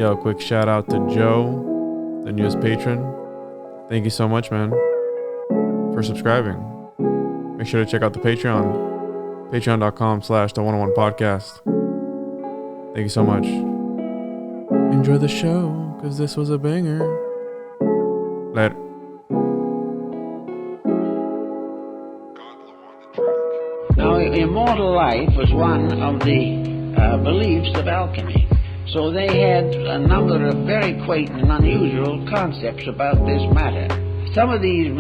Yo, quick shout out to Joe, the newest patron. Thank you so much, man, for subscribing. Make sure to check out the Patreon. Patreon.com/the101 podcast. Thank you so much. Enjoy the show, because this was a banger. Later. Now, immortal life was one of the beliefs of alchemy. So they had a number of very quaint and unusual concepts about this matter. Some of these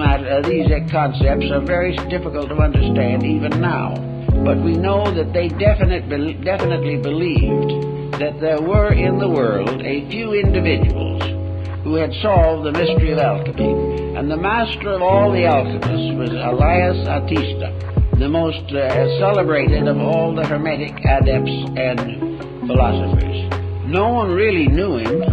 concepts are very difficult to understand even now. But we know that they definitely believed that there were in the world a few individuals who had solved the mystery of alchemy. And the master of all the alchemists was Elias Artista, the most celebrated of all the Hermetic adepts and philosophers. No one really knew him,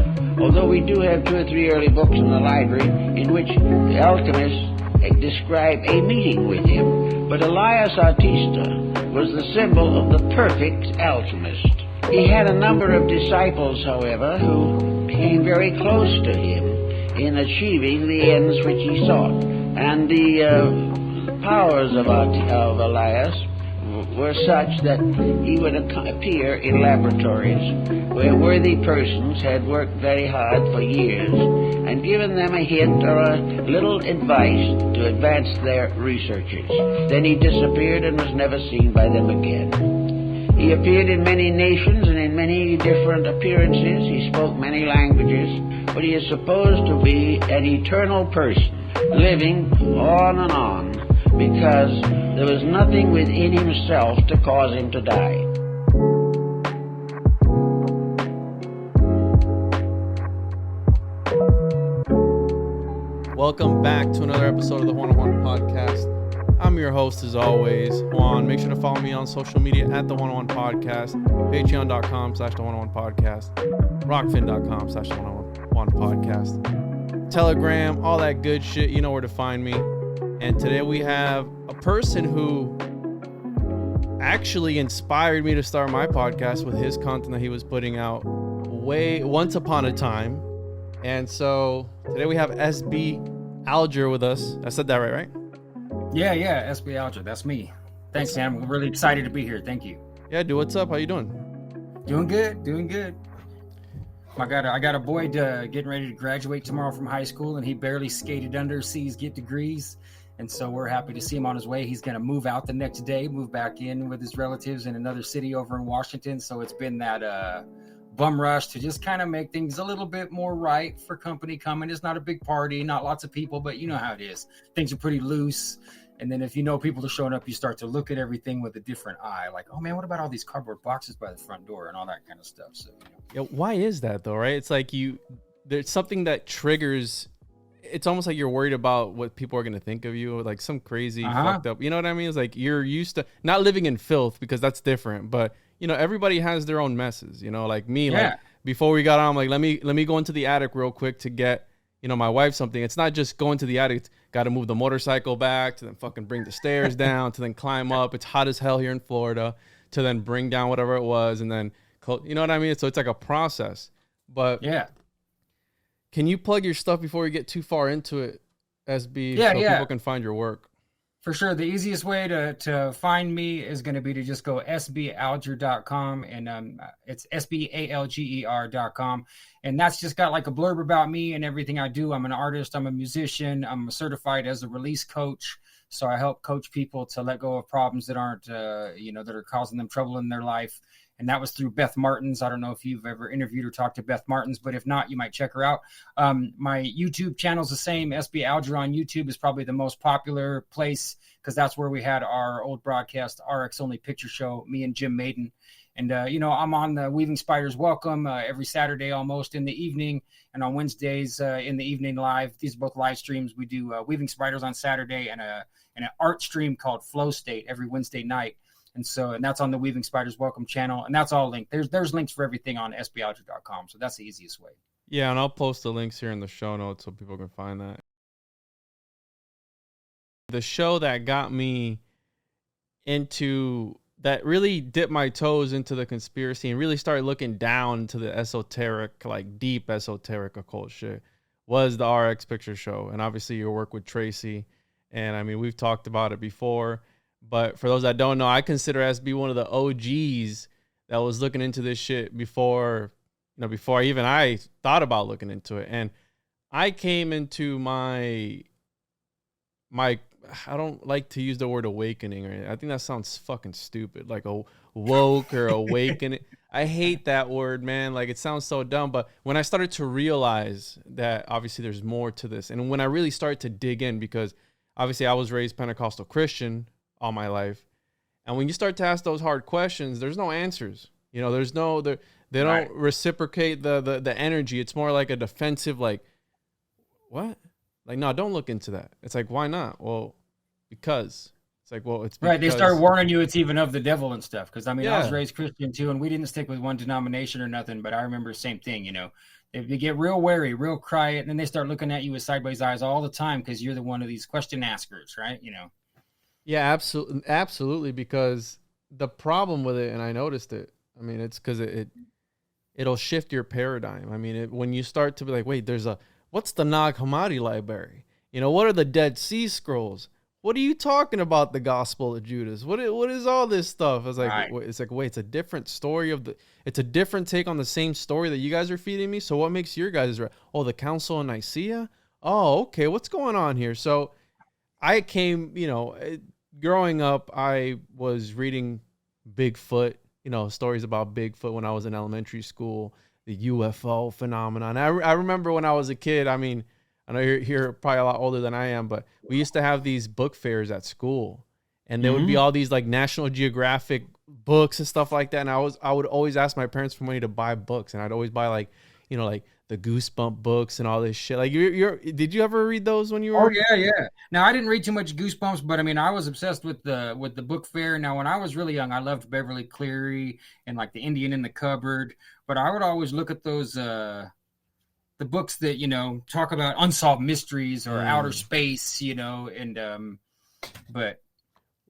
although we do have 2 or 3 early books in the library in which the alchemists describe a meeting with him. But Elias Artista was the symbol of the perfect alchemist. He had a number of disciples, however, who came very close to him in achieving the ends which he sought. And the powers of Elias were such that he would appear in laboratories where worthy persons had worked very hard for years and given them a hint or a little advice to advance their researches. Then he disappeared and was never seen by them again. He appeared in many nations and in many different appearances. He spoke many languages, but he is supposed to be an eternal person, living on and on, because there was nothing within himself to cause him to die. Welcome back to another episode of the 101 podcast. I'm your host as always, Juan. Make sure to follow me on social media at the 101 podcast, patreon.com/the101 podcast, rockfin.com/the101 podcast, Telegram, all that good shit. You know where to find me. And today we have a person who actually inspired me to start my podcast with his content that he was putting out once upon a time. And so today we have SB Alger with us. I said that right? Yeah, SB Alger. That's me. Thanks, man. I'm really excited to be here. Thank you. Yeah, dude. What's up? How you doing? Doing good. I got a boy getting ready to graduate tomorrow from high school, and he barely skated under C's get degrees. And so we're happy to see him on his way. He's going to move out the next day, move back in with his relatives in another city over in Washington. So it's been that bum rush to just kind of make things a little bit more right for company coming. It's not a big party, not lots of people, but you know how it is. Things are pretty loose. And then if you know people are showing up, you start to look at everything with a different eye. Like, oh, man, what about all these cardboard boxes by the front door and all that kind of stuff? So, Yeah, why is that, though, right? It's like there's something that triggers. It's almost like you're worried about what people are going to think of you, like some crazy fucked up. You know what I mean? It's like you're used to not living in filth, because that's different. But, you know, everybody has their own messes, you know, like me. Yeah. Like before we got on, I'm like, let me go into the attic real quick to get, you know, my wife something. It's not just going to the attic. Got to move the motorcycle back, to then fucking bring the stairs down, to then climb up. It's hot as hell here in Florida, to then bring down whatever it was, and then, you know what I mean? So it's like a process. But yeah. Can you plug your stuff before we get too far into it, SB, so people can find your work? For sure. The easiest way to find me is going to be to just go sbalger.com, and it's sbalger.com. And that's just got like a blurb about me and everything I do. I'm an artist. I'm a musician. I'm certified as a release coach. So I help coach people to let go of problems that aren't, that are causing them trouble in their life. And that was through Beth Martins. I don't know if you've ever interviewed or talked to Beth Martins, but if not, you might check her out. My YouTube channel is the same. SB Alger on YouTube is probably the most popular place, because that's where we had our old broadcast, Rx Only Picture Show, me and Jim Maiden. And, I'm on the Weaving Spiders Welcome every Saturday almost in the evening, and on Wednesdays in the evening live. These are both live streams. We do Weaving Spiders on Saturday and an art stream called Flow State every Wednesday night. And that's on the Weaving Spiders Welcome channel. And that's all linked. There's links for everything on sbalger.com. So that's the easiest way. Yeah, and I'll post the links here in the show notes so people can find that. The show that got me into that really dipped my toes into the conspiracy and really started looking down to the esoteric, like deep esoteric occult shit was the RX Picture Show. And obviously your work with Tracy. And I mean, we've talked about it before, but for those that don't know, I consider SB one of the OGs that was looking into this shit before, before I thought about looking into it. And I came into my I don't like to use the word awakening, or I think that sounds fucking stupid, like a woke or awakening. I hate that word, man. Like, it sounds so dumb. But when I started to realize that obviously there's more to this, and when I really started to dig in, because obviously I was raised Pentecostal Christian all my life, and when you start to ask those hard questions, there's no answers. There's no they don't reciprocate the energy. It's more like a defensive, like, what? Like, no, don't look into that. It's like, why not? Well, because it's like, well, it's because. Right. They start warning you it's even of the devil and stuff. Because I mean, I was raised Christian too, and we didn't stick with one denomination or nothing. But I remember the same thing. They get real wary, real quiet, and then they start looking at you with sideways eyes all the time because you're the one of these question askers, right? Yeah, absolutely. Because the problem with it, and I noticed it. I mean, it's because it'll shift your paradigm. I mean, when you start to be like, wait, what's the Nag Hammadi library? What are the Dead Sea Scrolls? What are you talking about? The Gospel of Judas? What is all this stuff? It's like, wait, it's a different story it's a different take on the same story that you guys are feeding me. So what makes your guys right? Oh, the Council of Nicaea? Oh, okay. What's going on here? So I came, growing up, I was reading Bigfoot, stories about Bigfoot when I was in elementary school, the UFO phenomenon. I remember when I was a kid, I mean, I know you're probably a lot older than I am, but we used to have these book fairs at school, and there would be all these like National Geographic books and stuff like that. And I would always ask my parents for money to buy books, and I'd always buy like the Goosebump books and all this shit. Like, did you ever read those when you were? Oh yeah. Now, I didn't read too much Goosebumps, but I mean, I was obsessed with the book fair. Now, when I was really young, I loved Beverly Cleary and like The Indian in the Cupboard. But I would always look at those the books that talk about unsolved mysteries or outer space, but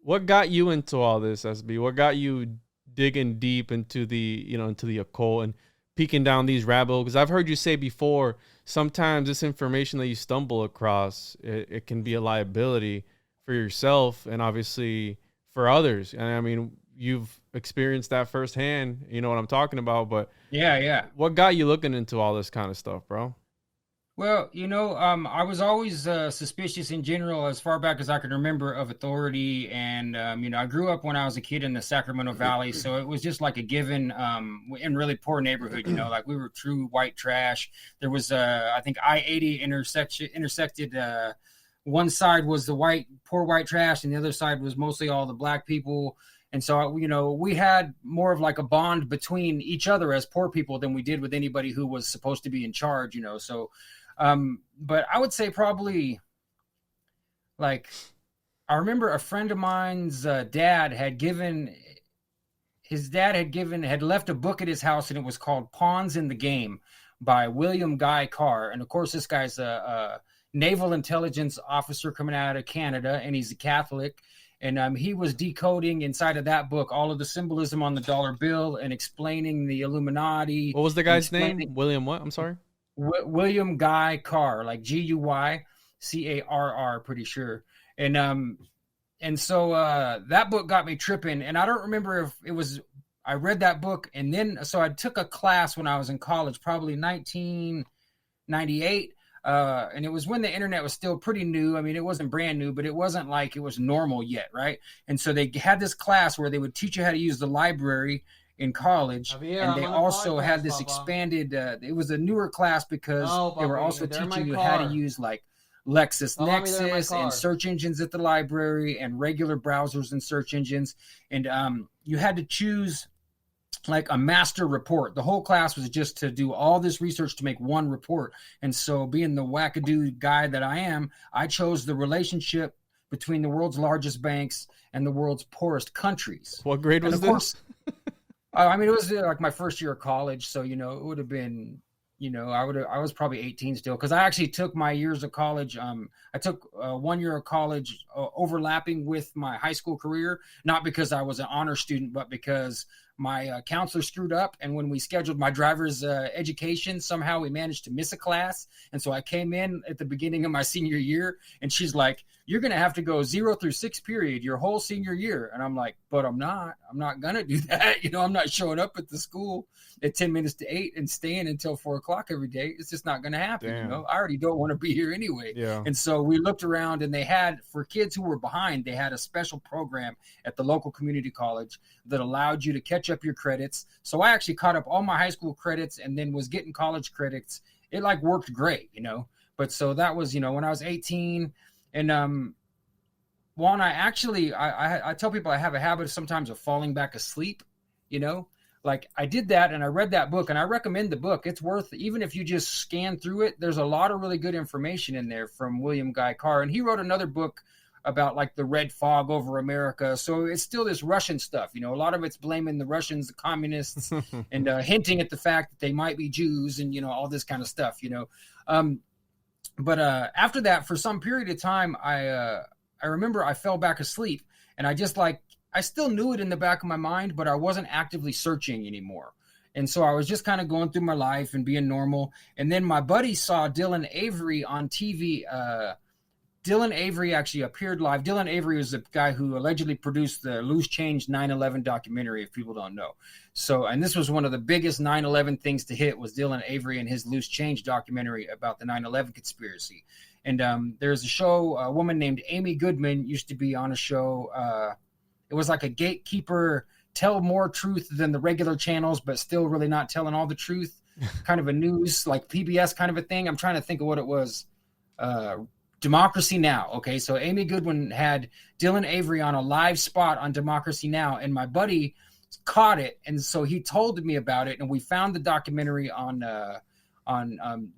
what got you into all this, SB? What got you digging deep into the occult and peeking down these rabbit holes? Because I've heard you say before, sometimes this information that you stumble across, it can be a liability for yourself and obviously for others. And I mean, you've experienced that firsthand. You know what I'm talking about. But yeah. What got you looking into all this kind of stuff, bro? Well, I was always suspicious in general, as far back as I can remember, of authority. And, I grew up when I was a kid in the Sacramento Valley. So it was just like a given in really poor neighborhood, like we were true white trash. There was, I think, I-80 intersected. One side was the poor white trash, and the other side was mostly all the black people. And so, we had more of like a bond between each other as poor people than we did with anybody who was supposed to be in charge, So, but I would say probably like, I remember a friend of mine's dad had left a book at his house, and it was called Pawns in the Game by William Guy Carr. And of course, this guy's a naval intelligence officer coming out of Canada, and he's a Catholic. And he was decoding inside of that book all of the symbolism on the dollar bill and explaining the Illuminati. What was the guy's name? William what? I'm sorry. William Guy Carr, like Guycarr, pretty sure. And so that book got me tripping. And I don't remember if it was, I read that book, and then, so I took a class when I was in college, probably 1998. And it was when the internet was still pretty new. I mean, it wasn't brand new, but it wasn't like it was normal yet, right? And so they had this class where they would teach you how to use the library in college, and they also had this expanded. It was a newer class because they were also teaching you how to use like LexisNexis and search engines at the library and regular browsers and search engines. And you had to choose like a master report. The whole class was just to do all this research to make one report. And so, being the wackadoo guy that I am, I chose the relationship between the world's largest banks and the world's poorest countries. What grade was this? I mean, it was like my first year of college, so it would have been I was probably 18 still, because I actually took my years of college. I took 1 year of college overlapping with my high school career, not because I was an honor student, but because my counselor screwed up. And when we scheduled my driver's education, somehow we managed to miss a class. And so I came in at the beginning of my senior year, and she's like, "You're going to have to go 0 through 6 period your whole senior year." And I'm like, "But I'm not going to do that. I'm not showing up at the school at 10 minutes to 8 and staying until 4 o'clock every day. It's just not going to happen. Damn. I already don't want to be here anyway." Yeah. And so we looked around, and they had, for kids who were behind, they had a special program at the local community college that allowed you to catch up your credits. So I actually caught up all my high school credits and then was getting college credits. It like worked great, But so that was, when I was 18. And Juan, I tell people I have a habit sometimes of falling back asleep, Like I did that, and I read that book, and I recommend the book. It's worth, even if you just scan through it, there's a lot of really good information in there from William Guy Carr. And he wrote another book about like the red fog over America. So it's still this Russian stuff, a lot of it's blaming the Russians, the communists, and hinting at the fact that they might be Jews and, all this kind of stuff, But after that, for some period of time, I remember I fell back asleep, and I just I still knew it in the back of my mind, but I wasn't actively searching anymore. And so I was just kind of going through my life and being normal. And then my buddy saw Dylan Avery on TV. Dylan Avery actually appeared live. Dylan Avery was the guy who allegedly produced the Loose Change 9/11 documentary, if people don't know. So, and this was one of the biggest 9/11 things to hit, was Dylan Avery and his Loose Change documentary about the 9/11 conspiracy. And there's a show, a woman named Amy Goodman used to be on a show. It was like a gatekeeper, tell more truth than the regular channels, but still really not telling all the truth. Kind of a news, like PBS kind of a thing. I'm trying to think of what it was. Democracy Now! Okay, so Amy Goodwin had Dylan Avery on a live spot on Democracy Now! And my buddy caught it, and so he told me about it, and we found the documentary on the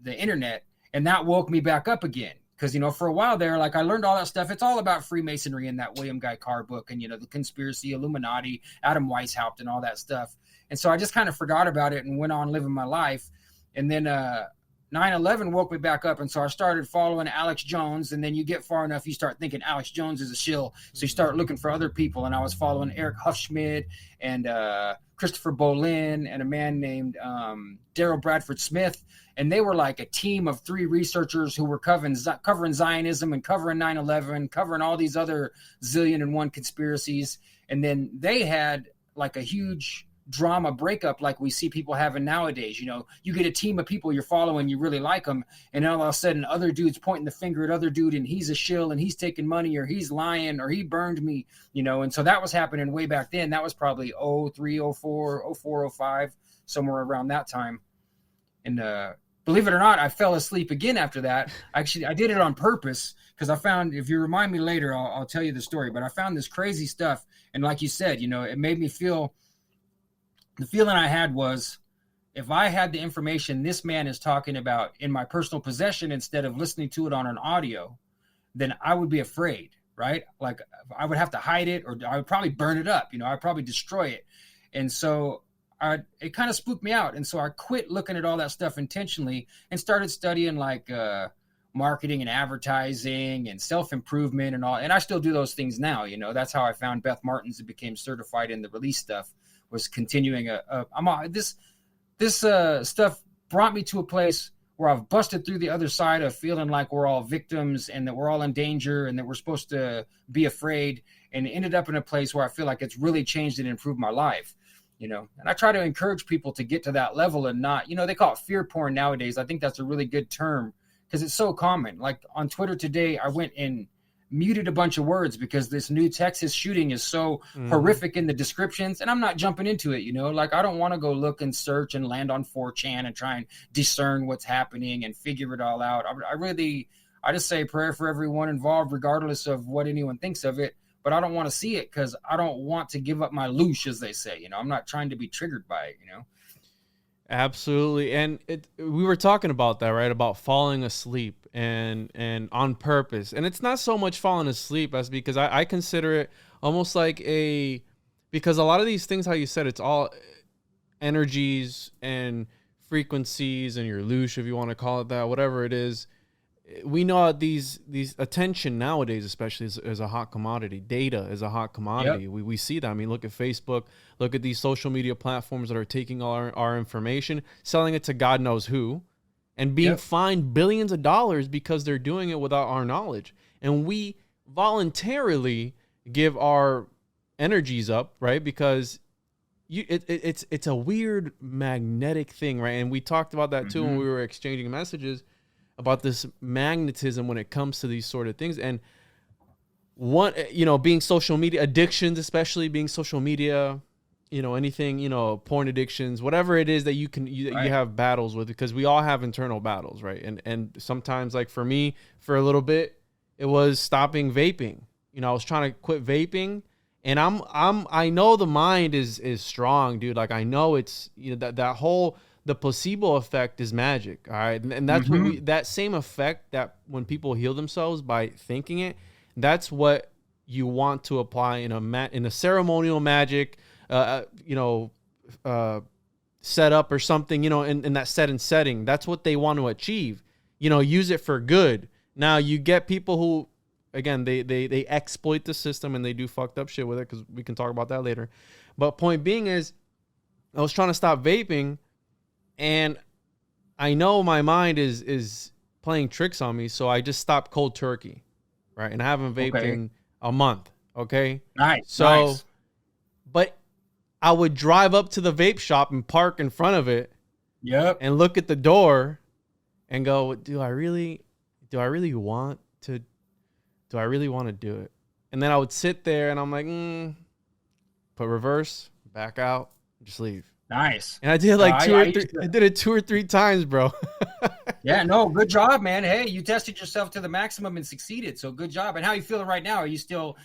internet, and that woke me back up again. Because, for a while there, I learned all that stuff. It's all about Freemasonry in that William Guy Carr book, and, the conspiracy, Illuminati, Adam Weishaupt, and all that stuff. And so I just kind of forgot about it and went on living my life. And then 9/11 woke me back up, and so I started following Alex Jones. And then you get far enough, you start thinking Alex Jones is a shill, so you start looking for other people. And I was following Eric Huffschmidt and Christopher Bolin and a man named Daryl Bradford Smith, and they were like a team of 3 researchers who were covering Zionism and covering 9/11, covering all these other zillion and one conspiracies. And then they had like a huge drama breakup like we see people having nowadays. You get a team of people you're following, you really like them, and all of a sudden other dudes pointing the finger at other dude, and he's a shill, and he's taking money, or he's lying, or he burned me, and so that was happening way back then. That was probably 03, 04, 04, 05, somewhere around that time. And believe it or not, I fell asleep again after that. Actually, I did it on purpose, because I found, if you remind me later, I'll tell you the story, but I found this crazy stuff. And like you said, it made me feel, the feeling I had was, if I had the information this man is talking about in my personal possession instead of listening to it on an audio, then I would be afraid, right? Like I would have to hide it, or I would probably burn it up. I'd probably destroy it. And so it kind of spooked me out. And so I quit looking at all that stuff intentionally and started studying marketing and advertising and self-improvement and all. And I still do those things now. That's how I found Beth Martins and became certified in the release stuff, was continuing this stuff brought me to a place where I've busted through the other side of feeling like we're all victims and that we're all in danger and that we're supposed to be afraid, and ended up in a place where I feel like it's really changed and improved my life, and I try to encourage people to get to that level and not, they call it fear porn nowadays. I think that's a really good term because it's so common. Like on Twitter today, I went and muted a bunch of words because this new Texas shooting is so horrific in the descriptions, and I'm not jumping into it, I don't want to go look and search and land on 4chan and try and discern what's happening and figure it all out. I just say a prayer for everyone involved, regardless of what anyone thinks of it, but I don't want to see it because I don't want to give up my loosh, as they say. I'm not trying to be triggered by it. Absolutely. And we were talking about that, right? About falling asleep and on purpose. And it's not so much falling asleep as because I consider it almost like because a lot of these things, how you said, it's all energies and frequencies and your loosh, if you want to call it that, whatever it is. We know these attention nowadays, especially, is a hot commodity. Data is a hot commodity. Yep. We see that. I mean, look at Facebook. Look at these social media platforms that are taking all our information, selling it to God knows who, and being fined billions of dollars because they're doing it without our knowledge. And we voluntarily give our energies up, right? Because it's a weird magnetic thing, right? And we talked about that too when we were exchanging messages about this magnetism when it comes to these sort of things. And one, being social media addictions, especially being social media, anything, porn addictions, whatever it is that you have battles with, because we all have internal battles, right? And sometimes, like for me, for a little bit, it was stopping vaping. I was trying to quit vaping, and I know the mind is strong, dude. Like I know it's, that whole, the placebo effect is magic, all right? And that's what that same effect that when people heal themselves by thinking it, that's what you want to apply in a ceremonial magic, setup or something, in that set and setting. That's what they want to achieve. Use it for good. Now you get people who, again, they exploit the system and they do fucked up shit with it, because we can talk about that later. But point being is, I was trying to stop vaping, and I know my mind is playing tricks on me, so I just stopped cold turkey, right? And I haven't vaped in a month, okay? Nice. So, but I would drive up to the vape shop and park in front of it, and look at the door, and go, do I really want to do it? And then I would sit there, and I'm like, put reverse, back out, just leave. Nice. And I did like I did it 2 or 3 times, bro. Yeah, no, good job, man. Hey, you tested yourself to the maximum and succeeded. So good job. And how are you feeling right now? Are you still,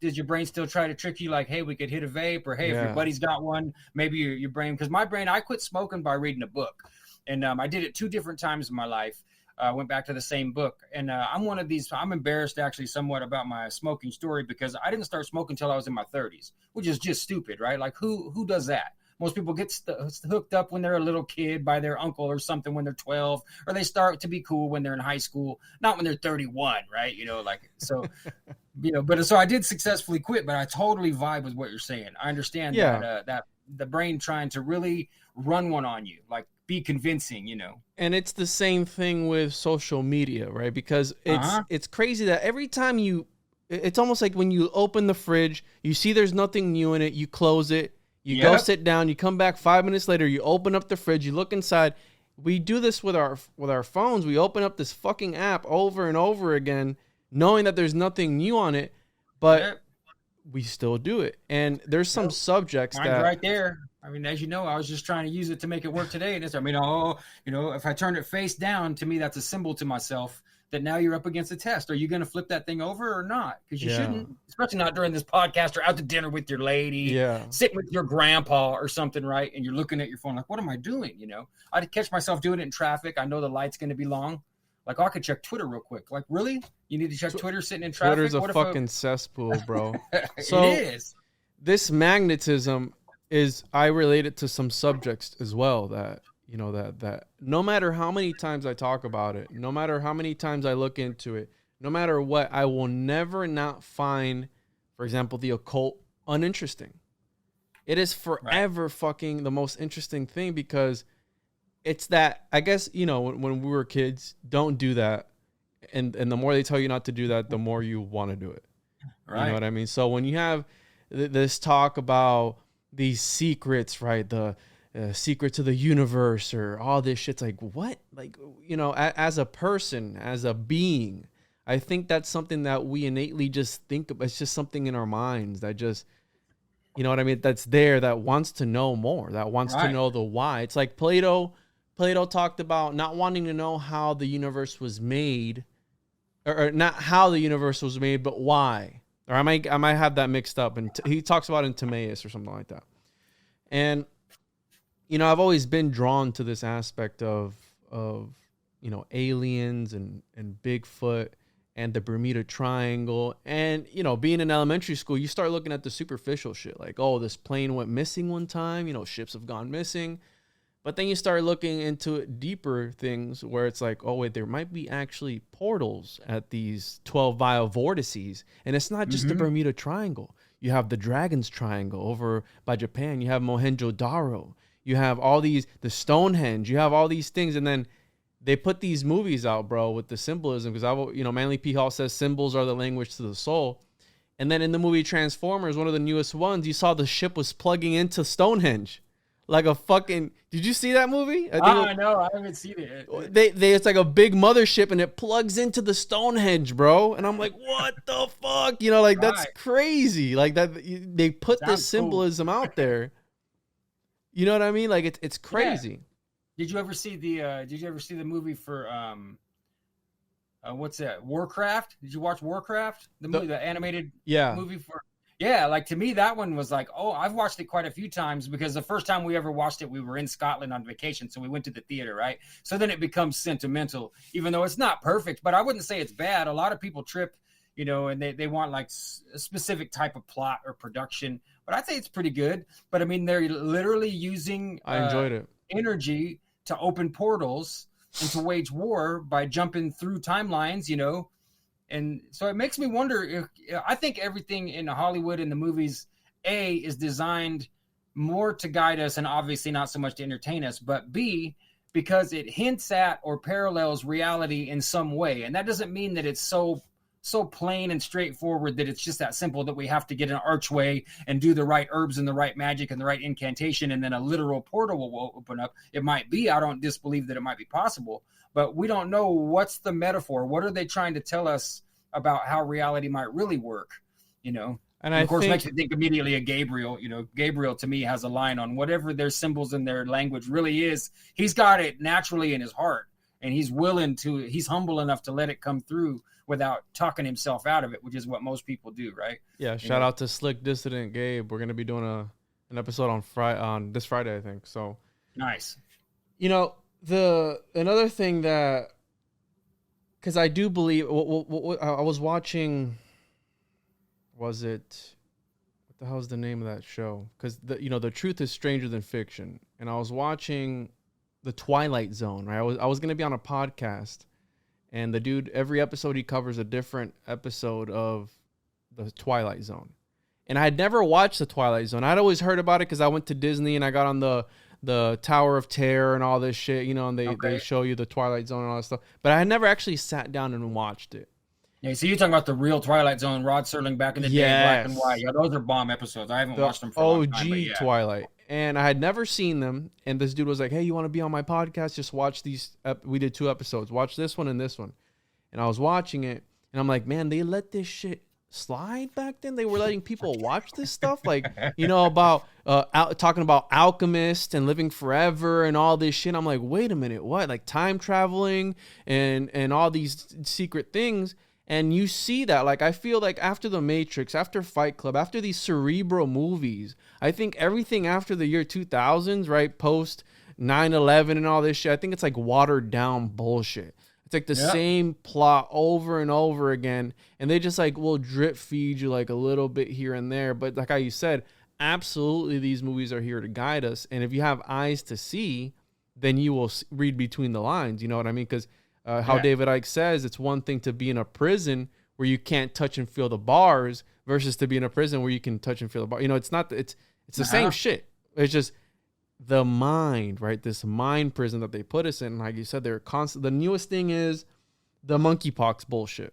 did your brain still try to trick you like, hey, we could hit a vape, or hey, if your buddy's got one, maybe your brain, because my brain, I quit smoking by reading a book. And I did it 2 different times in my life. I went back to the same book. And I'm one of these, I'm embarrassed actually somewhat about my smoking story, because I didn't start smoking until I was in my 30s, which is just stupid, right? Like who does that? Most people get hooked up when they're a little kid by their uncle or something when they're 12, or they start to be cool when they're in high school, not when they're 31, right? But so I did successfully quit, but I totally vibe with what you're saying. I understand that the brain trying to really run one on you, like be convincing, And it's the same thing with social media, right? Because it's crazy that every time it's almost like when you open the fridge, you see there's nothing new in it, you close it, you go sit down, you come back 5 minutes later, you open up the fridge, you look inside. We do this with our phones. We open up this fucking app over and over again, knowing that there's nothing new on it, but we still do it. And there's some subjects mine's that right there. I mean, as you know, I was just trying to use it to make it work today. And if I turn it face down, to me, that's a symbol to myself that now you're up against a test. Are you going to flip that thing over or not? Because you shouldn't, especially not during this podcast or out to dinner with your lady, sitting with your grandpa or something, right? And you're looking at your phone like, what am I doing? I'd catch myself doing it in traffic. I know the light's going to be long. Like, I could check Twitter real quick. Like, really? You need to check Twitter sitting in traffic? Twitter's a fucking cesspool, bro. So it is. This magnetism I relate it to some subjects as well that, that no matter how many times I talk about it, no matter how many times I look into it, no matter what, I will never not find, for example, the occult uninteresting. It is forever fucking the most interesting thing, because it's that, I guess, when we were kids, don't do that. And the more they tell you not to do that, the more you want to do it. Right. You know what I mean? So when you have this talk about these secrets, right? The secrets of the universe or all this shit's like, what? Like, as a person, as a being, I think that's something that we innately just think of. It's just something in our minds that just, you know what I mean? That's there, that wants to know more, that wants to know the why. It's like Plato talked about not wanting to know how the universe was made, or not how the universe was made, but why. Or I might have that mixed up. And he talks about it in Timaeus or something like that. And, I've always been drawn to this aspect of aliens and Bigfoot and the Bermuda Triangle. And, being in elementary school, you start looking at the superficial shit. Like, oh, this plane went missing one time. Ships have gone missing. But then you start looking into deeper things where it's like, oh, wait, there might be actually portals at these 12 vial vortices. And it's not just the Bermuda Triangle. You have the Dragon's Triangle over by Japan. You have Mohenjo-Daro. You have all these, the Stonehenge. You have all these things. And then they put these movies out, bro, with the symbolism. Because, Manly P. Hall says symbols are the language to the soul. And then in the movie Transformers, one of the newest ones, you saw the ship was plugging into Stonehenge. Like a fucking, did you see that movie? I know, I haven't seen it. It's like a big mothership and it plugs into the Stonehenge, bro. And I'm like, what the fuck? That's crazy. Like that, they put this symbolism out there. You know what I mean? Like it's crazy. Yeah. Did you ever see the movie for what's that? Warcraft? Did you watch Warcraft? The animated movie for. Yeah, like to me, that one was like, oh, I've watched it quite a few times because the first time we ever watched it, we were in Scotland on vacation. So we went to the theater, right? So then it becomes sentimental, even though it's not perfect, but I wouldn't say it's bad. A lot of people trip, and they want like a specific type of plot or production, but I'd say it's pretty good. But I mean, they're literally using I enjoyed it. Energy to open portals and to wage war by jumping through timelines, And so it makes me wonder I think everything in Hollywood and the movies, A, is designed more to guide us and obviously not so much to entertain us, but B, because it hints at or parallels reality in some way. And that doesn't mean that it's so plain and straightforward that it's just that simple that we have to get an archway and do the right herbs and the right magic and the right incantation and then a literal portal will open up. It might be. I don't disbelieve that it might be possible. But we don't know what's the metaphor. What are they trying to tell us about how reality might really work, And of course, makes you think immediately of Gabriel. Gabriel to me has a line on whatever their symbols in their language really is. He's got it naturally in his heart, and he's humble enough to let it come through without talking himself out of it, which is what most people do, right? Yeah. Shout out to Slick Dissident Gabe. We're gonna be doing an episode on this Friday, I think. So nice. Another thing that, because I do believe, I was watching, was it, what the hell is the name of that show? Because the truth is stranger than fiction, and I was watching The Twilight Zone. Right, I was gonna be on a podcast, and the dude, every episode he covers a different episode of The Twilight Zone, and I had never watched The Twilight Zone. I'd always heard about it because I went to Disney and I got on the Tower of Terror and all this shit, and they show you the Twilight Zone and all that stuff. But I had never actually sat down and watched it. Yeah, so you're talking about the real Twilight Zone, Rod Serling back in the day, black and white. Yeah, those are bomb episodes. I haven't watched them for a long time. OG Twilight. And I had never seen them. And this dude was like, hey, you want to be on my podcast? Just watch these. We did 2 episodes. Watch this one and this one. And I was watching it. And I'm like, man, they let this shit slide back then. They were letting people watch this stuff, like about talking about alchemist and living forever and all this shit. I'm like, wait a minute, what? Like time traveling and all these secret things. And you see that, like, I feel like after The Matrix, after Fight Club, after these cerebral movies, I think everything after the year 2000s, right, post 9/11 and all this shit, I think it's like watered down bullshit. It's like the same plot over and over again, and they just like will drip feed you like a little bit here and there. But like how you said, absolutely these movies are here to guide us. And if you have eyes to see, then you will read between the lines. You know what I mean? Because how David Icke says, it's one thing to be in a prison where you can't touch and feel the bars versus to be in a prison where you can touch and feel the bar. It's not, it's the same shit. It's just the mind, right? This mind prison that they put us in. Like you said, they're constant. The newest thing is the monkeypox bullshit.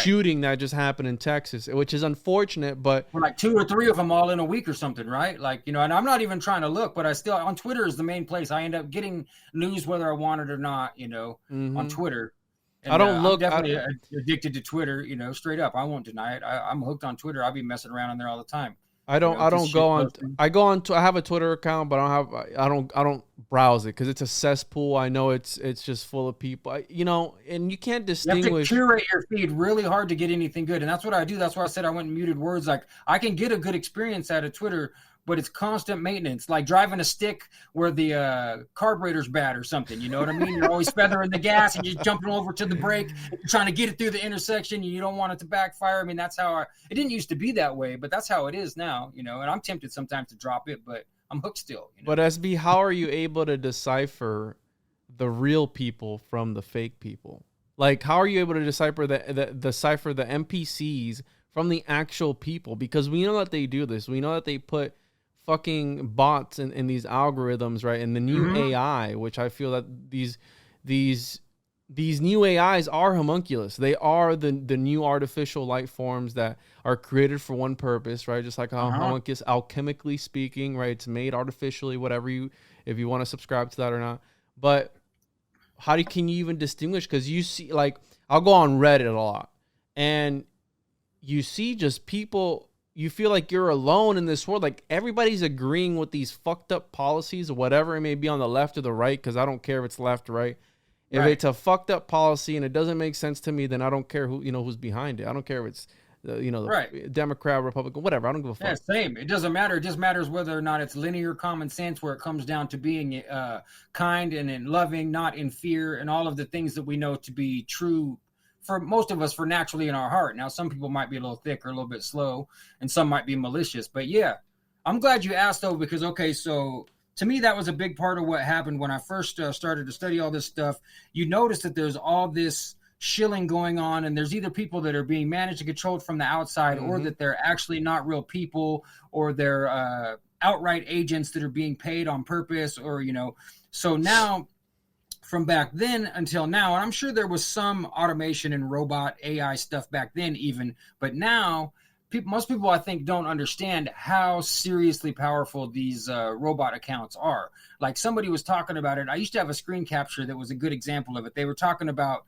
Shooting that just happened in Texas, which is unfortunate, but we're like 2 or 3 of them all in a week or something, right? Like, and I'm not even trying to look, but I still, on Twitter is the main place I end up getting news, whether I want it or not, on Twitter. And, I don't look. I'm definitely addicted to Twitter, straight up. I won't deny it. I'm hooked on Twitter. I'll be messing around on there all the time. I don't go on. I go on. I have a Twitter account, but I don't browse it because it's a cesspool. I know it's just full of people. And you can't distinguish. You have to curate your feed really hard to get anything good, and that's what I do. That's why I said I went and muted words. Like I can get a good experience out of Twitter, but it's constant maintenance, like driving a stick where the carburetor's bad or something. You know what I mean? You're always feathering the gas and you're jumping over to the brake. You're trying to get it through the intersection. You don't want it to backfire. I mean, that's how it didn't used to be that way, but that's how it is now, and I'm tempted sometimes to drop it, but I'm hooked still. You know? But SB, how are you able to decipher the real people from the fake people? Like, how are you able to decipher the NPCs from the actual people? Because we know that they do this. We know that they put fucking bots in these algorithms, right? And the new AI, which I feel that these new AIs are homunculus. They are the new artificial life forms that are created for one purpose, right? Just like how homunculus, alchemically speaking, right? It's made artificially, whatever if you want to subscribe to that or not. But can you even distinguish? Because you see, like, I'll go on Reddit a lot, and you see just people. You feel like you're alone in this world. Like, everybody's agreeing with these fucked up policies or whatever it may be on the left or the right, because I don't care if it's left or right. If it's a fucked up policy and it doesn't make sense to me, then I don't care who's behind it. I don't care if it's Democrat, Republican, whatever. I don't give a fuck. Yeah, same. It doesn't matter. It just matters whether or not it's linear common sense, where it comes down to being kind and in loving, not in fear, and all of the things that we know to be true for most of us, for naturally in our heart. Now, some people might be a little thick or a little bit slow, and some might be malicious. But yeah, I'm glad you asked, though, because, okay, so to me, that was a big part of what happened when I first started to study all this stuff. You notice that there's all this shilling going on, and there's either people that are being managed and controlled from the outside, or that they're actually not real people, or they're outright agents that are being paid on purpose, or, so now from back then until now, and I'm sure there was some automation and robot AI stuff back then even, but now most people, I think, don't understand how seriously powerful these robot accounts are. Like, somebody was talking about it. I used to have a screen capture that was a good example of it. They were talking about,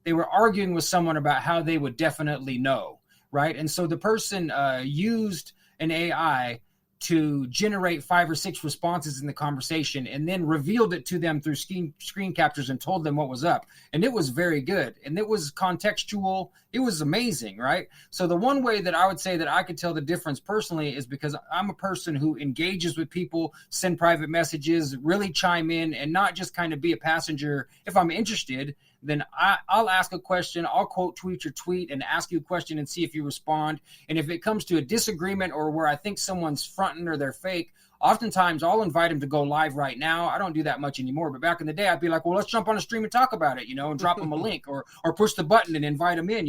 they were arguing with someone about how they would definitely know, right? And so the person used an AI to generate 5 or 6 responses in the conversation, and then revealed it to them through screen captures and told them what was up. And it was very good. And it was contextual. It was amazing, right? So the one way that I would say that I could tell the difference personally is because I'm a person who engages with people, send private messages, really chime in, and not just kind of be a passenger. If I'm interested, then I'll ask a question, I'll quote tweet your tweet and ask you a question and see if you respond. And if it comes to a disagreement or where I think someone's fronting or they're fake, oftentimes I'll invite them to go live right now. I don't do that much anymore, but back in the day, I'd be like, well, let's jump on a stream and talk about it, and drop them a link or push the button and invite them in,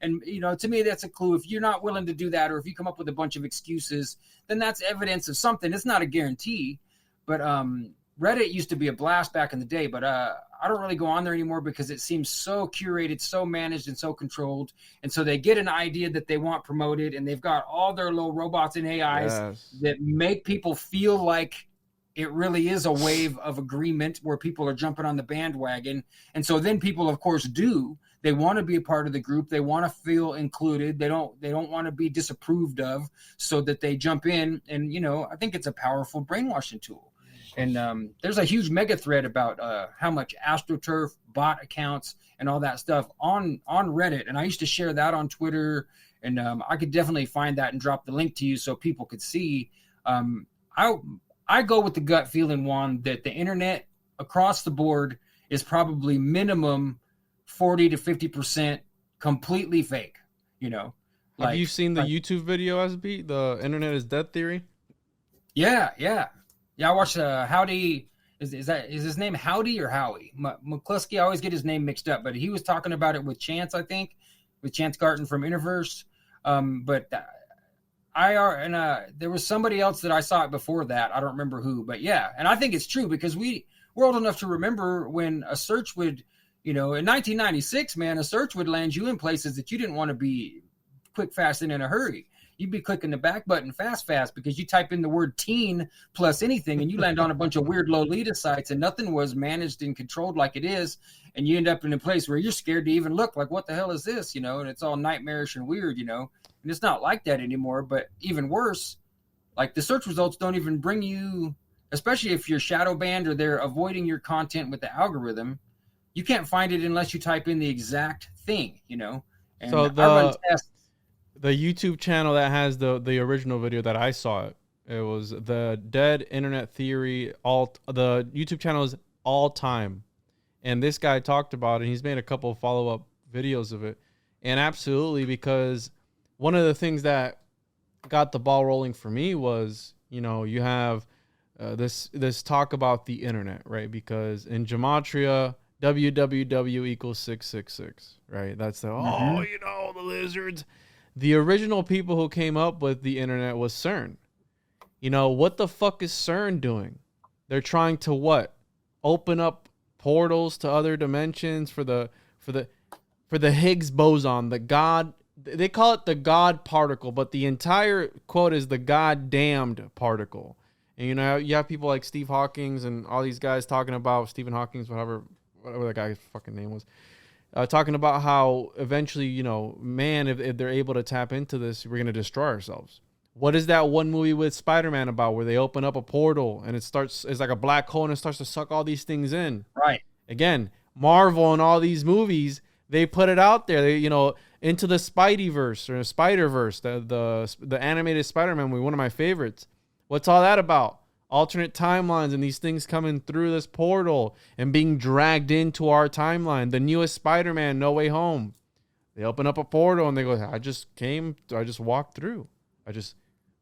And, to me, that's a clue. If you're not willing to do that, or if you come up with a bunch of excuses, then that's evidence of something. It's not a guarantee, but Reddit used to be a blast back in the day, but I don't really go on there anymore because it seems so curated, so managed, and so controlled. And so they get an idea that they want promoted, and they've got all their little robots and AIs that make people feel like it really is a wave of agreement where people are jumping on the bandwagon. And so then people, of course, do. They want to be a part of the group. They want to feel included. They don't want to be disapproved of, so that they jump in. And, I think it's a powerful brainwashing tool. And there's a huge mega thread about how much AstroTurf, bot accounts, and all that stuff on Reddit. And I used to share that on Twitter, and I could definitely find that and drop the link to you so people could see. I go with the gut feeling, Juan, that the internet across the board is probably minimum 40 to 50% completely fake. Have you seen the YouTube video, SB? The internet is dead theory? Yeah. Yeah, I watched Howdy. Is his name Howdy or Howie? McCluskey, I always get his name mixed up, but he was talking about it with Chance, I think, with Chance Garton from Interverse. But there was somebody else that I saw it before that. I don't remember who, but yeah. And I think it's true because we're old enough to remember when a search would, in 1996, man, a search would land you in places that you didn't want to be quick, fast, and in a hurry. You'd be clicking the back button fast because you type in the word teen plus anything and you land on a bunch of weird Lolita sites, and nothing was managed and controlled like it is. And you end up in a place where you're scared to even look, like, what the hell is this? And it's all nightmarish and weird, and it's not like that anymore. But even worse, like, the search results don't even bring you, especially if you're shadow banned or they're avoiding your content with the algorithm, you can't find it unless you type in the exact thing, And so the YouTube channel that has the original video that I saw, it was the Dead Internet Theory. The YouTube channel is All Time, and this guy talked about it. He's made a couple of follow-up videos of it, and absolutely, because one of the things that got the ball rolling for me was, You know, you have this talk about the internet, right? Because in gematria, www equals 666, right? That's the, you know, the lizards. The original people who came up with the internet was CERN. You know, what the fuck is CERN doing? They're trying to what? Open up portals to other dimensions for the Higgs boson, the God. They call it the God particle, but the entire quote is the God damned particle. And you know, you have people like Steve Hawkins and all these guys talking about Stephen Hawkins, whatever that guy's fucking name was, talking about how eventually, you know, man, if they're able to tap into this, we're gonna destroy ourselves. What is that one movie with Spider-Man about where they open up a portal and it's like a black hole and it starts to suck all these things in? Right. Again, Marvel and all these movies, they put it out there. They, you know, into the Spideyverse or Spider-Verse, the animated Spider-Man movie, one of my favorites. What's all that about? Alternate timelines and these things coming through this portal and being dragged into our timeline. The newest Spider-Man, No Way Home. They open up a portal and they go, I just walked through. I just,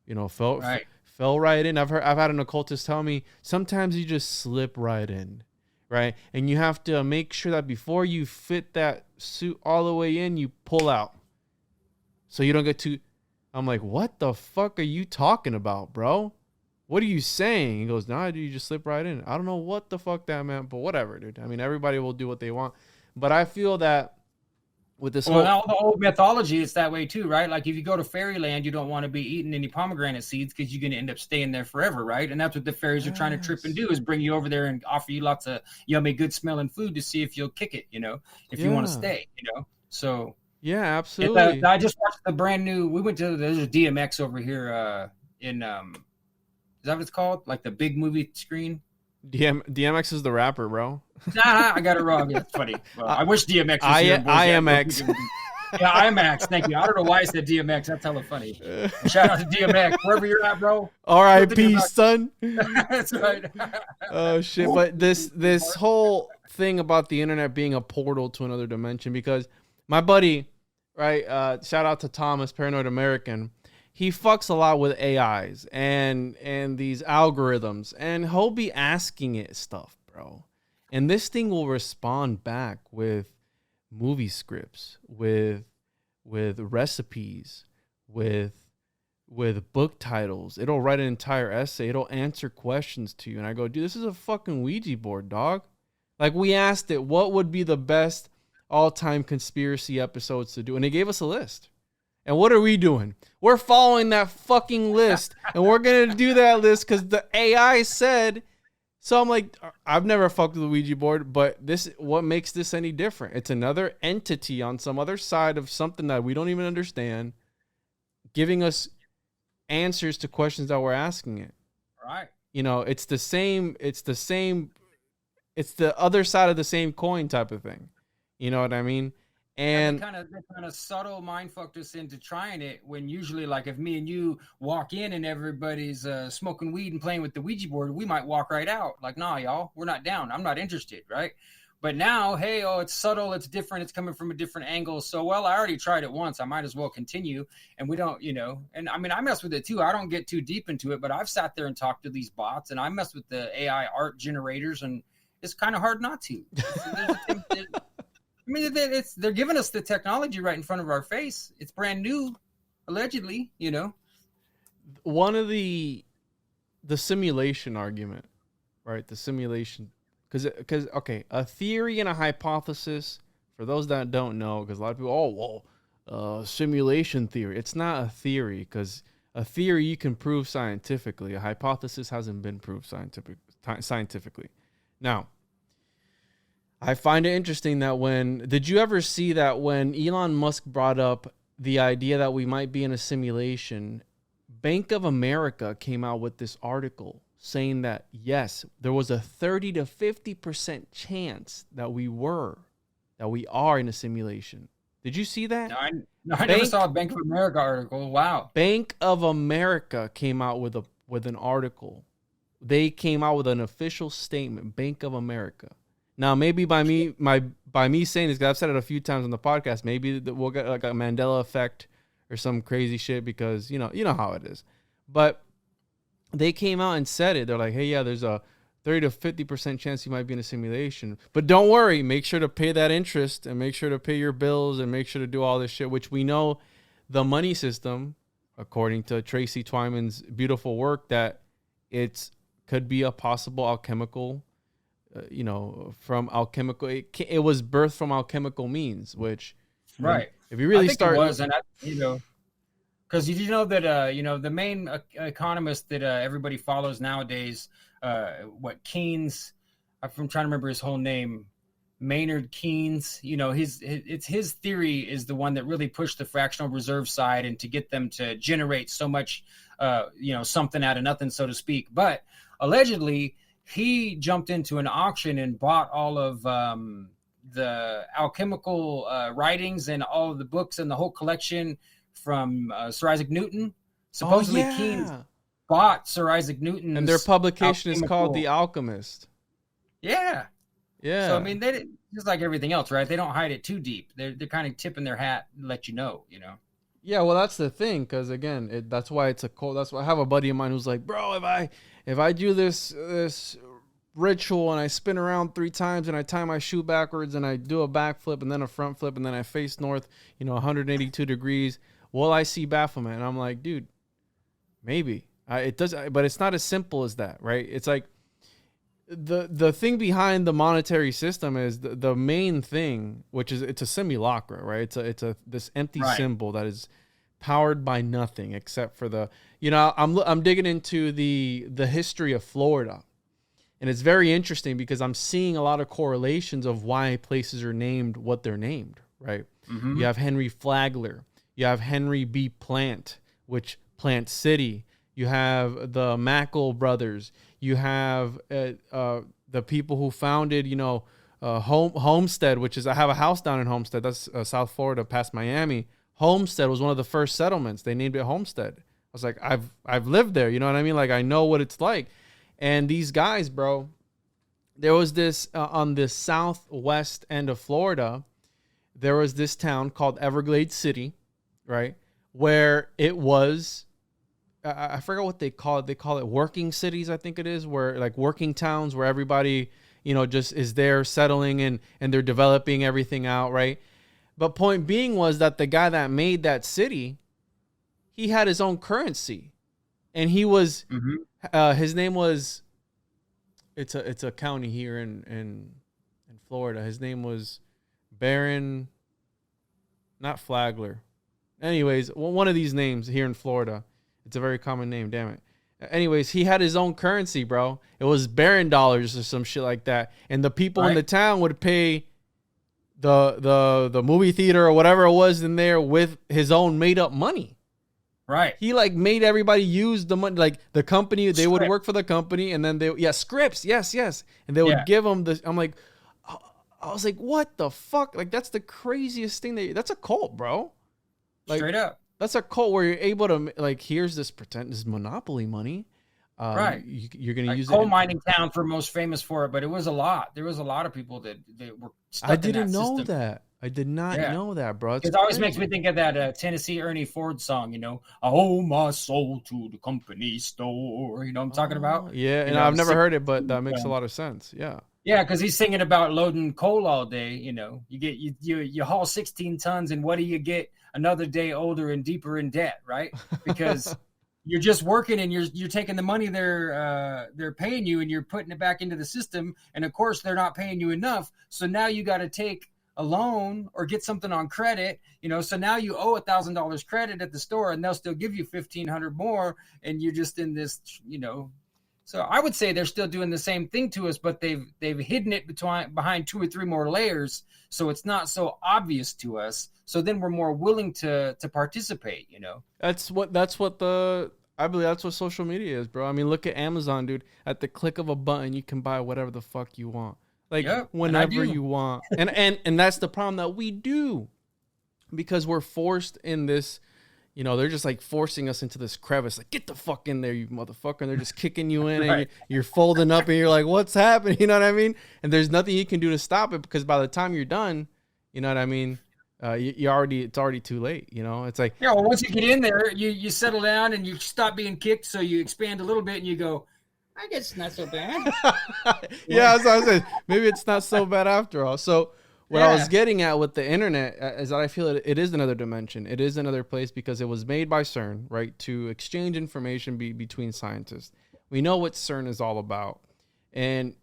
you know, fell right in. I've had an occultist tell me sometimes you just slip right in, right? And you have to make sure that before you fit that suit all the way in, you pull out. So you don't get too... I'm like, what the fuck are you talking about, bro? What are you saying? He goes, nah, dude, you just slip right in. I don't know what the fuck that meant, but whatever, dude. I mean, everybody will do what they want. But I feel that with this the whole mythology, it's that way too, right? Like if you go to fairyland, you don't want to be eating any pomegranate seeds because you're going to end up staying there forever, right? And that's what the fairies are trying to trip and do, is bring you over there and offer you lots of yummy, good smelling food to see if you'll kick it, you know, if you want to stay, you know? So yeah, absolutely. I just watched the brand new, there's a DMX over here in, is that what it's called? Like the big movie screen? DMX is the rapper, bro. Nah, I got it wrong. That's funny. Well, I wish DMX was here. IMX. Yeah, IMAX. Thank you. I don't know why I said DMX. That's hella funny. Shout out to DMX. Wherever you're at, bro. R.I.P. son. That's right. Oh, shit. But this whole thing about the internet being a portal to another dimension, because my buddy, right, shout out to Thomas, Paranoid American, he fucks a lot with AIs and these algorithms, and he'll be asking it stuff, bro. And this thing will respond back with movie scripts, with recipes, with book titles. It'll write an entire essay. It'll answer questions to you. And I go, dude, this is a fucking Ouija board, dog. Like, we asked it, what would be the best all-time conspiracy episodes to do? And it gave us a list. And what are we doing? We're following that fucking list. And we're going to do that list because the AI said. So I'm like, I've never fucked with the Ouija board, but what makes this any different? It's another entity on some other side of something that we don't even understand, giving us answers to questions that we're asking it. Right. You know, it's the other side of the same coin type of thing. You know what I mean? And they kind of subtle mind fucked us into trying it, when usually, like, if me and you walk in and everybody's smoking weed and playing with the Ouija board, we might walk right out. Like, nah, y'all, we're not down. I'm not interested, right? But now, hey, it's subtle, it's different, it's coming from a different angle. So, well, I already tried it once. I might as well continue. And we don't, you know, and I mean, I mess with it too. I don't get too deep into it, but I've sat there and talked to these bots, and I mess with the AI art generators, and it's kind of hard not to. I mean, they're giving us the technology right in front of our face. It's brand new, allegedly, you know. One of the simulation argument, right? The simulation, because okay, a theory and a hypothesis, for those that don't know, because a lot of people, simulation theory. It's not a theory, because a theory you can prove scientifically. A hypothesis hasn't been proved scientifically. Now, I find it interesting that did you ever see that when Elon Musk brought up the idea that we might be in a simulation, Bank of America came out with this article saying that, yes, there was a 30 to 50% chance that we are in a simulation. Did you see that? No, I never saw a Bank of America article. Wow. Bank of America came out with an article. They came out with an official statement, Bank of America. Now, maybe by me saying this, because I've said it a few times on the podcast, maybe we'll get like a Mandela effect or some crazy shit, because you know how it is. But they came out and said it. They're like, hey, yeah, there's a 30 to 50% chance you might be in a simulation. But don't worry, make sure to pay that interest and make sure to pay your bills and make sure to do all this shit, which we know the money system, according to Tracy Twyman's beautiful work, that it's could be a possible alchemical, from alchemical. It was birthed from alchemical means, which, right. If you really start, it was, and because you know that the main economist that everybody follows nowadays, Keynes, I'm trying to remember his whole name, Maynard Keynes. His theory is the one that really pushed the fractional reserve side and to get them to generate so much, something out of nothing, so to speak. But allegedly, he jumped into an auction and bought all of the alchemical writings and all of the books and the whole collection from Sir Isaac Newton. Supposedly, Keynes bought Sir Isaac Newton's, and their publication is called The Alchemist. Yeah. Yeah. So I mean, they just like everything else, right? They don't hide it too deep. They're kind of tipping their hat and let you know. Yeah, well, that's the thing, because again, that's why it's a cult. That's why I have a buddy of mine who's like, bro, if I do this ritual and I spin around 3 times and I tie my shoe backwards and I do a backflip and then a front flip and then I face north, 182 degrees, will I see Baphomet? And I'm like, dude, maybe. It does, but it's not as simple as that, right? It's like the thing behind the monetary system is the main thing, which is it's a simulacra, right? It's a this empty symbol that is powered by nothing except for I'm digging into the history of Florida, and it's very interesting because I'm seeing a lot of correlations of why places are named what they're named, right? Mm-hmm. You have Henry Flagler, you have Henry B. Plant, which Plant City. You have the Mackle brothers. You have the people who founded, Homestead, which is, I have a house down in Homestead. That's South Florida, past Miami. Homestead was one of the first settlements. They named it Homestead. I was like, I've lived there. You know what I mean? Like, I know what it's like. And these guys, bro, there was this on the southwest end of Florida. There was this town called Everglades City, right? Where it was. I forgot what they call it. They call it working cities, I think it is, where like working towns where everybody, just is there settling and they're developing everything out, right? But point being was that the guy that made that city, he had his own currency. And he was, his name was, it's a county here in Florida. His name was Baron, not Flagler. Anyways, one of these names here in Florida. It's a very common name, damn it. Anyways, he had his own currency, bro. It was Baron dollars or some shit like that. And the people in the town would pay the movie theater or whatever it was in there with his own made up money. Right. He like made everybody use the money, like the company, they would work for the company and then scripts. Yes. And they would give them I was like, what the fuck? Like, that's the craziest thing that's a cult, bro. Like, straight up. That's a cult where you're able to, like, here's this monopoly money. Right. You're going to use it. Coal mining town for most famous for it, but it was a lot. There was a lot of people that were stuck I didn't in that know system. that. I did not know that, bro. It always makes me think of that Tennessee Ernie Ford song, I owe my soul to the company store. You know what I'm talking about? Yeah, and I've never heard it, but that makes a lot of sense. Yeah. Yeah, because he's singing about loading coal all day. You haul 16 tons, and what do you get? Another day older and deeper in debt, right? Because you're just working and you're taking the money they're paying you and you're putting it back into the system. And of course, they're not paying you enough. So now you got to take a loan or get something on credit. So now you owe $1,000 credit at the store, and they'll still give you $1,500 more, and you're just in this, So I would say they're still doing the same thing to us, but they've hidden it behind 2 or 3 more layers, so it's not so obvious to us. So then we're more willing to participate. I believe that's what social media is, bro. I mean, look at Amazon, dude. At the click of a button, you can buy whatever the fuck you want, like whenever you want. And that's the problem that we do, because we're forced in this. They're just like forcing us into this crevice. Like, get the fuck in there, you motherfucker. And they're just kicking you in and you're folding up and you're like, what's happening? You know what I mean? And there's nothing you can do to stop it, because by the time you're done, you know what I mean? it's already too late. You know, it's like, yeah. Well, once you get in there, you settle down and you stop being kicked, so you expand a little bit and you go, I guess it's not so bad. Yeah, that's what I was saying. Maybe it's not so bad after all. So what I was getting at with the internet is that I feel it is another dimension. It is another place because it was made by CERN, right, to exchange information between scientists. We know what CERN is all about. And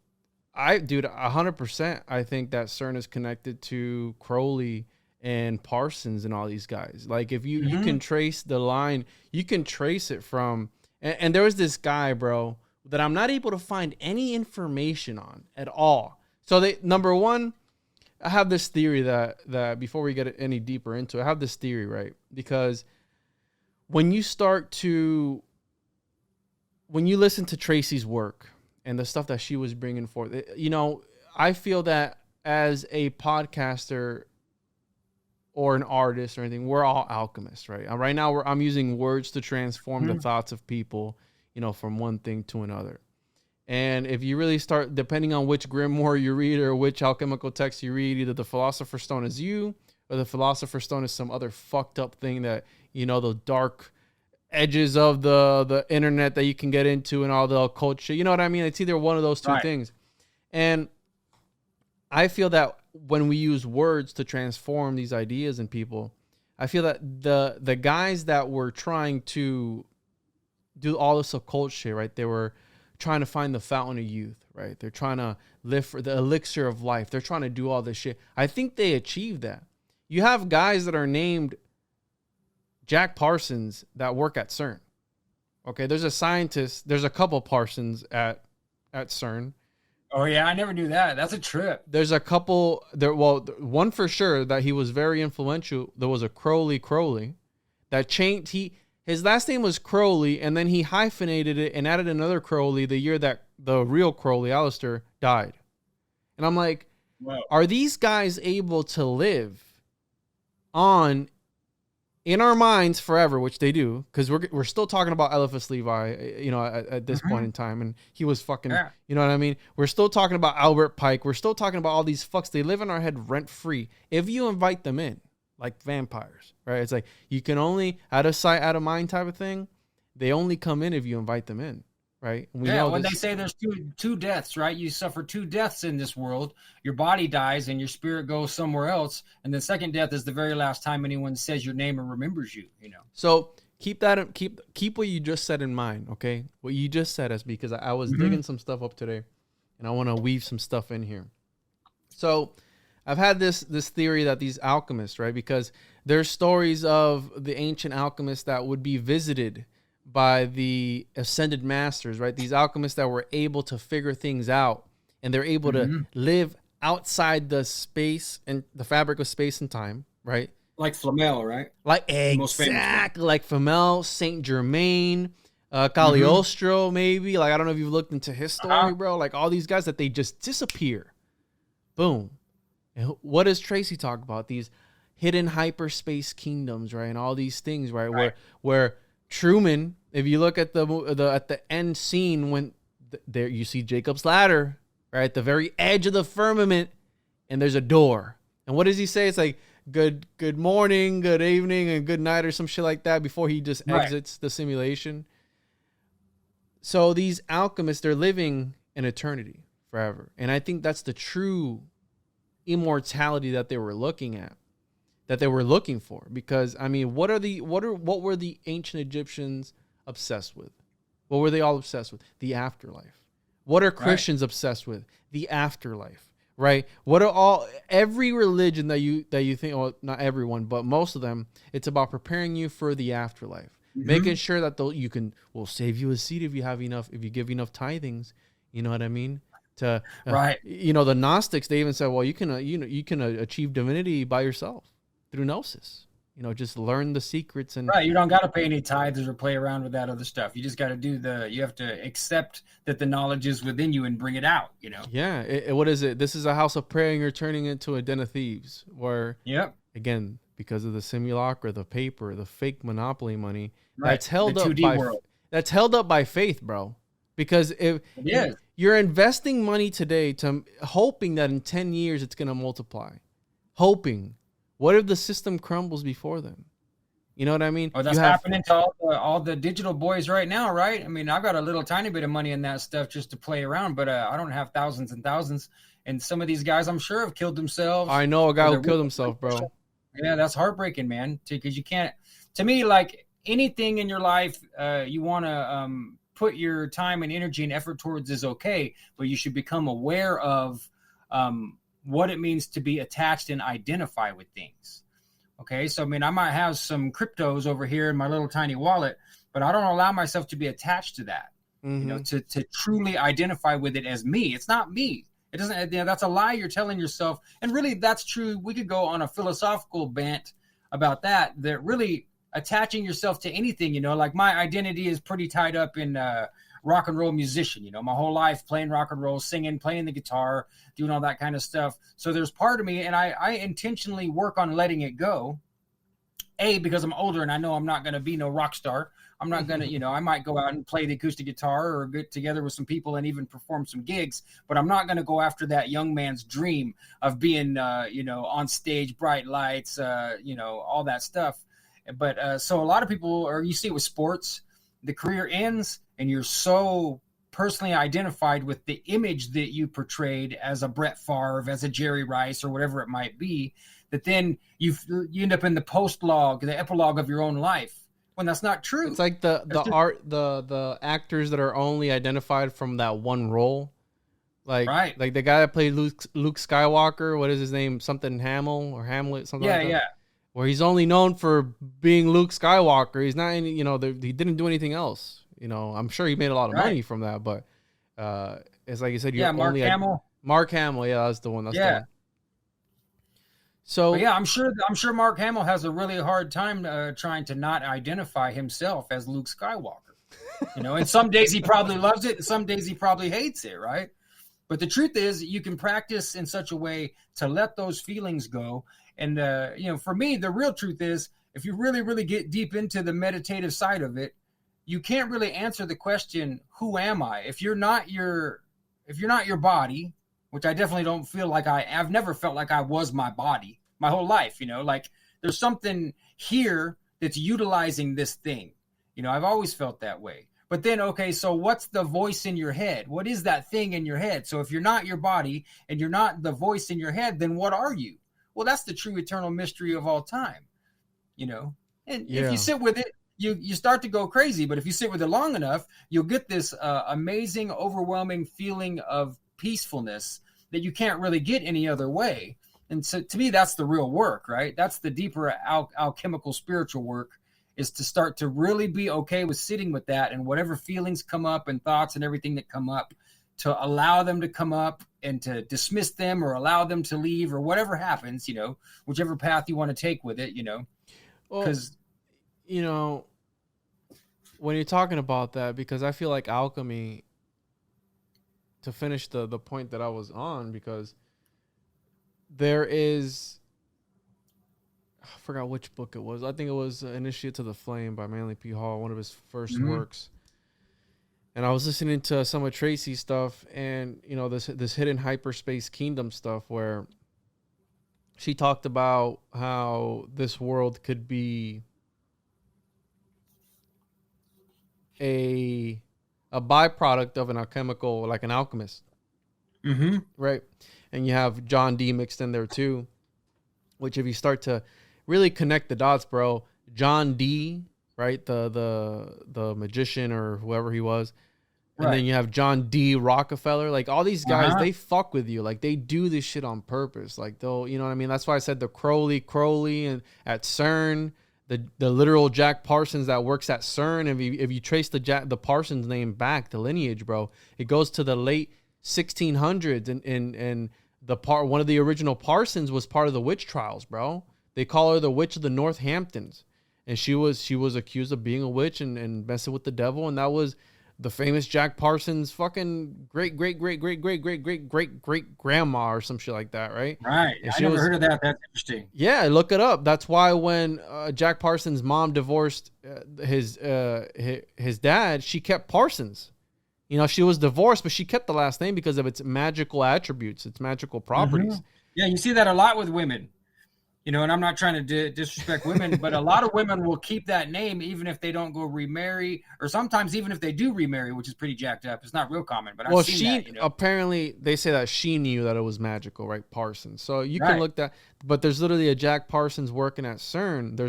100%, I think that CERN is connected to Crowley and Parsons and all these guys. Like if you can trace the line, you can trace it from, and there was this guy, bro, that I'm not able to find any information on at all. So number one, I have this theory that before we get any deeper into it, I have this theory, right? Because when you listen to Tracy's work and the stuff that she was bringing forth, you know, I feel that as a podcaster or an artist or anything, we're all alchemists, right? Right now, I'm using words to transform the thoughts of people, you know, from one thing to another. And if you really start, depending on which grimoire you read or which alchemical text you read, either the Philosopher's Stone is you or the Philosopher's Stone is some other fucked up thing that, you know, the dark edges of the internet that you can get into and all the occult shit. You know what I mean? It's either one of those two things. And I feel that when we use words to transform these ideas in people, I feel that the guys that were trying to do all this occult shit, right? They were trying to find the fountain of youth, right? They're trying to live for the elixir of life. They're trying to do all this shit. I think they achieved that. You have guys that are named Jack Parsons that work at CERN. Okay, there's a scientist. There's a couple Parsons at CERN. Oh yeah, I never knew that. That's a trip. There's a couple there. Well, one for sure that he was very influential. There was a Crowley that changed. His last name was Crowley, and then he hyphenated it and added another Crowley the year that the real Crowley, Alistair, died. And I'm like, wow. Are these guys able to live on in our minds forever, which they do, because we're still talking about Eliphas Levi, you know, at this point in time, and he was fucking, you know what I mean? We're still talking about Albert Pike. We're still talking about all these fucks. They live in our head rent free. If you invite them in, like vampires, right? It's like you can only out of sight, out of mind type of thing. They only come in if you invite them in, right? And we know when they say there's two deaths, right? You suffer two deaths in this world. Your body dies and your spirit goes somewhere else. And the second death is the very last time anyone says your name or remembers you, you know? So keep what you just said in mind, okay? What you just said is because I was digging some stuff up today and I want to weave some stuff in here. So I've had this theory that these alchemists, right? Because there's stories of the ancient alchemists that would be visited by the ascended masters, right? These alchemists that were able to figure things out and they're able to live outside the space and the fabric of space and time, right? Like Flamel, right? Like exactly like Flamel, Saint Germain, Cagliostro, maybe. Like I don't know if you've looked into his story, bro. Like all these guys that they just disappear. Boom. And what does Tracy talk about? These hidden hyperspace kingdoms, right? And all these things, right? Where Truman, if you look at the end scene when there you see Jacob's ladder, right? At the very edge of the firmament, and there's a door. And what does he say? It's like good morning, good evening, and good night or some shit like that before he just exits the simulation. So these alchemists, they're living in eternity forever. And I think that's the true immortality that they were looking at, that they were looking for. Because I mean, what were the ancient Egyptians obsessed with? What were they all obsessed with? The afterlife. What are Christians obsessed with? The afterlife, right? What are every religion that you think, well, not everyone, but most of them, it's about preparing you for the afterlife, making sure that will save you a seat if you give enough tithings. You know what I mean? You know, the Gnostics, they even said, well, you can achieve divinity by yourself through gnosis. You know, just learn the secrets and you don't got to pay any tithes or play around with that other stuff. You just got to you have to accept that the knowledge is within you and bring it out, you know? Yeah. What is it? This is a house of prayer and you're turning it into a den of thieves where, again, because of the simulacra, the paper, the fake monopoly money, that's held up by faith, bro. Because if you're investing money today hoping that in 10 years it's going to multiply, hoping, What if the system crumbles before them? You know what I mean? Oh, that's happening to all the digital boys right now, right? I mean, I've got a little tiny bit of money in that stuff just to play around, but I don't have thousands and thousands. And some of these guys, I'm sure, have killed themselves. I know a guy who killed himself, bro. Yeah, that's heartbreaking, man. Because you can't. To me, like anything in your life, you want to put your time and energy and effort towards is okay, but you should become aware of what it means to be attached and identify with things. Okay, so I mean, I might have some cryptos over here in my little tiny wallet, but I don't allow myself to be attached to that. You know, to truly identify with it as me. It's not me. It doesn't. You know, that's a lie you're telling yourself. And really, that's true. We could go on a philosophical bent about that. That really attaching yourself to anything. You know, like my identity is pretty tied up in rock and roll musician. You know, my whole life playing rock and roll, singing, playing the guitar, doing all that kind of stuff. So there's part of me, and I intentionally work on letting it go. Because I'm older and I know I'm not going to be no rock star. I'm not going to, you know, I might go out and play the acoustic guitar or get together with some people and even perform some gigs, but I'm not going to go after that young man's dream of being, you know, on stage, bright lights, you know, all that stuff. But so a lot of people, or you see it with sports, the career ends and you're so personally identified with the image that you portrayed as a Brett Favre, as a Jerry Rice, or whatever it might be, that then you end up in the the epilogue of your own life, when that's not true. It's like the actors that are only identified from that one role. Like the guy that played Luke Skywalker, what is his name? Something Hamill or Hamlet, something like that. Yeah. Where he's only known for being Luke Skywalker. He's not any, you know, he didn't do anything else. You know, I'm sure he made a lot of money from that, but it's like you said, Mark Hamill. Mark Hamill, yeah, that's the one. That's the one. So I'm sure Mark Hamill has a really hard time trying to not identify himself as Luke Skywalker. You know, and some days he probably loves it, and some days he probably hates it, right? But the truth is, you can practice in such a way to let those feelings go. And you know, for me, the real truth is, if you really, really get deep into the meditative side of it, you can't really answer the question, "Who am I?" If you're not your body, which I definitely don't feel like I've never felt like I was my body my whole life, you know, like there's something here that's utilizing this thing. You know, I've always felt that way. But then, okay, so what's the voice in your head? What is that thing in your head? So if you're not your body and you're not the voice in your head, then what are you? Well, that's the true eternal mystery of all time, you know? And if you sit with it, you start to go crazy. But if you sit with it long enough, you'll get this amazing, overwhelming feeling of peacefulness that you can't really get any other way. And so to me, that's the real work, right? That's the deeper alchemical spiritual work, is to start to really be okay with sitting with that, and whatever feelings come up and thoughts and everything that come up, to allow them to come up and to dismiss them or allow them to leave, or whatever happens, you know, whichever path you want to take with it, you know. Because, you know, when you're talking about that, because I feel like alchemy, to finish the point that I was on, because there is, I forgot which book it was. I think it was Initiate to the Flame by Manly P. Hall, one of his first works. And I was listening to some of Tracy's stuff, and you know, this hidden hyperspace kingdom stuff, where she talked about how this world could be a byproduct of an alchemical, like an alchemist. Right? And you have John Dee mixed in there too, which if you start to really connect the dots, bro, John Dee, right? The magician or whoever he was. And then you have John D. Rockefeller. Like all these guys, they fuck with you. Like they do this shit on purpose. Like they'll, you know what I mean? That's why I said the Crowley and at CERN, the literal Jack Parsons that works at CERN. If you trace the Parsons name back, the lineage, bro, it goes to the late 1600s, and one of the original Parsons was part of the witch trials, bro. They call her the Witch of the Northamptons, and she was accused of being a witch and messing with the devil, and that was the famous Jack Parsons fucking great grandma or some shit like that, right? Right. I never heard of that. That's interesting. Yeah, look it up. That's why when Jack Parsons' mom divorced his dad, she kept Parsons. You know, she was divorced, but she kept the last name because of its magical attributes, its magical properties. Yeah, you see that a lot with women. You know, and I'm not trying to disrespect women, but a lot of women will keep that name even if they don't go remarry, or sometimes even if they do remarry, which is pretty jacked up. It's not real common, but I've seen that. You know? Apparently they say that she knew that it was magical, right? Parsons. So you can look that, but there's literally a Jack Parsons working at CERN. There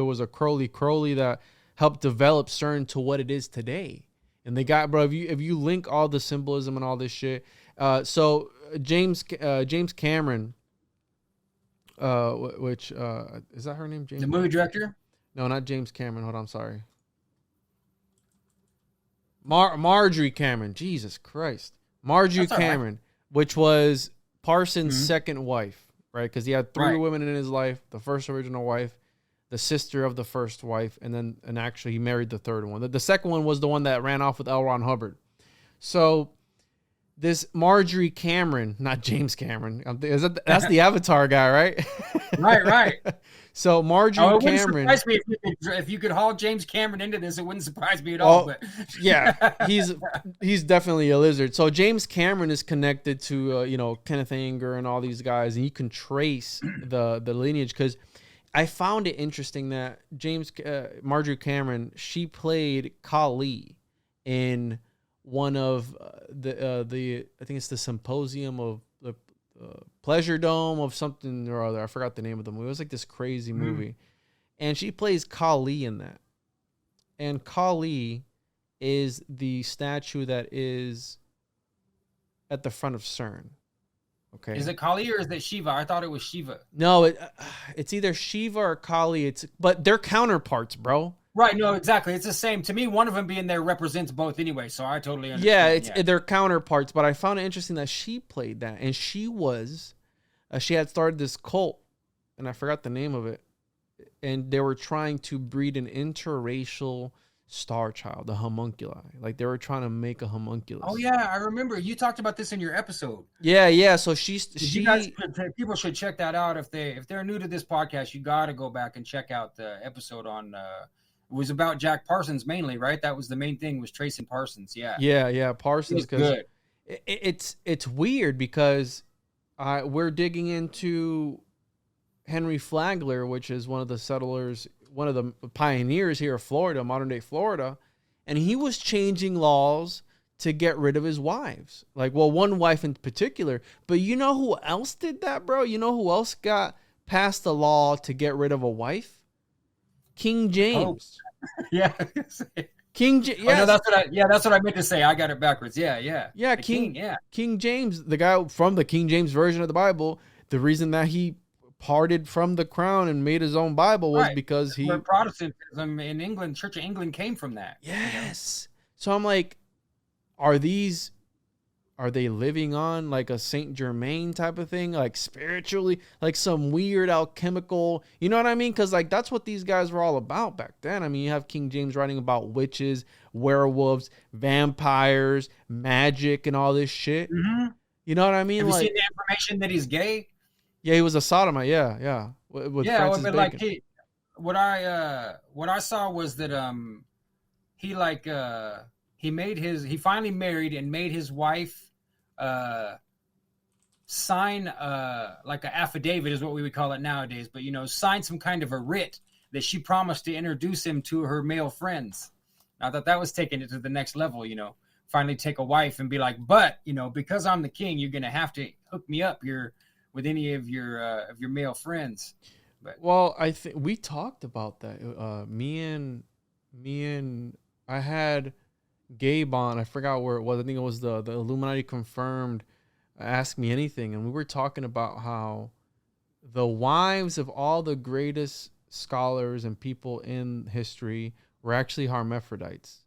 was a Crowley that helped develop CERN to what it is today. And they got, bro, if you link all the symbolism and all this shit. So James Cameron, which is that her name? James, the movie director? No, not James Cameron. Hold on, sorry. Marjorie Cameron. Jesus Christ, Marjorie Cameron, which was Parsons' second wife, right? Because he had three women in his life: the first original wife, the sister of the first wife, and actually he married the third one. The second one was the one that ran off with L. Ron Hubbard. So this Marjorie Cameron, not James Cameron, that's the Avatar guy, right? Right. So Marjorie Cameron. It wouldn't surprise me if you could haul James Cameron into this. It wouldn't surprise me at all. But yeah, he's definitely a lizard. So James Cameron is connected to Kenneth Anger and all these guys, and you can trace the lineage because I found it interesting that Marjorie Cameron, she played Kali in one of the I think it's the Symposium of the Pleasure Dome of something or other. I forgot the name of the movie. It was like this crazy movie. And she plays Kali in that. And Kali is the statue that is at the front of CERN. Okay. Is it Kali or is it Shiva? I thought it was Shiva. No, it's either Shiva or Kali. But they're counterparts, bro. Right, no, exactly. It's the same. To me, one of them being there represents both anyway, so I totally understand. Yeah, they're counterparts, but I found it interesting that she played that, and she had started this cult, and I forgot the name of it, and they were trying to breed an interracial star child, a homunculi. Like, they were trying to make a homunculus. Oh, yeah, I remember. You talked about this in your episode. Yeah, so people should check that out. If they're new to this podcast, you got to go back and check out the episode on... it was about Jack Parsons mainly, right? That was the main thing, was tracing Parsons. Yeah, Parsons. Because it's weird because we're digging into Henry Flagler, which is one of the settlers, one of the pioneers here of Florida, modern day Florida, and he was changing laws to get rid of his wives. Like, well, one wife in particular. But you know who else did that, bro? You know who else got passed a law to get rid of a wife? King James. Oh. Yeah. King James. Yes. Oh, no, that's what I meant to say. I got it backwards. Yeah. King James, the guy from the King James version of the Bible, the reason that he parted from the crown and made his own Bible was because where Protestantism in England, Church of England came from that. Yes. So I'm like, are they living on like a Saint Germain type of thing, like spiritually, like some weird alchemical, you know what I mean? Because like that's what these guys were all about back then. I mean, you have King James writing about witches, werewolves, vampires, magic, and all this shit. Mm-hmm. You know what I mean? Have you seen the information that he's gay? Yeah, he was a sodomite. Yeah. With Francis but Bacon. like what I saw was that he finally married and made his wife sign like an affidavit is what we would call it nowadays, but sign some kind of a writ that she promised to introduce him to her male friends. I thought that was taking it to the next level, finally take a wife and be like, but because I'm the king, you're gonna have to hook me up here with any of your male friends. But well, I think we talked about that. Me and I had Gabe on, I forgot where it was. I think it was the Illuminati Confirmed Ask Me Anything, and we were talking about how the wives of all the greatest scholars and people in history were actually hermaphrodites,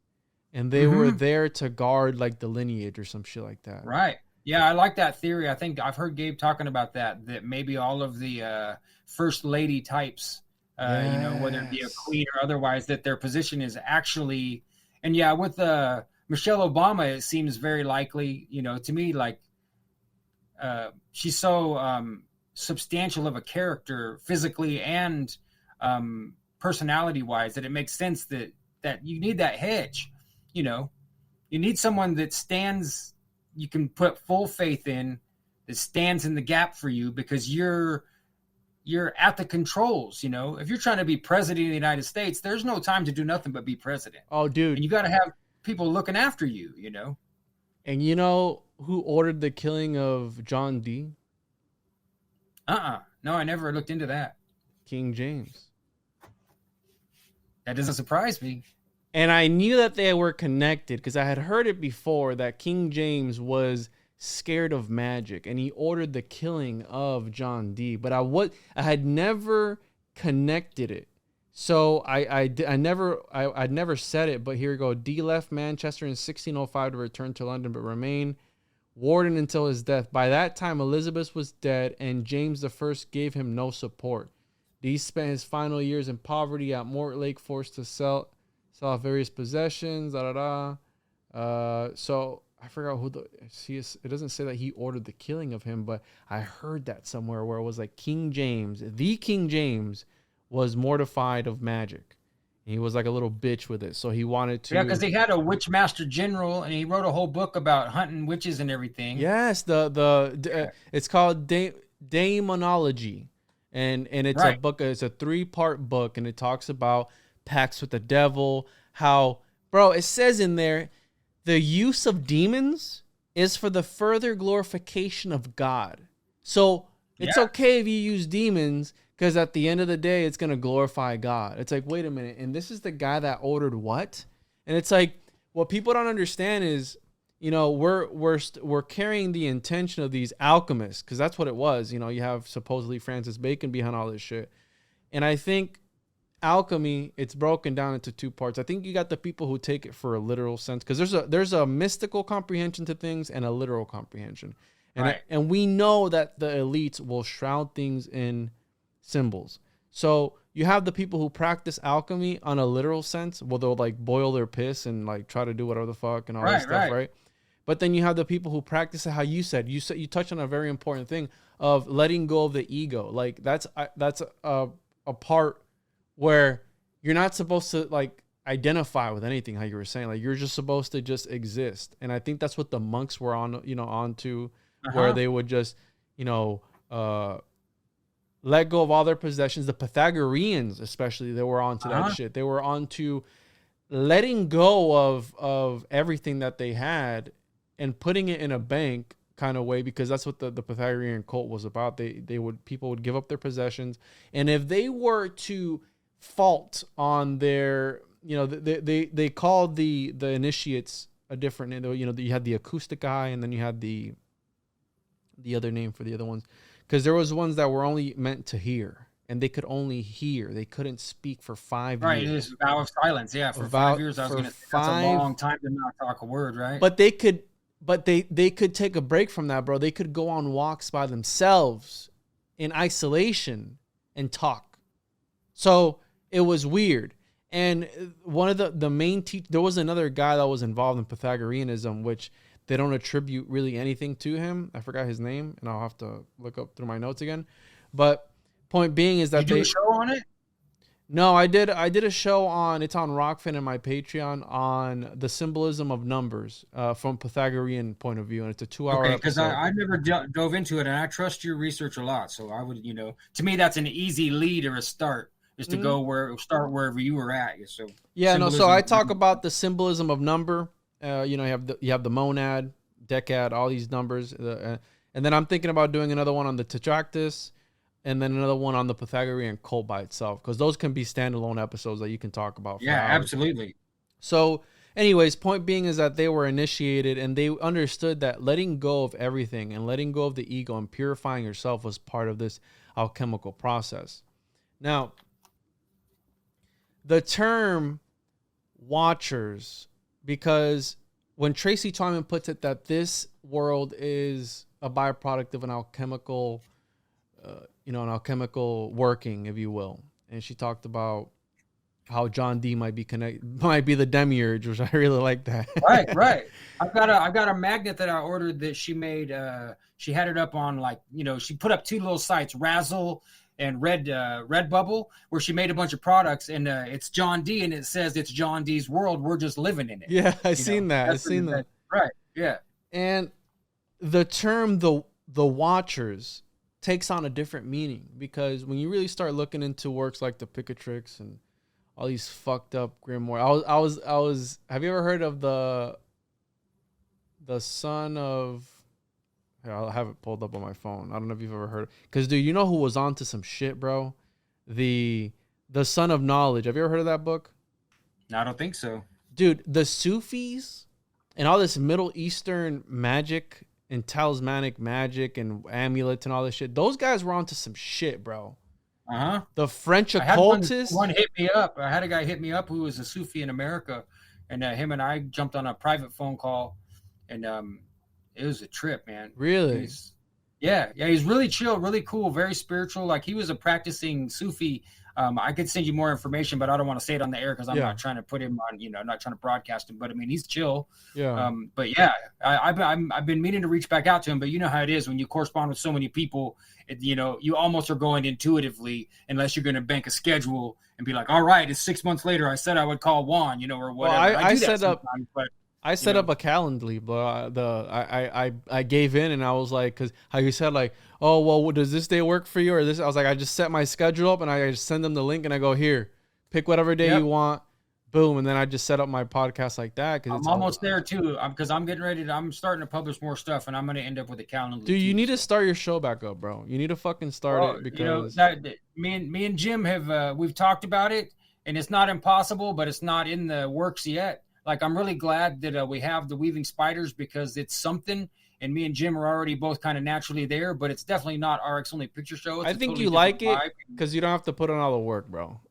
and they were there to guard like the lineage or some shit like that. Right. Yeah, I like that theory. I think I've heard Gabe talking about that maybe all of the first lady types, whether it be a queen or otherwise, that their position is actually. And yeah, with Michelle Obama, it seems very likely, to me, like she's so substantial of a character physically and personality-wise that it makes sense that you need that hedge. You need someone that stands, you can put full faith in, that stands in the gap for you because you're you're at the controls. If you're trying to be president of the United States, there's no time to do nothing but be president. Oh, dude. And you got to have people looking after you, And you know who ordered the killing of John D? No, I never looked into that. King James. That doesn't surprise me. And I knew that they were connected because I had heard it before that King James was scared of magic and he ordered the killing of John D. But I had never connected it. So I'd never said it, but here we go. D left Manchester in 1605 to return to London, but remained warden until his death. By that time, Elizabeth was dead, and James I gave him no support. D spent his final years in poverty at Mortlake, forced to sell off various possessions. So I forgot who it doesn't say that he ordered the killing of him, but I heard that somewhere where it was like King James was mortified of magic. He was like a little bitch with it, so he wanted to. Yeah, because he had a witch master general, and he wrote a whole book about hunting witches and everything. Yes, it's called Daemonology, and it's a book. It's a 3-part book, and it talks about pacts with the devil. How, bro? It says in there, the use of demons is for the further glorification of God. So it's okay if you use demons. Because at the end of the day, it's going to glorify God. It's like, wait a minute. And this is the guy that ordered what? And it's like, what people don't understand is, we're carrying the intention of these alchemists. Because that's what it was. You have supposedly Francis Bacon behind all this shit. And I think alchemy, it's broken down into 2 parts. I think you got the people who take it for a literal sense. Because there's a mystical comprehension to things and a literal comprehension. And we know that the elites will shroud things in symbols. So you have the people who practice alchemy on a literal sense, where they'll like boil their piss and like try to do whatever the fuck and all that stuff, right? But then you have the people who practice it how you said. You touched on a very important thing of letting go of the ego. Like that's a part where you're not supposed to like identify with anything, how you were saying. Like you're just supposed to just exist. And I think that's what the monks were onto, where they would just, let go of all their possessions. The Pythagoreans, especially, they were onto that shit. They were onto letting go of everything that they had and putting it in a bank kind of way, because that's what the Pythagorean cult was about. People would give up their possessions, and if they were to fault on their, they called the initiates a different name. You had the acoustic eye, and then you had the other name for the other ones. Because there was ones that were only meant to hear, and they could only hear. They couldn't speak for 5 years. Right, it was a vow of silence. Yeah, for 5 years, I was going to say that's a long time to not talk a word, right? But they could take a break from that, bro. They could go on walks by themselves in isolation and talk. So it was weird. And one of the main there was another guy that was involved in Pythagoreanism, which they don't attribute really anything to him. I forgot his name, and I'll have to look up through my notes again. But point being is that you do a show on it? No, I did a show it's on Rockfin and my Patreon on the symbolism of numbers from Pythagorean point of view, and it's a 2-hour episode. Because I never dove into it, and I trust your research a lot. So I would, to me, that's an easy lead or a start, is to start wherever you were at. So so I talk about the symbolism of number. You have the monad, decad, all these numbers, and then I'm thinking about doing another one on the Tetractys, and then another one on the Pythagorean cult by itself, because those can be standalone episodes that you can talk about. Yeah, absolutely. So, anyways, point being is that they were initiated, and they understood that letting go of everything and letting go of the ego and purifying yourself was part of this alchemical process. Now, the term watchers, because when Tracy Twyman puts it that this world is a byproduct of an alchemical, an alchemical working, if you will, and she talked about how John D might be the demiurge, which I really like that. Right. I've got a magnet that I ordered that she made. She had it up on she put up 2 little sites, Razzle and Redbubble, where she made a bunch of products, and it's John D, and it says it's John D's world. We're just living in it. Yeah, I've seen that. Right. Yeah. And the term the Watchers takes on a different meaning, because when you really start looking into works like the Picatrix and all these fucked up grimoire, I was. Have you ever heard of the son of? Here, I'll have it pulled up on my phone. I don't know if you've ever heard. Because dude, you know who was onto some shit, bro? The Son of Knowledge. Have you ever heard of that book? No, I don't think so. Dude, the Sufis and all this Middle Eastern magic and talismanic magic and amulets and all this shit, those guys were onto some shit, bro. Uh-huh. The French occultists. One hit me up. I had a guy hit me up who was a Sufi in America, and him and I jumped on a private phone call, and it was a trip, man. Really? He's really chill, really cool, very spiritual. Like, he was a practicing Sufi. I could send you more information, but I don't want to say it on the air because I'm not trying to put him on, I'm not trying to broadcast him. But I mean, he's chill. Yeah. But yeah, I've been meaning to reach back out to him, but you know how it is when you correspond with so many people. You almost are going intuitively, unless you're going to bank a schedule and be like, all right, it's 6 months later. I said I would call Juan, or whatever. Well, I set up a Calendly, but I gave in, and I was like, because how you said, like, oh, well, does this day work for you or this? I was like, I just set my schedule up and I just send them the link and I go, here, pick whatever day you want, boom, and then I just set up my podcast like that. I'm almost there too, because I'm getting ready I'm starting to publish more stuff, and I'm going to end up with a Calendly. Dude, you need to start your show back up, bro. You need to fucking start it, because me and Jim have we've talked about it, and it's not impossible, but it's not in the works yet. Like, I'm really glad that we have the Weaving Spiders, because it's something, and me and Jim are already both kind of naturally there, but it's definitely not Rx Only Picture Show. I think you like it because you don't have to put on all the work, bro.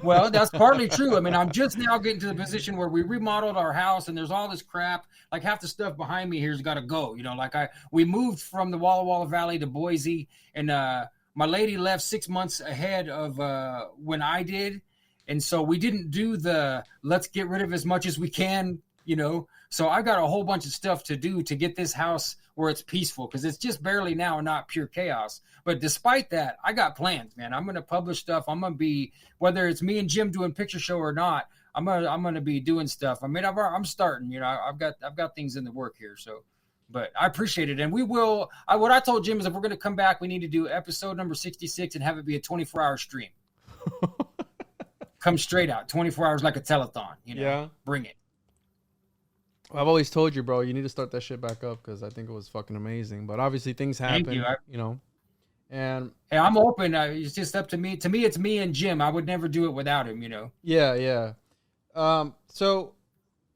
Well, that's partly true. I mean, I'm just now getting to the position where we remodeled our house, and there's all this crap. Like, half the stuff behind me here's got to go. We moved from the Walla Walla Valley to Boise, and my lady left 6 months ahead of when I did. And so we didn't do let's get rid of as much as we can, So I got a whole bunch of stuff to do to get this house where it's peaceful, because it's just barely now not pure chaos. But despite that, I got plans, man. I'm going to publish stuff. I'm going to be, whether it's me and Jim doing picture show or not, I'm going to be doing stuff. I mean, I'm starting, I've got things in the work here. So, but I appreciate it. And we will, what I told Jim is, if we're going to come back, we need to do episode number 66 and have it be a 24-hour stream. Come straight out, 24 hours like a telethon, Yeah. Bring it. I've always told you, bro, you need to start that shit back up, because I think it was fucking amazing. But obviously things happen, And hey, I'm open. It's just up to me. To me, it's me and Jim. I would never do it without him, Yeah. So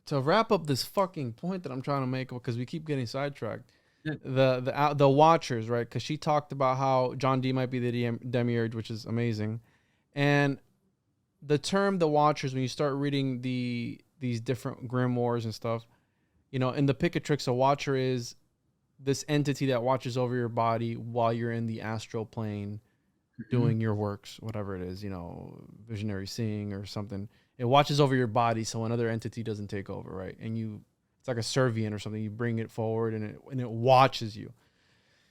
to wrap up this fucking point that I'm trying to make, because we keep getting sidetracked, the Watchers, right? Because she talked about how John Dee might be the demiurge, which is amazing, and the term the Watchers, when you start reading these different grimoires and stuff, in the Picatrix, a Watcher is this entity that watches over your body while you're in the astral plane doing your works, whatever it is, visionary seeing or something. It watches over your body so another entity doesn't take over, right? And it's like a Servian or something. You bring it forward and it watches you.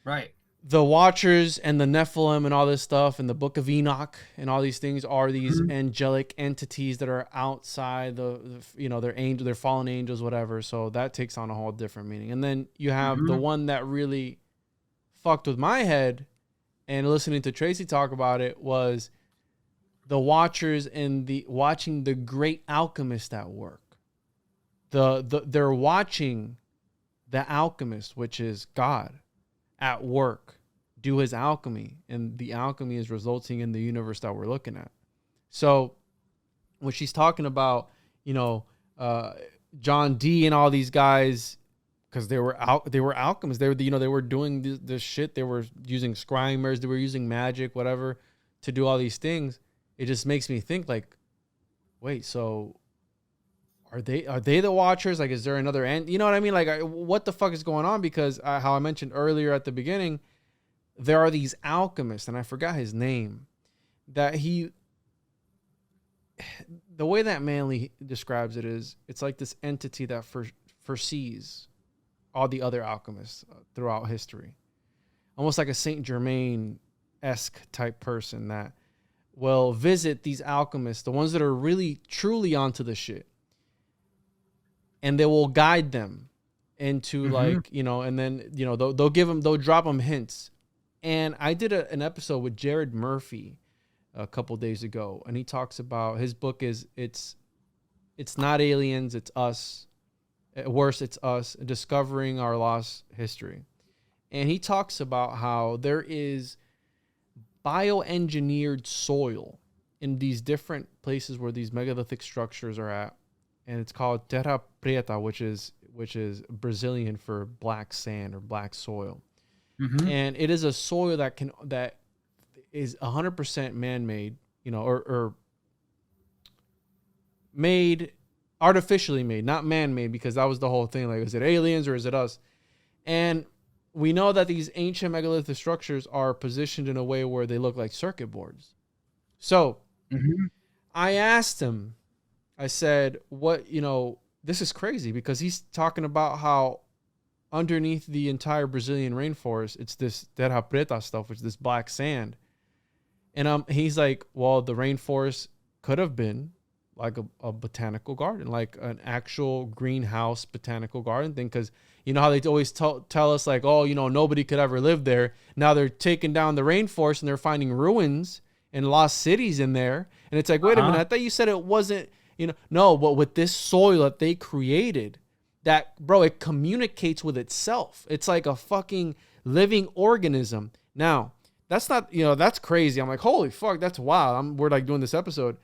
Right. The Watchers and the Nephilim and all this stuff and the Book of Enoch and all these things are these angelic entities that are outside they're fallen angels, whatever. So that takes on a whole different meaning. And then you have the one that really fucked with my head, and listening to Tracy talk about it, was the Watchers and watching the great alchemist at work. They're watching the alchemist, which is God, at work, do his alchemy, and the alchemy is resulting in the universe that we're looking at. So when she's talking about, John Dee and all these guys, because they were alchemists, they were doing this shit, they were using scrimers, they were using magic, whatever, to do all these things. It just makes me think, like, wait, so are they the Watchers? Like, is there another end? You know what I mean? Like, what the fuck is going on? Because how I mentioned earlier at the beginning, there are these alchemists, and I forgot his name, that the way that Manley describes it is, it's like this entity that foresees all the other alchemists throughout history. Almost like a Saint Germain-esque type person that will visit these alchemists, the ones that are really, truly onto the shit. And they will guide them into and then, they'll drop them hints. And I did an episode with Jared Murphy a couple days ago, and he talks about his book is it's not aliens, it's us. At worst, it's us discovering our lost history. And he talks about how there is bioengineered soil in these different places where these megalithic structures are at, and it's called terra preta, which is Brazilian for black sand or black soil. Mm-hmm. And it is a soil that is 100% man-made, or made, artificially made, not man-made, because that was the whole thing. Like, is it aliens or is it us? And we know that these ancient megalithic structures are positioned in a way where they look like circuit boards. So I asked him, I said, this is crazy, because he's talking about how underneath the entire Brazilian rainforest, it's this terra preta stuff, which is this black sand. And he's like, well, the rainforest could have been like a botanical garden, like an actual greenhouse botanical garden thing. Because you know how they always tell us, like, oh, nobody could ever live there. Now they're taking down the rainforest and they're finding ruins and lost cities in there. And it's like, wait a minute, I thought you said it wasn't, no, but with this soil that they created, that, bro, it communicates with itself. It's like a fucking living organism. Now, that's not, that's crazy. I'm like, holy fuck, that's wild. We're like doing this episode.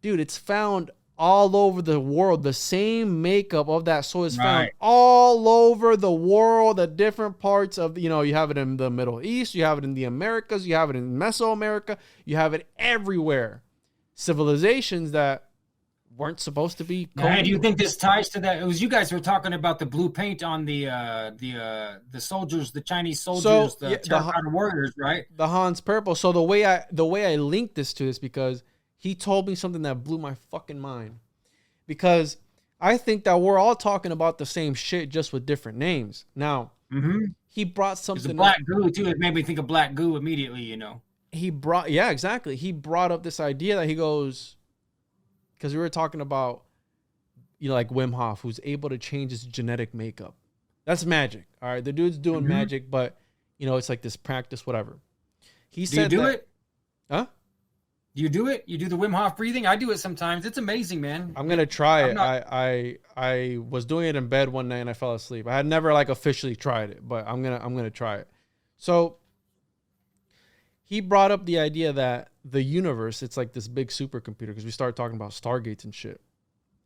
Dude, it's found all over the world. The same makeup of that soil is found all over the world, the different parts of, you have it in the Middle East, you have it in the Americas, you have it in Mesoamerica, you have it everywhere. Civilizations that weren't supposed to be. Now, do you think this ties to that? It was you guys were talking about the blue paint on the soldiers, the Chinese soldiers, the terracotta warriors, right? The Han's purple. So the way I linked this to this, because he told me something that blew my fucking mind. Because I think that we're all talking about the same shit, just with different names. Now, he brought something. Black goo too. It made me think of black goo immediately. Yeah, exactly. He brought up this idea that he goes, because we were talking about, like Wim Hof, who's able to change his genetic makeup. That's magic. All right. The dude's doing magic, but, it's like this practice, whatever. He said, do you do it? Huh? Do you do it? You do the Wim Hof breathing? I do it sometimes. It's amazing, man. I'm going to try it. I was doing it in bed one night and I fell asleep. I had never officially tried it, but I'm going to try it. So he brought up the idea that the universe, it's like this big supercomputer, because we started talking about stargates and shit.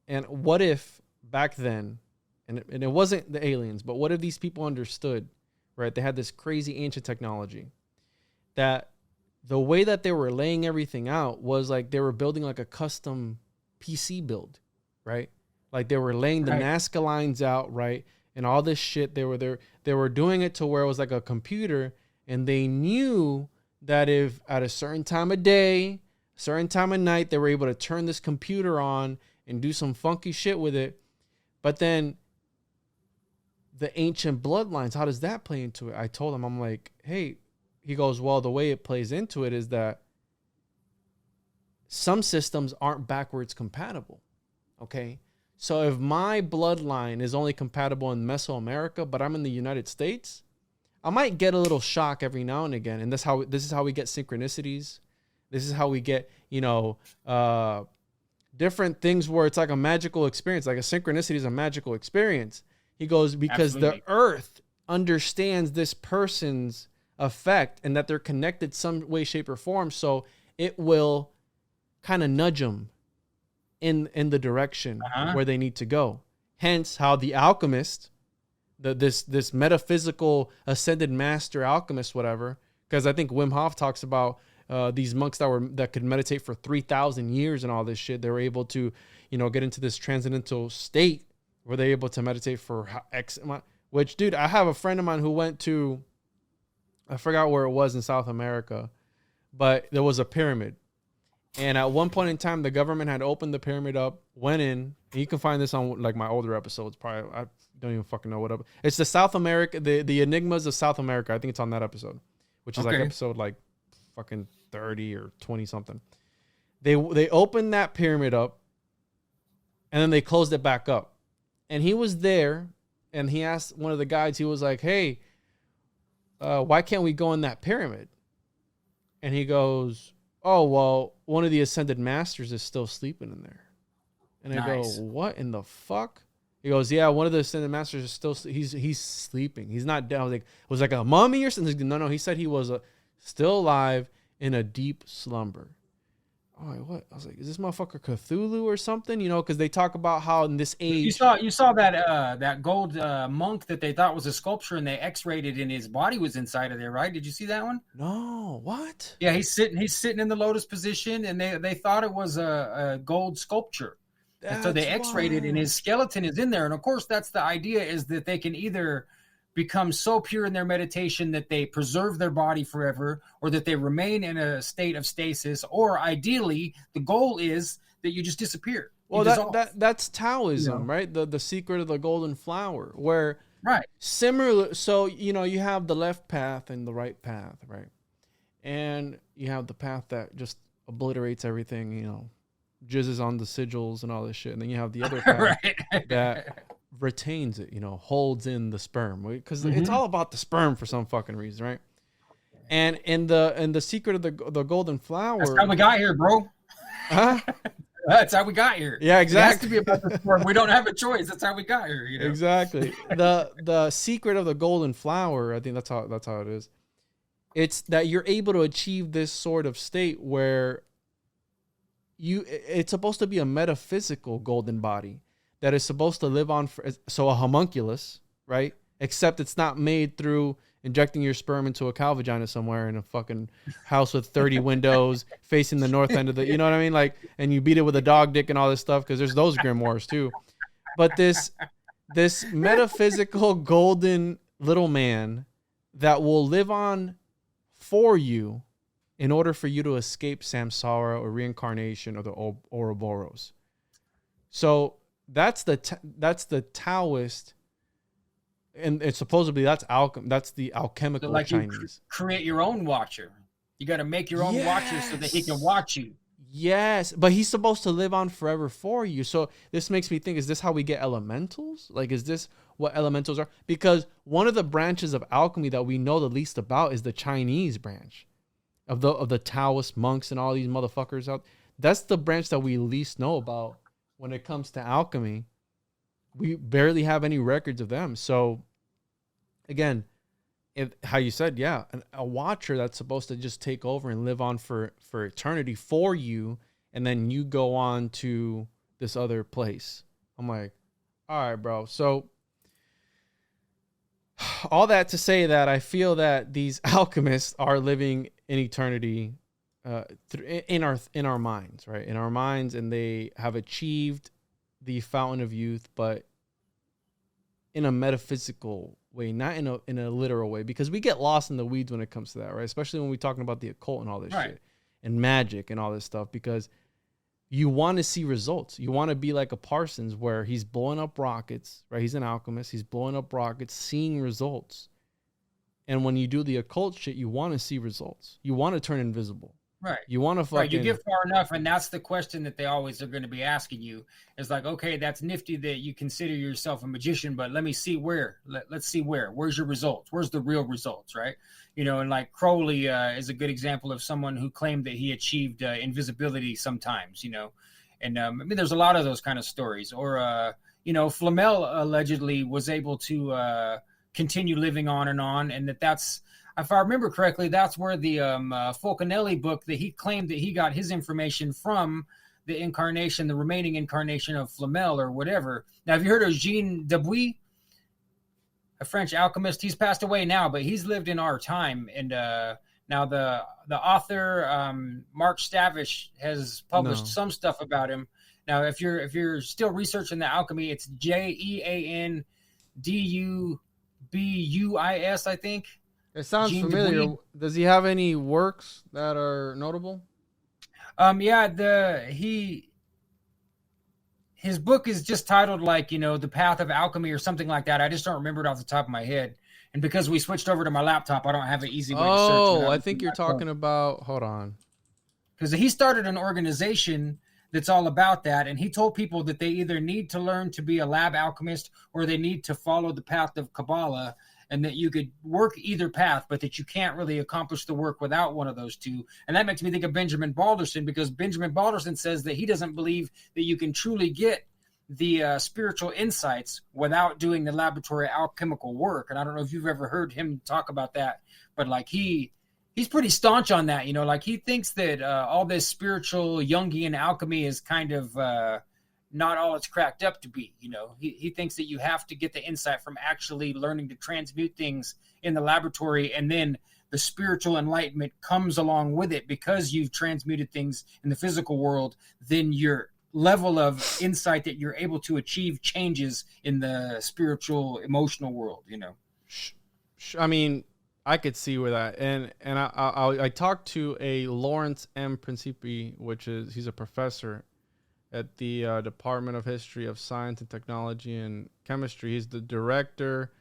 And what if back then, and it wasn't the aliens, but what if these people understood, right? They had this crazy ancient technology that the way that they were laying everything out was like they were building like a custom PC build, right? Like they were laying the Nazca lines out, right? And all this shit, they were doing it to where it was like a computer, and they knew that if at a certain time of day, certain time of night, they were able to turn this computer on and do some funky shit with it. But then the ancient bloodlines, how does that play into it? I told him, I'm like, hey, he goes, well, the way it plays into it is that some systems aren't backwards compatible. Okay. So if my bloodline is only compatible in Mesoamerica, but I'm in the United States, I might get a little shock every now and again. And this is how we get synchronicities. This is how we get, different things where it's like a magical experience. Like a synchronicity is a magical experience. He goes, because the earth understands this person's effect and that they're connected some way, shape, or form. So it will kind of nudge them in the direction where they need to go. Hence how the alchemist, this metaphysical ascended master alchemist, whatever, because I think Wim Hof talks about these monks that could meditate for 3,000 years and all this shit. They were able to, get into this transcendental state where they're able to meditate for X amount. Which, dude, I have a friend of mine who went to, I forgot where it was in South America, but there was a pyramid. And at one point in time, the government had opened the pyramid up, went in, and you can find this on like my older episodes. Probably, I don't even fucking know what up. It's the South America, the Enigmas of South America. I think it's on that episode, which is like episode like fucking 30 or 20 something. They opened that pyramid up, and then they closed it back up. And he was there, and he asked one of the guides. He was like, "Hey, why can't we go in that pyramid? And he goes, oh, well, one of the ascended masters is still sleeping in there. And I go, what in the fuck? He goes, yeah, one of the ascended masters is still, he's sleeping. He's not dead. I was like, was like a mummy or something? No, he said he was still alive in a deep slumber. Oh, what? I was like, is this motherfucker Cthulhu or something? You know, because they talk about how in this age... You saw that gold monk that they thought was a sculpture, and they X-rayed it, and his body was inside of there, right? Did you see that one? No, what? Yeah, he's sitting in the lotus position, and they thought it was a gold sculpture. And so they X-rayed it, and his skeleton is in there. And of course, that's the idea, is that they can either become so pure in their meditation that they preserve their body forever, or that they remain in a state of stasis, or ideally, the goal is that you just disappear. Well, that's Taoism, right? The secret of the golden flower, where similar. So you have the left path and the right path, right? And you have the path that just obliterates everything, jizzes on the sigils and all this shit, and then you have the other path that retains it, holds in the sperm, because it's all about the sperm for some fucking reason, right? And in the secret of the golden flower, that's how we got here, bro. Huh? That's how we got here. Yeah, exactly. It has to be about the sperm. We don't have a choice. That's how we got here. Exactly. The secret of the golden flower, I think that's how it is. It's that you're able to achieve this sort of state where it's supposed to be a metaphysical golden body that is supposed to live on so a homunculus, right? Except it's not made through injecting your sperm into a cow vagina somewhere in a fucking house with 30 windows facing the north end of the, you know what I mean? Like, and you beat it with a dog dick and all this stuff, because there's those grimoires too. But this metaphysical golden little man that will live on for you in order for you to escape samsara or reincarnation or the Ouroboros. So that's the Taoist, and it's supposedly that's the alchemical Chinese. Create your own watcher. You got to make your own watcher so that he can watch you. Yes, but he's supposed to live on forever for you. So this makes me think: is this how we get elementals? Like, is this what elementals are? Because one of the branches of alchemy that we know the least about is the Chinese branch of the Taoist monks and all these motherfuckers out. That's the branch that we least know about when it comes to alchemy. We barely have any records of them. So again, how you said, a watcher that's supposed to just take over and live on for eternity for you, and then you go on to this other place. I'm like, all right, bro. So all that to say that I feel that these alchemists are living in eternity in our minds, right? In our minds, and they have achieved the fountain of youth, but in a metaphysical way, not in a literal way, because we get lost in the weeds when it comes to that, right? Especially when we're talking about the occult and all this shit and magic and all this stuff, because you want to see results. You want to be like a Parsons, where he's blowing up rockets, right? He's an alchemist. He's blowing up rockets, seeing results. And when you do the occult shit, you want to see results. You want to turn invisible. Right. You want to fucking... Right. You get far enough, and that's the question that they always are going to be asking you. It's like, okay, that's nifty that you consider yourself a magician, but let me see where. Let's see where. Where's your results? Where's the real results, right? And like Crowley is a good example of someone who claimed that he achieved invisibility sometimes, And I mean, there's a lot of those kind of stories. Or, Flamel allegedly was able to continue living on, and that's... If I remember correctly, that's where the Fulcanelli book that he claimed that he got his information from, the remaining incarnation of Flamel or whatever. Now, have you heard of Jean Dubuis, a French alchemist? He's passed away now, but he's lived in our time. And now the author Mark Stavish has published some stuff about him. Now, if you're still researching the alchemy, it's JeanDubuis, I think. It sounds familiar. Dubuis. Does he have any works that are notable? His book is just titled like, The Path of Alchemy or something like that. I just don't remember it off the top of my head. And because we switched over to my laptop, I don't have an easy way to search. Oh, I think you're talking about, hold on. Because he started an organization that's all about that. And he told people that they either need to learn to be a lab alchemist or they need to follow the path of Kabbalah. and that you could work either path, but that you can't really accomplish the work without one of those two. And that makes me think of Benjamin Balderson, because Benjamin Balderson says that he doesn't believe that you can truly get the spiritual insights without doing the laboratory alchemical work. And I don't know if you've ever heard him talk about that, but like he's pretty staunch on that, like he thinks that all this spiritual Jungian alchemy is kind of not all it's cracked up to be. He thinks that you have to get the insight from actually learning to transmute things in the laboratory, and then the spiritual enlightenment comes along with it because you've transmuted things in the physical world. Then your level of insight that you're able to achieve changes in the spiritual emotional world. I mean, I could see where that, and I talked to a Lawrence M. Principi, he's a professor at the Department of History of Science and Technology and Chemistry. He's the director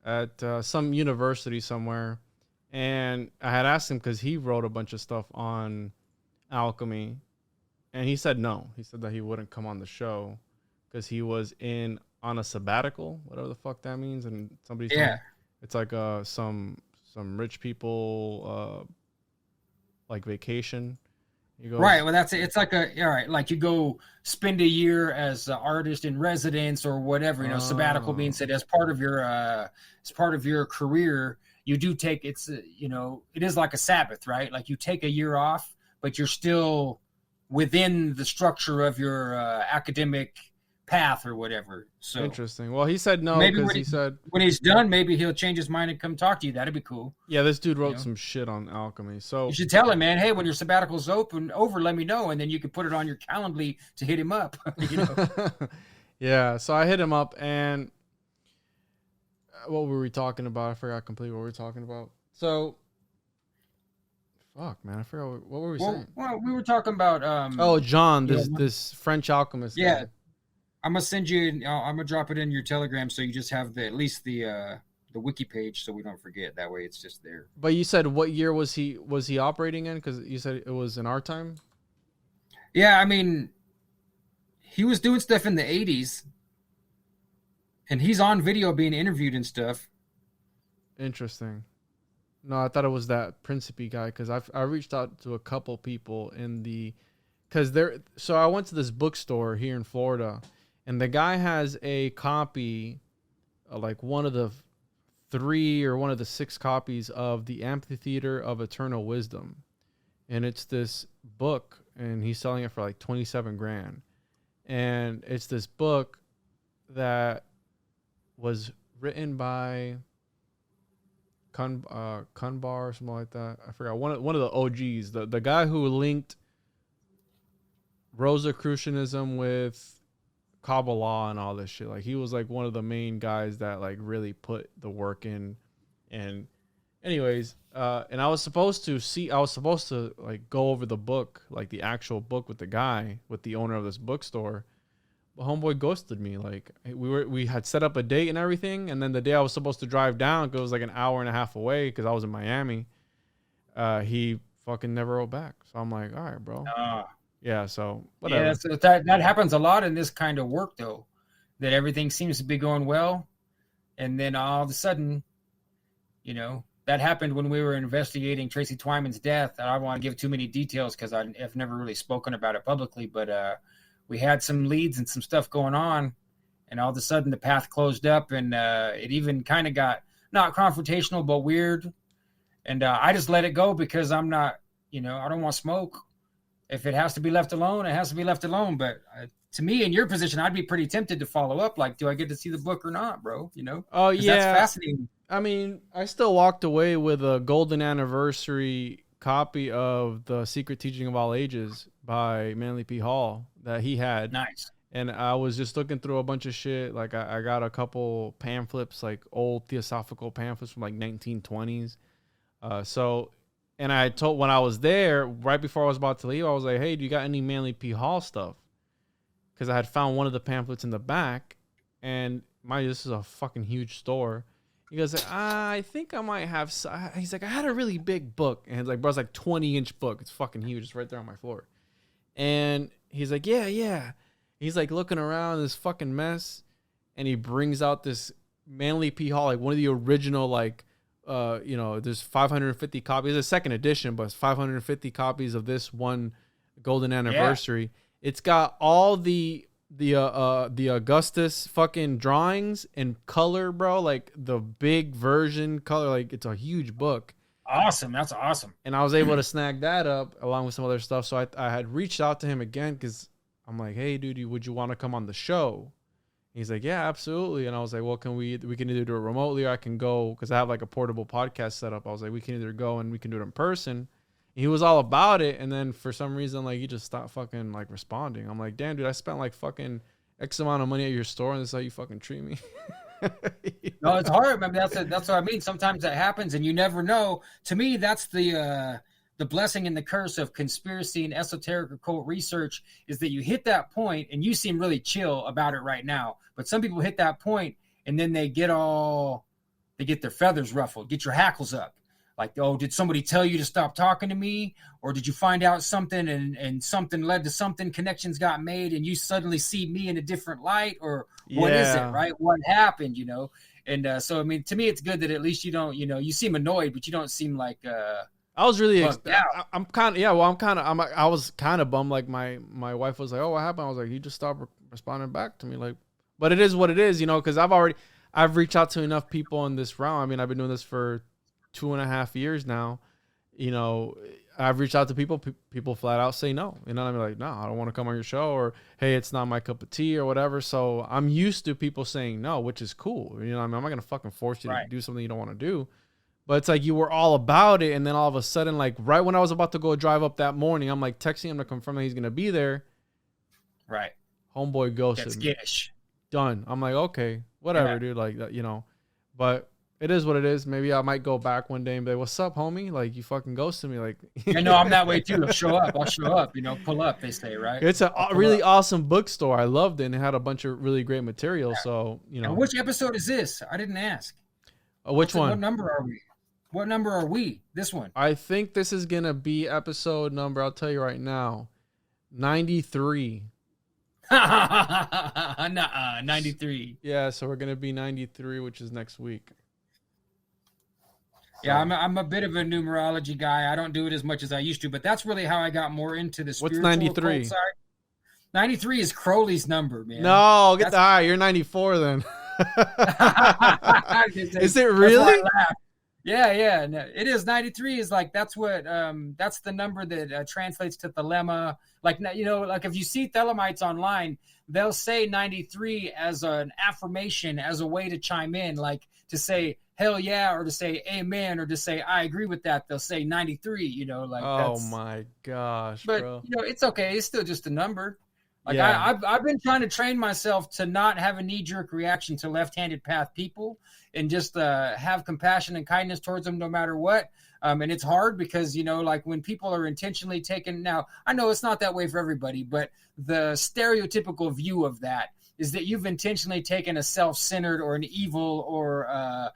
at some university somewhere, and I had asked him because he wrote a bunch of stuff on alchemy, and he said no. He said that he wouldn't come on the show because he was on a sabbatical, whatever the fuck that means, and somebody said it's like some rich people like vacation. Right. Well, that's it. It's like like you go spend a year as an artist in residence or whatever. Sabbatical means that as part of your career, you do take it is like a Sabbath, right? Like you take a year off, but you're still within the structure of your academic path or whatever. So interesting. Well, he said no because he said when he's done, maybe he'll change his mind and come talk to you. That'd be cool. Yeah, this dude wrote some shit on alchemy. So you should tell him, man, hey, when your sabbatical's over, let me know, and then you can put it on your Calendly to hit him up. Yeah, so I hit him up, and what were we talking about? I forgot completely what we were talking about. So fuck, man, I forgot what were we saying? Well, we were talking about John, this French alchemist guy. I'm gonna send you. I'm gonna drop it in your Telegram, so you just have at least the wiki page, so we don't forget. That way, it's just there. But you said what year was he operating in? Because you said it was in our time. Yeah, I mean, he was doing stuff in the '80s, and he's on video being interviewed and stuff. Interesting. No, I thought it was that Principi guy because I reached out to a couple people so I went to this bookstore here in Florida. And the guy has a copy, like one of the 3 or one of the 6 copies of the Amphitheater of Eternal Wisdom. And it's this book, and he's selling it for like 27 grand. And it's this book that was written by Kunbar or something like that. I forgot. One of the OGs, the guy who linked Rosicrucianism with Kabbalah and all this shit. Like he was like one of the main guys that like really put the work in. And anyways, and I was supposed to like go over the book, like the actual book with the owner of this bookstore. But homeboy ghosted me. Like we had set up a date and everything, and then the day I was supposed to drive down, because it was like an hour and a half away because I was in Miami, he fucking never wrote back. So I'm like, all right, bro. Yeah, so whatever. Yeah, so that happens a lot in this kind of work, though, that everything seems to be going well, and then all of a sudden, that happened when we were investigating Tracy Twyman's death. I don't want to give too many details because I've never really spoken about it publicly, but we had some leads and some stuff going on, and all of a sudden the path closed up, and it even kind of got not confrontational but weird, and I just let it go because I'm not, I don't want smoke. If it has to be left alone, it has to be left alone. But to me, in your position, I'd be pretty tempted to follow up. Like, do I get to see the book or not, bro? Oh, yeah. That's fascinating. I mean, I still walked away with a golden anniversary copy of The Secret Teaching of All Ages by Manly P. Hall that he had. Nice. And I was just looking through a bunch of shit. Like, I got a couple pamphlets, like old theosophical pamphlets from like 1920s. And I told, when I was there, right before I was about to leave, I was like, hey, do you got any Manly P. Hall stuff? Because I had found one of the pamphlets in the back. And this is a fucking huge store. He goes, I think I might have. He's like, I had a really big book. And he's like, bro, it's like 20-inch book. It's fucking huge. It's right there on my floor. And he's like, yeah. He's like looking around this fucking mess. And he brings out this Manly P. Hall, like one of the original, like, there's 550 copies. It's a second edition, but it's 550 copies of this one golden anniversary. Yeah. It's got all the Augustus fucking drawings in color, bro. Like the big version color. Like it's a huge book. Awesome. That's awesome. And I was able to snag that up along with some other stuff. So I had reached out to him again because I'm like, hey, dude, would you want to come on the show? He's like, yeah, absolutely. And I was like, well, we can either do it remotely or I can go because I have like a portable podcast set up. I was like, we can either go and we can do it in person. And he was all about it. And then for some reason, like he just stopped fucking like responding. I'm like, damn, dude, I spent like fucking X amount of money at your store and this is how you fucking treat me. No, it's hard. I mean, that's what I mean. Sometimes that happens and you never know. To me, that's the blessing and the curse of conspiracy and esoteric occult research is that you hit that point and you seem really chill about it right now. But some people hit that point and then they get their feathers ruffled, get your hackles up. Like, oh, did somebody tell you to stop talking to me? Or did you find out something and something led to something, connections got made and you suddenly see me in a different light? Or what is it, right? What happened, And so, I mean, to me, it's good that at least you don't, you seem annoyed, but you don't seem like... I was really, I'm kind of, I was kind of bummed. Like my wife was like, oh, what happened? I was like, you just stopped responding back to me. Like, but it is what it is, because I've reached out to enough people in this round. I mean, I've been doing this for 2.5 years now. I've reached out to people flat out say no. I mean, like, no, I don't want to come on your show, or, hey, it's not my cup of tea or whatever. So I'm used to people saying no, which is cool. I mean, I'm not going to fucking force you to do something you don't want to do. But it's like you were all about it, and then all of a sudden, like right when I was about to go drive up that morning, I'm like texting him to confirm that he's gonna be there. Right. Homeboy ghosted me. Skittish. Done. I'm like, okay, whatever, dude. Like that, But it is what it is. Maybe I might go back one day and be like, "What's up, homie? Like you fucking ghosted me." Like, I know I'm that way too. I'll show up. Pull up. They say, right? It's a really awesome bookstore. I loved it, and it had a bunch of really great material. Yeah. So And which episode is this? I didn't ask. Which one? What number are we? What number are we? This one. I think this is going to be episode number, I'll tell you right now, 93. 93. Yeah, so we're going to be 93, which is next week. Yeah, I'm a bit of a numerology guy. I don't do it as much as I used to, but that's really how I got more into the spiritual What's 93? Side. 93 is Crowley's number, man. No, get the high. You're 94 then. Is it really? Yeah. No, it is. 93 is like, that's what, that's the number that translates to thelema. Like, like if you see Thelemites online, they'll say 93 as an affirmation, as a way to chime in, like to say, hell yeah, or to say amen, or to say, I agree with that. They'll say 93, like, oh my gosh, but bro. It's okay. It's still just a number. Like I've been trying to train myself to not have a knee-jerk reaction to left-handed path people and just have compassion and kindness towards them no matter what. And it's hard because, like when people are intentionally taken. Now, I know it's not that way for everybody, but the stereotypical view of that is that you've intentionally taken a self-centered or an evil or, a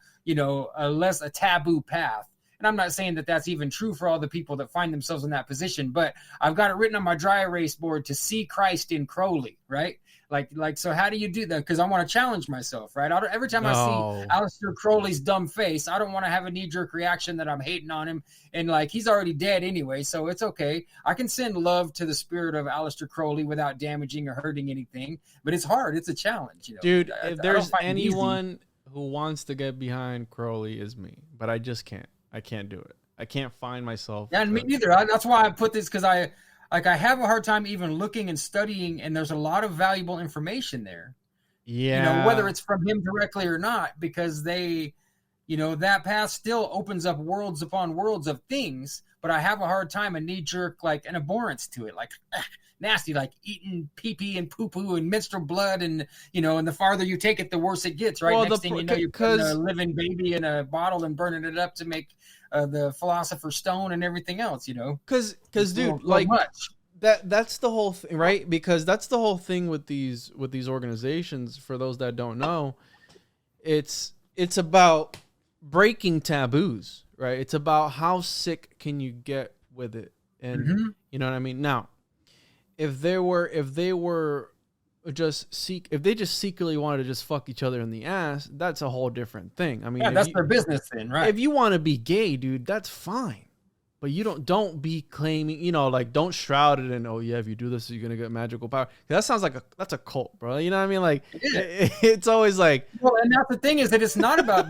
taboo path. And I'm not saying that that's even true for all the people that find themselves in that position, but I've got it written on my dry erase board to see Christ in Crowley, right? Like, so how do you do that? Because I want to challenge myself, right? Every time I see Aleister Crowley's dumb face, I don't want to have a knee-jerk reaction that I'm hating on him. And like, he's already dead anyway, so it's okay. I can send love to the spirit of Aleister Crowley without damaging or hurting anything, but it's hard. It's a challenge. Dude, if there's anyone who wants to get behind Crowley is me, but I just can't. I can't do it. I can't find myself. Yeah, and me neither. That's why I put this, because I have a hard time even looking and studying, and there's a lot of valuable information there. Yeah. Whether it's from him directly or not, because they, that path still opens up worlds upon worlds of things, but I have a hard time, a knee-jerk, like an abhorrence to it, like nasty, like eating pee-pee and poo-poo and menstrual blood, and, and the farther you take it, the worse it gets, right? Well, next thing you know, you're putting a living baby in a bottle and burning it up to make the Philosopher's Stone and everything else, Because dude, like that's the whole thing, right? Because that's the whole thing with these organizations. For those that don't know, it's about breaking taboos, right? It's about how sick can you get with it, and you know what I mean. Now, if they were if they just secretly wanted to just fuck each other in the ass, that's a whole different thing. I mean, that's their business then, right? If you want to be gay, dude, that's fine. But you don't be claiming, like, don't shroud it in, oh yeah, if you do this, you're gonna get magical power. That sounds like that's a cult, bro. You know what I mean? Like, it's always like. Well, and that's the thing is that it's not about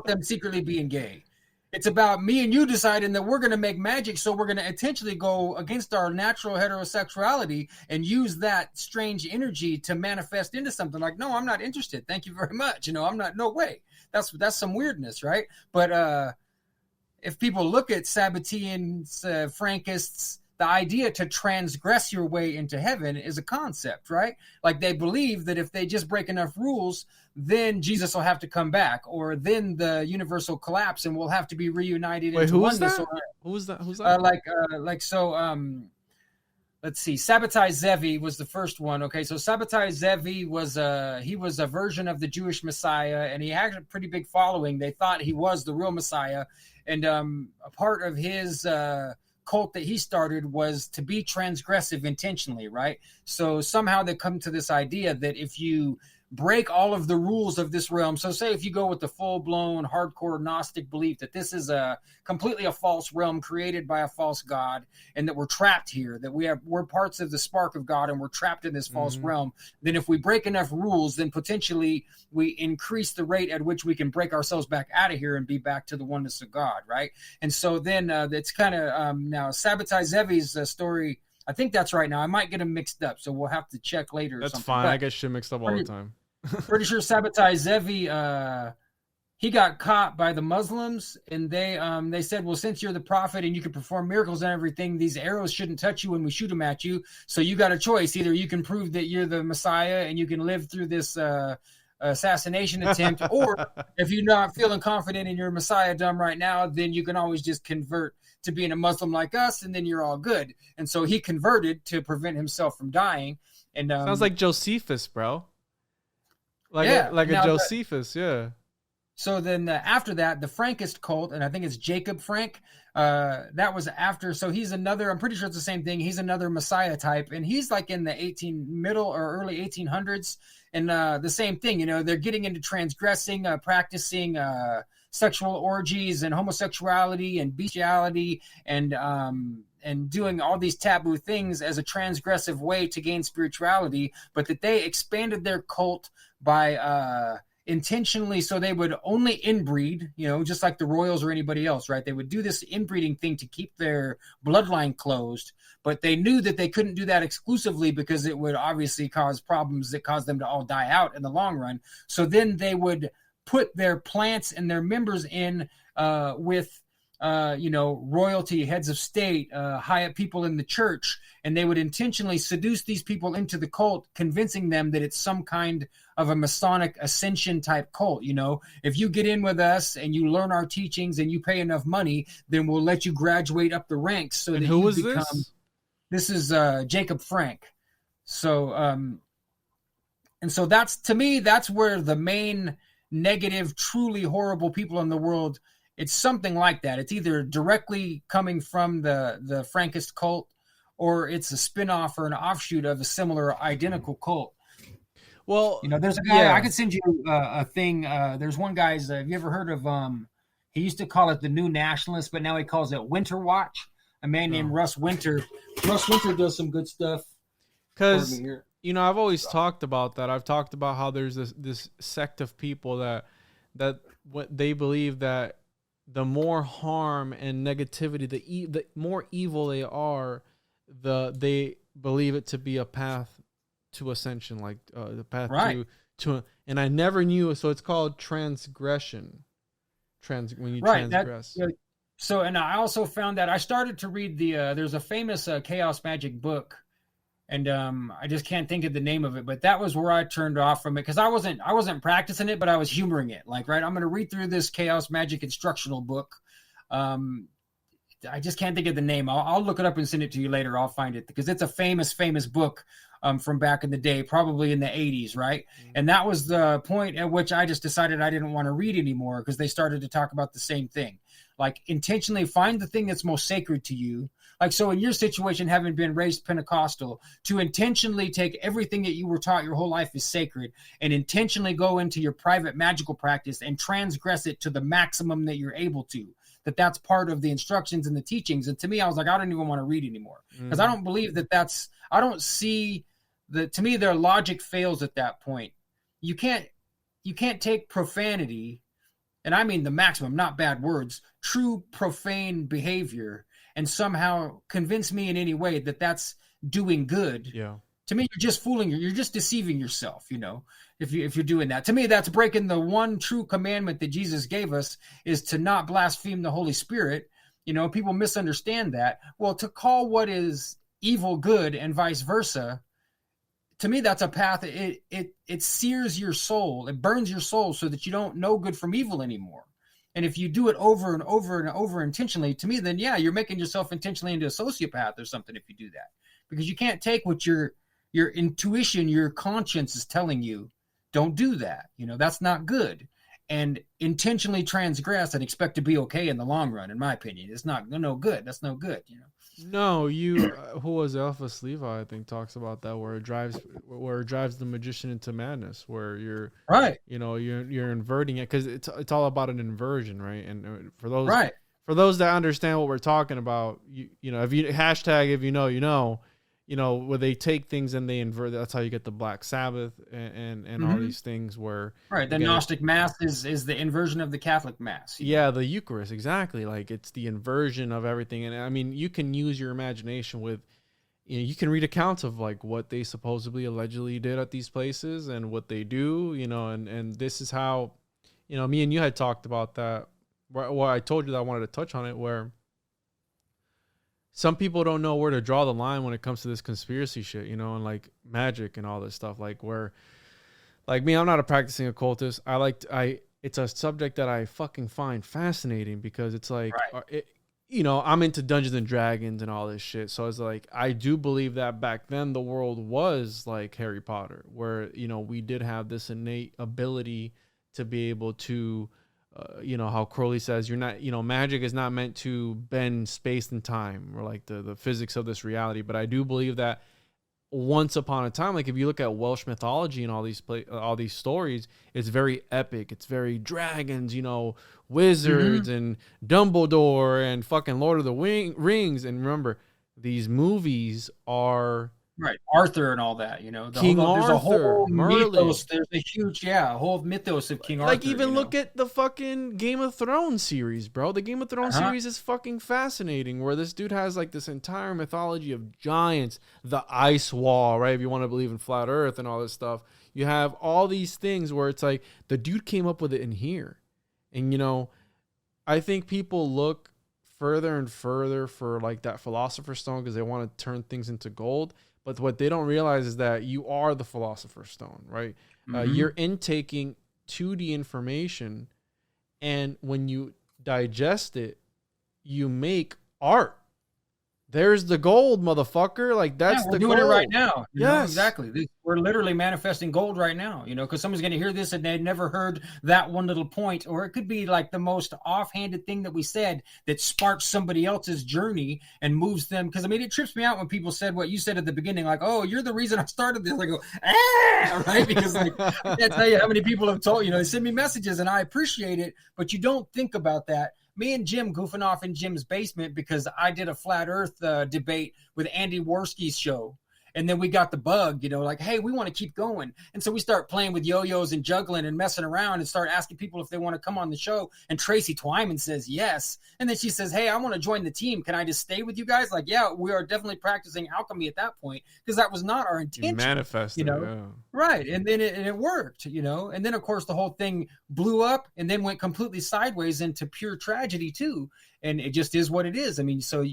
them secretly being gay. It's about me and you deciding that we're gonna make magic, so we're gonna intentionally go against our natural heterosexuality and use that strange energy to manifest into something. Like, no, I'm not interested. Thank you very much. I'm not. No way. That's some weirdness, right? But if people look at Sabbateans, Frankists, the idea to transgress your way into heaven is a concept, right? Like they believe that if they just break enough rules, then Jesus will have to come back, or then the universe will collapse and we'll have to be reunited into oneness. Who's that? Let's see. Sabbatai Zevi was the first one. Okay, so Sabbatai Zevi was a version of the Jewish Messiah, and he had a pretty big following. They thought he was the real Messiah, and a part of his cult that he started was to be transgressive intentionally, right? So somehow they come to this idea that if you break all of the rules of this realm. So say if you go with the full-blown hardcore Gnostic belief that this is completely a false realm created by a false god, and that we're trapped here, that we're parts of the spark of God and we're trapped in this false realm, then if we break enough rules, then potentially we increase the rate at which we can break ourselves back out of here and be back to the oneness of God, right? And so then it's kind of now Sabbatai Zevi's story, I think that's right. Now I might get them mixed up, so we'll have to check later. That's fine. I get shit mixed up all the time. Pretty sure Sabbatai Zevi, he got caught by the Muslims, and they said, well, since you're the prophet and you can perform miracles and everything, these arrows shouldn't touch you when we shoot them at you. So you got a choice. Either you can prove that you're the Messiah and you can live through this assassination attempt, or if you're not feeling confident in your Messiahdom right now, then you can always just convert to being a Muslim like us, and then you're all good. And so he converted to prevent himself from dying. And sounds like Josephus, bro. Like a Josephus, yeah. So then after that, the Frankist cult, and I think it's Jacob Frank, that was after. So he's another, I'm pretty sure it's the same thing. He's another Messiah type, and he's like in the middle or early 1800s. And the same thing, they're getting into transgressing, practicing sexual orgies and homosexuality and bestiality and doing all these taboo things as a transgressive way to gain spirituality, but that they expanded their cult by intentionally, so they would only inbreed, just like the royals or anybody else, right? They would do this inbreeding thing to keep their bloodline closed, but they knew that they couldn't do that exclusively because it would obviously cause problems that caused them to all die out in the long run. So then they would put their plants and their members in with royalty, heads of state, high up people in the church, and they would intentionally seduce these people into the cult, convincing them that it's some kind of a Masonic ascension type cult. If you get in with us and you learn our teachings and you pay enough money, then we'll let you graduate up the ranks. So and that who you was become. This is Jacob Frank. So, and so that's where the main negative, truly horrible people in the world. It's something like that. It's either directly coming from the Frankist cult, or it's a spin-off or an offshoot of a similar identical cult. Well, there's a guy, I could send you a thing. There's one guy's, have you ever heard of, he used to call it the New Nationalist, but now he calls it Winter Watch. A man named Russ Winter. Russ Winter does some good stuff. Because, I've always talked about that. I've talked about how there's this sect of people that what they believe that the more harm and negativity, the more evil they are, they believe it to be a path to ascension, like the path to. And I never knew. So it's called transgression. When you transgress. So, and I also found that I started to read there's a famous chaos magic book, and I just can't think of the name of it, but that was where I turned off from it, because I wasn't practicing it, but I was humoring it. Like, right, I'm going to read through this chaos magic instructional book. I just can't think of the name. I'll look it up and send it to you later. I'll find it, because it's a famous book from back in the day, probably in the 80s, right? And that was the point at which I just decided I didn't want to read anymore, because they started to talk about the same thing. Like, intentionally find the thing that's most sacred to you. Like, so in your situation, having been raised Pentecostal, to intentionally take everything that you were taught your whole life is sacred and intentionally go into your private magical practice and transgress it to the maximum that you're able to. That's part of the instructions and the teachings. And to me, I was like, I don't even want to read anymore, because I don't believe I don't see to me, their logic fails at that point. You can't take profanity, and I mean the maximum, not bad words, true profane behavior, and somehow convince me in any way that that's doing good. Yeah. To me, you're just you're just deceiving yourself, if you're doing that. To me, that's breaking the one true commandment that Jesus gave us, is to not blaspheme the Holy Spirit. People misunderstand that. Well, to call what is evil good and vice versa, to me, that's a path. It sears your soul. It burns your soul so that you don't know good from evil anymore. And if you do it over and over and over intentionally, to me, then yeah, you're making yourself intentionally into a sociopath or something if you do that. Because you can't take what your intuition, your conscience is telling you. Don't do that. That's not good. And intentionally transgress and expect to be okay in the long run, in my opinion, it's no good. That's no good. No, who was Alphas Levi, I think, talks about that, where it drives the magician into madness, where you're right. You're inverting it, because it's all about an inversion, right? And for those right. for those that understand what we're talking about, if you hashtag, if where they take things and they invert. That's how you get the Black Sabbath and all these things where the Gnostic Mass is the inversion of the Catholic Mass. Yeah, the Eucharist, exactly. Like, it's the inversion of everything. And I mean, you can use your imagination with, you can read accounts of like what they supposedly allegedly did at these places and what they do, and this is how, me and you had talked about that. Well, I told you that I wanted to touch on it, where some people don't know where to draw the line when it comes to this conspiracy shit, and like magic and all this stuff. Like, where, like me, I'm not a practicing occultist. It's a subject that I fucking find fascinating, because it's like, I'm into Dungeons and Dragons and all this shit. So it's like, I do believe that back then the world was like Harry Potter, where, we did have this innate ability to be able to, how Crowley says, you're not, magic is not meant to bend space and time, or like the physics of this reality. But I do believe that once upon a time, like if you look at Welsh mythology and all these stories, it's very epic. It's very dragons, wizards and Dumbledore and fucking Lord of the Rings. And remember, these movies are right, Arthur and all that, King Arthur, there's a whole Merlin. Mythos. There's a huge, whole mythos of King Arthur. Like, even look at the fucking Game of Thrones series, bro. The Game of Thrones series is fucking fascinating, where this dude has like this entire mythology of giants, the ice wall, right? If you want to believe in flat Earth and all this stuff, you have all these things where it's like the dude came up with it in here. And I think people look further and further for like that philosopher's stone, because they want to turn things into gold. But what they don't realize is that you are the philosopher's stone, right? You're intaking 2D information, and when you digest it, you make art. There's the gold, motherfucker. Like, that's we're the doing gold. it right now. Yes, exactly. We're literally manifesting gold right now, because someone's going to hear this and they've never heard that one little point, or it could be like the most offhanded thing that we said that sparks somebody else's journey and moves them. Because I mean, it trips me out when people said what you said at the beginning, like, "Oh, you're the reason I started this." I go, right? Because like, I can't tell you how many people have told, they send me messages and I appreciate it, but you don't think about that. Me and Jim goofing off in Jim's basement because I did a flat Earth debate with Andy Worski's show. And then we got the bug, like, hey, we want to keep going. And so we start playing with yo-yos and juggling and messing around and start asking people if they want to come on the show. And Tracy Twyman says yes. And then she says, hey, I want to join the team. Can I just stay with you guys? Like, yeah, we are definitely practicing alchemy at that point, because that was not our intention. You manifested, yeah. Right. And then it worked, And then, of course, the whole thing blew up and then went completely sideways into pure tragedy, too. And it just is what it is. I mean, so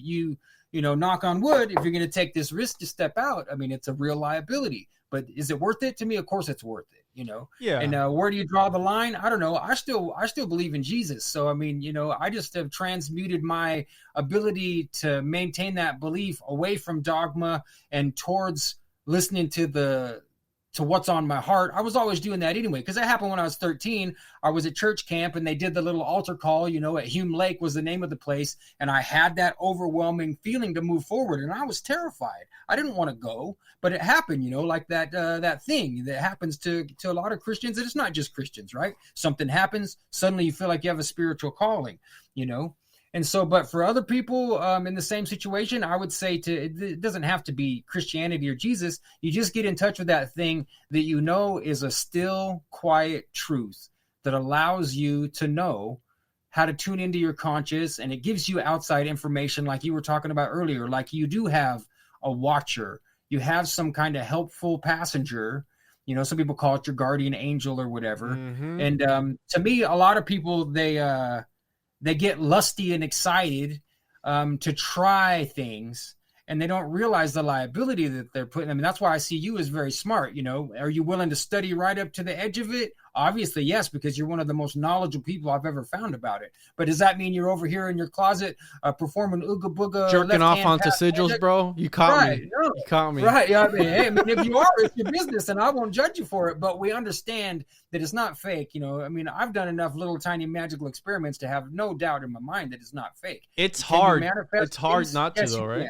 knock on wood, if you're going to take this risk to step out, I mean, it's a real liability. But is it worth it? To me, of course it's worth it, Yeah. And where do you draw the line? I don't know. I still believe in Jesus. So, I mean, I just have transmuted my ability to maintain that belief away from dogma and towards listening to what's on my heart. I was always doing that anyway, because that happened when I was 13. I was at church camp and they did the little altar call, at Hume Lake was the name of the place. And I had that overwhelming feeling to move forward. And I was terrified. I didn't want to go, but it happened, like that thing that happens to a lot of Christians. And it's not just Christians, right? Something happens. Suddenly you feel like you have a spiritual calling, And so, but for other people in the same situation, I would say it doesn't have to be Christianity or Jesus. You just get in touch with that thing that is a still, quiet truth that allows you to know how to tune into your conscious, and it gives you outside information like you were talking about earlier. Like you do have a watcher. You have some kind of helpful passenger. Some people call it your guardian angel or whatever. Mm-hmm. And to me, a lot of people, they get lusty and excited to try things, and they don't realize the liability that they're putting. I mean, that's why I see you as very smart. Are you willing to study right up to the edge of it? Obviously, yes, because you're one of the most knowledgeable people I've ever found about it. But does that mean you're over here in your closet performing ooga booga, jerking off onto sigils, bro? You caught me. No. You caught me. Right. Yeah. If you are, it's your business, and I won't judge you for it. But we understand that it's not fake. I've done enough little tiny magical experiments to have no doubt in my mind that it's not fake. It's hard. It's hard not to, though, right?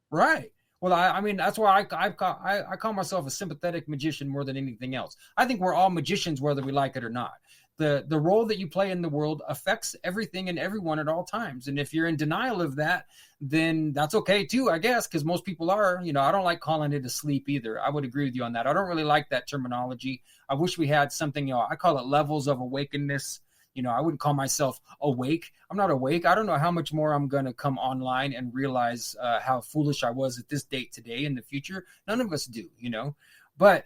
Right. Well, that's why I call myself a sympathetic magician more than anything else. I think we're all magicians, whether we like it or not. The role that you play in the world affects everything and everyone at all times. And if you're in denial of that, then that's okay too, I guess, because most people are. I don't like calling it a sleep either. I would agree with you on that. I don't really like that terminology. I wish we had something, I call it levels of awakeness. I wouldn't call myself awake. I'm not awake. I don't know how much more I'm going to come online and realize how foolish I was at this date today in the future. None of us do, But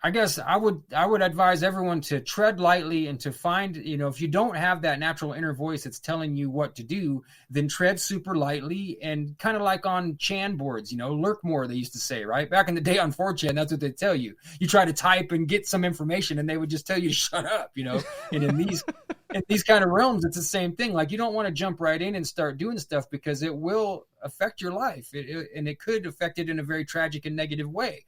I guess I would advise everyone to tread lightly and to find, if you don't have that natural inner voice that's telling you what to do, then tread super lightly and kind of like on Chan boards, lurk more, they used to say, right? Back in the day on 4chan, that's what they tell you. You try to type and get some information and they would just tell you to shut up, And in these kind of realms, it's the same thing. Like you don't want to jump right in and start doing stuff because it will affect your life. And it could affect it in a very tragic and negative way.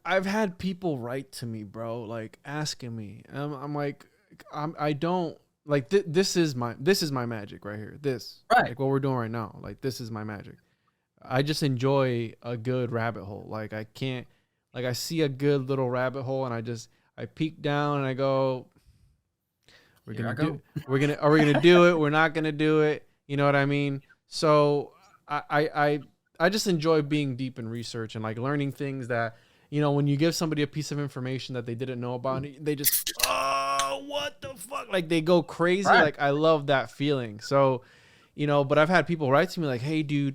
I've had people write to me, bro, like asking me. I'm like, I don't like this is my magic right here. This right, like what we're doing right now. Like this is my magic. I just enjoy a good rabbit hole. Like I can't, like I see a good little rabbit hole and I peek down and I go, are we gonna do it? We're not gonna do it. You know what I mean? So I just enjoy being deep in research and like learning things that, when you give somebody a piece of information that they didn't know about, they just, oh, what the fuck? Like they go crazy. Right. Like I love that feeling. So, but I've had people write to me like, hey dude,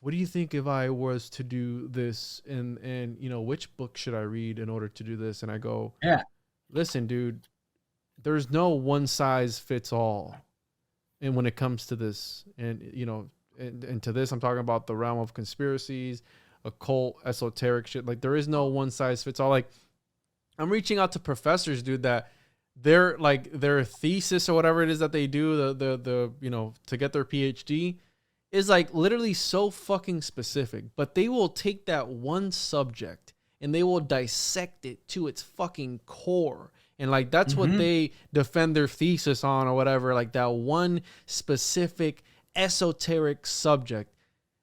what do you think if I was to do this? And which book should I read in order to do this? And I go, yeah, listen, dude, there's no one size fits all. And when it comes to this and to this, I'm talking about the realm of conspiracies, occult, esoteric shit. Like there is no one size fits all. Like I'm reaching out to professors, dude, that they're like their thesis or whatever it is that they do, the to get their PhD is like literally so fucking specific, but they will take that one subject and they will dissect it to its fucking core. And like, that's what they defend their thesis on or whatever. Like that one specific esoteric subject,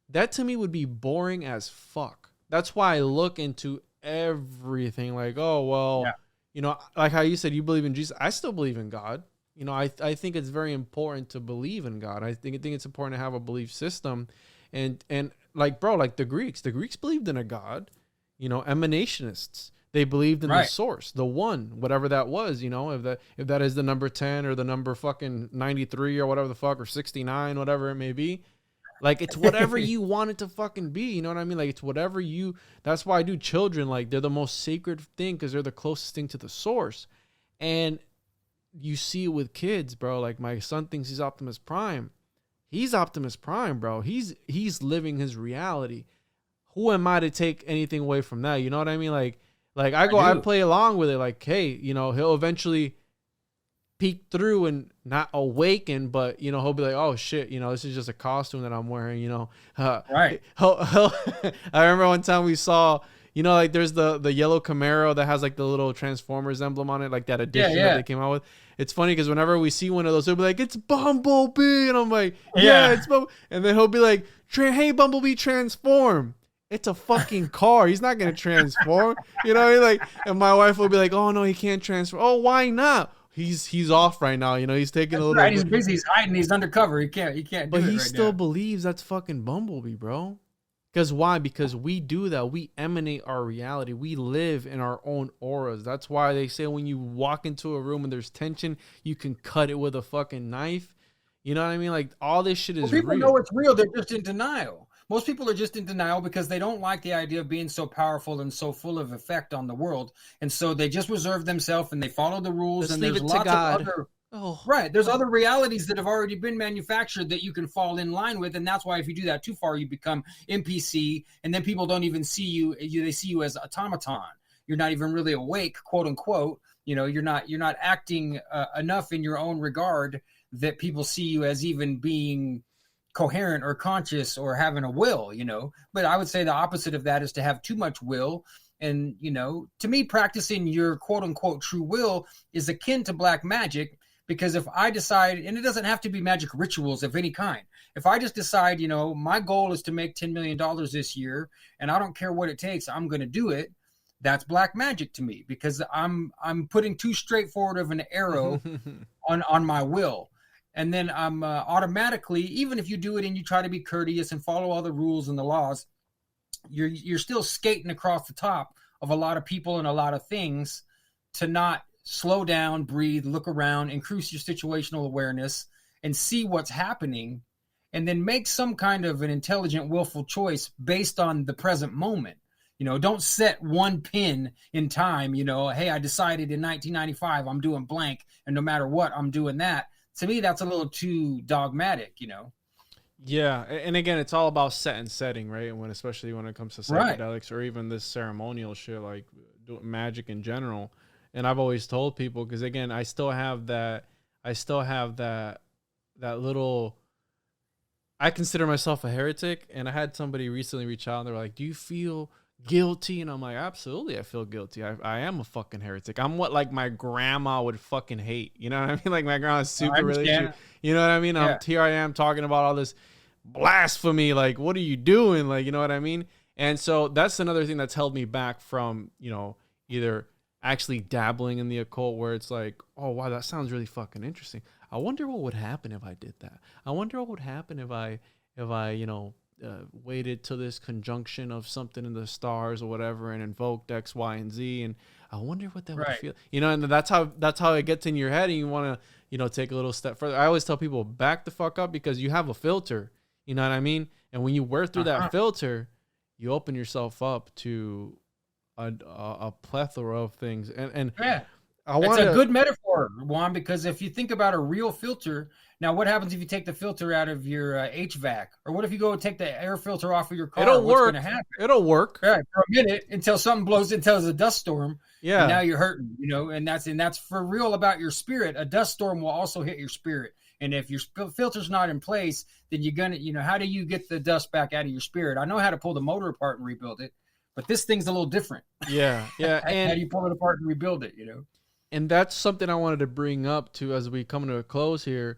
that to me would be boring as fuck. That's why I look into everything. Like, oh, well, like how you said you believe in Jesus. I still believe in God. I think it's very important to believe in God. I think it's important to have a belief system. And like, bro, like the Greeks believed in a God, emanationists. They believed in the source, the one, whatever that was, if that is the number 10 or the number fucking 93 or whatever the fuck, or 69, whatever it may be. Like, it's whatever you want it to fucking be. You know what I mean? Like, it's whatever that's why I do children. Like, they're the most sacred thing because they're the closest thing to the source. And you see it with kids, bro. Like, my son thinks he's Optimus Prime. He's Optimus Prime, bro. He's living his reality. Who am I to take anything away from that? You know what I mean? Like I play along with it. Like, hey, he'll eventually peek through and not awaken, but you know, he'll be like, oh shit, you know, this is just a costume that I'm wearing, you know. Right. I remember one time we saw, you know, like there's the yellow Camaro that has like the little Transformers emblem on it, like that edition that they came out with. It's funny because whenever we see one of those, he'll be like, it's Bumblebee, and I'm like, yeah, it's Bumblebee. And then he'll be like, hey Bumblebee, transform. It's a fucking car. He's not gonna transform. You know what I mean? Like, and my wife will be like, oh no, he can't transform. Oh, why not? He's off right now. You know, he's taking a little. Right, he's busy. He's hiding. He's undercover. He can't. But do he it still now. believes that's fucking Bumblebee, bro. Because why? Because we do that. We emanate our reality. We live in our own auras. That's why they say when you walk into a room and there's tension, you can cut it with a fucking knife. You know what I mean? Like all this shit is people real. know it's real. They're just in denial. Most people are just in denial because they don't like the idea of being so powerful and so full of effect on the world. And so they just reserve themselves and they follow the rules. Let's and there's lots of other there's other realities that have already been manufactured that you can fall in line with. And that's why if you do that too far, you become NPC. And then people don't even see you. They see you as automaton. You're not even really awake, quote unquote. You know, you're not acting enough in your own regard that people see you as even being coherent or conscious or having a will, you know. But I would say the opposite of that is to have too much will. And, you know, to me, practicing your quote unquote true will is akin to black magic, because if I decide, and it doesn't have to be magic rituals of any kind, if I just decide, you know, my goal is to make $10 million this year and I don't care what it takes, I'm going to do it. That's black magic to me, because I'm putting too straightforward of an arrow on my will. And then I'm automatically, even if you do it and you try to be courteous and follow all the rules and the laws, you're still skating across the top of a lot of people and a lot of things to not slow down, breathe, look around, increase your situational awareness and see what's happening, and then make some kind of an intelligent, willful choice based on the present moment. You know, don't set one pin in time, you know, hey, I decided in 1995 I'm doing blank, and no matter what, I'm doing that. To me, that's a little too dogmatic, you know? Yeah. And again, it's all about set and setting, right? And especially when it comes to psychedelics or even this ceremonial shit, like magic in general. And I've always told people, because again, I still have that little, I consider myself a heretic. And I had somebody recently reach out and they were like, do you feel guilty? And I'm like, absolutely, I feel guilty. I am a fucking heretic. I'm what like my grandma would fucking hate. You know what I mean? Like my grandma's super religious. You know what I mean? Yeah. Here I am talking about all this blasphemy. Like, what are you doing? Like, you know what I mean? And so that's another thing that's held me back from, you know, either actually dabbling in the occult, where it's like, oh wow, that sounds really fucking interesting. I wonder what would happen if I did that. I wonder what would happen if I you know, waited till this conjunction of something in the stars or whatever and invoked X, Y, and Z, and I wonder what that would feel. You know, and that's how it gets in your head, and you want to, you know, take a little step further. I always tell people, back the fuck up, because you have a filter. You know what I mean? And when you wear through that filter, you open yourself up to a plethora of things. And it's a good metaphor, Juan, because if you think about a real filter. Now, what happens if you take the filter out of your HVAC? Or what if you go and take the air filter off of your car? It'll work. Gonna happen? It'll work. Right, for a minute, until something blows, until it's a dust storm. Yeah. And now you're hurting, you know, and that's for real about your spirit. A dust storm will also hit your spirit. And if your filter's not in place, then you're going to, you know, how do you get the dust back out of your spirit? I know how to pull the motor apart and rebuild it, but this thing's a little different. Yeah. Yeah. How do you pull it apart and rebuild it, you know? And that's something I wanted to bring up too, as we come to a close here.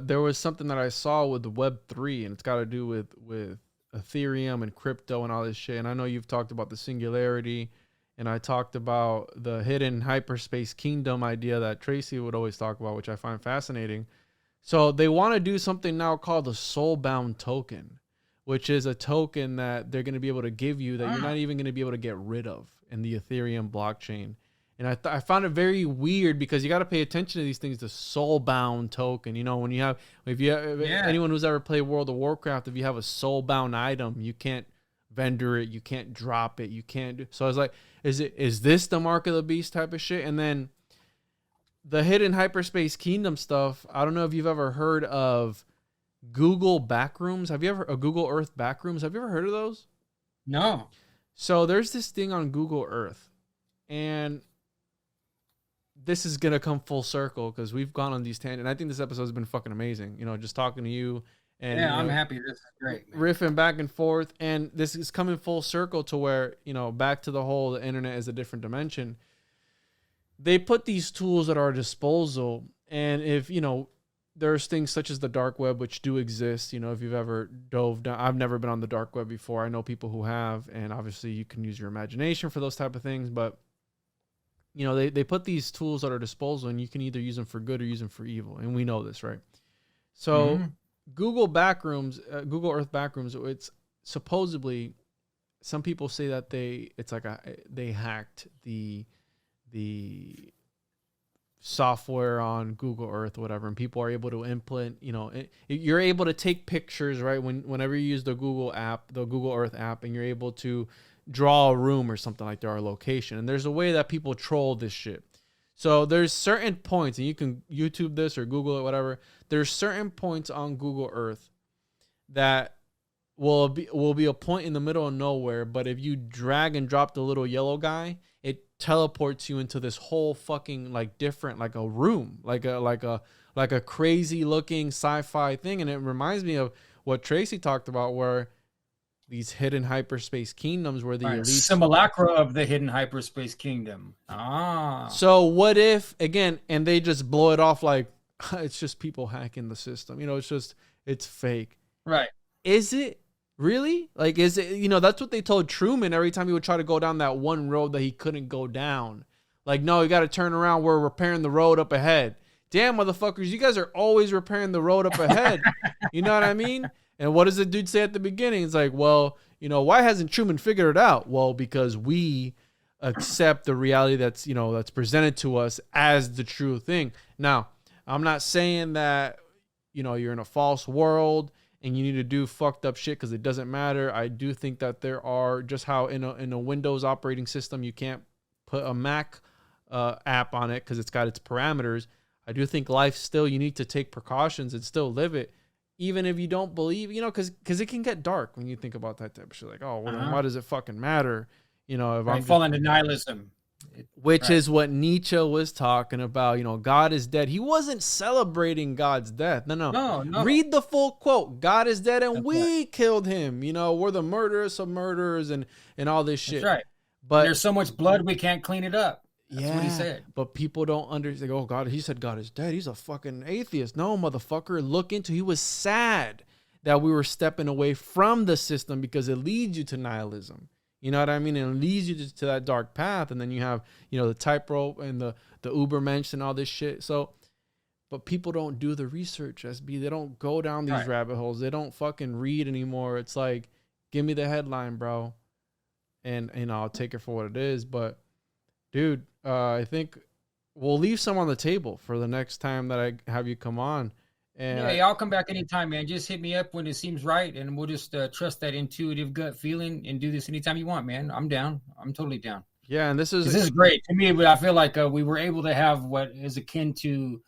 There was something that I saw with the Web3, and it's got to do with Ethereum and crypto and all this shit. And I know you've talked about the singularity, and I talked about the hidden hyperspace kingdom idea that Tracy would always talk about, which I find fascinating. So they want to do something now called the soulbound token, which is a token that they're going to be able to give you that you're not even going to be able to get rid of in the Ethereum blockchain. And I found it very weird, because you got to pay attention to these things. The soulbound token, you know, anyone who's ever played World of Warcraft, if you have a soulbound item, you can't vendor it, you can't drop it, you can't do. So I was like, is this the mark of the beast type of shit? And then the hidden hyperspace kingdom stuff. I don't know if you've ever heard of Google Backrooms. Have you ever Google Earth Backrooms? Have you ever heard of those? No. So there's this thing on Google Earth, and this is gonna come full circle because we've gone on these tangents. And I think this episode has been fucking amazing. You know, just talking to you and I'm happy. This is great, man. Riffing back and forth, and this is coming full circle to where, you know, back to the whole the internet is a different dimension. They put these tools at our disposal, and if you know, there's things such as the dark web which do exist. You know, if you've ever dove down, I've never been on the dark web before. I know people who have, and obviously you can use your imagination for those type of things, but you know, they put these tools at our disposal, and you can either use them for good or use them for evil. And we know this, right? So Google Backrooms, Google Earth Backrooms, it's supposedly, some people say that they hacked the software on Google Earth, whatever, and people are able to input, you know, you're able to take pictures, right? Whenever you use the Google app, the Google Earth app, and you're able to draw a room or something like that, or a location. And there's a way that people troll this shit. So there's certain points, and you can YouTube this or Google it, whatever. There's certain points on Google Earth that will be a point in the middle of nowhere, but if you drag and drop the little yellow guy, it teleports you into this whole fucking like different, like a room, like a crazy looking sci-fi thing. And it reminds me of what Tracy talked about, where these hidden hyperspace kingdoms where the elite simulacra of the hidden hyperspace kingdom. So what if, again, and they just blow it off like it's just people hacking the system, you know, it's fake, right? Is it really? Like, is it, you know, that's what they told Truman every time he would try to go down that one road that he couldn't go down. Like, no, you got to turn around, we're repairing the road up ahead. Damn, motherfuckers, you guys are always repairing the road up ahead. You know what I mean? And what does the dude say at the beginning? It's like, well, you know, why hasn't Truman figured it out? Well, because we accept the reality that's, you know, that's presented to us as the true thing. Now, I'm not saying that, you know, you're in a false world and you need to do fucked up shit because it doesn't matter. I do think that there are, just how in a Windows operating system, you can't put a Mac app on it because it's got its parameters. I do think life still, you need to take precautions and still live it. Even if you don't believe, you know, because it can get dark when you think about that type of shit. Like, oh, well, then why does it fucking matter? You know, if I fall into nihilism. Which is what Nietzsche was talking about. You know, God is dead. He wasn't celebrating God's death. No. Read the full quote. God is dead and we killed him. You know, we're the murderers of murderers and all this shit. That's right. But there's so much blood we can't clean it up. That's what he said. But people don't understand. Oh, God, he said God is dead. He's a fucking atheist. No, motherfucker. Look into, he was sad that we were stepping away from the system because it leads you to nihilism. You know what I mean? And it leads you to that dark path. And then you have, you know, the tightrope and the Ubermensch and all this shit. So, but people don't do the research, SB. They don't go down these rabbit holes. They don't fucking read anymore. It's like, give me the headline, bro. And, you know, I'll take it for what it is. But, dude, I think we'll leave some on the table for the next time that I have you come on. And yeah, I'll come back anytime, man. Just hit me up when it seems right, and we'll just trust that intuitive gut feeling and do this anytime you want, man. I'm down. I'm totally down. Yeah, and this is great to me. But I feel like we were able to have what is akin to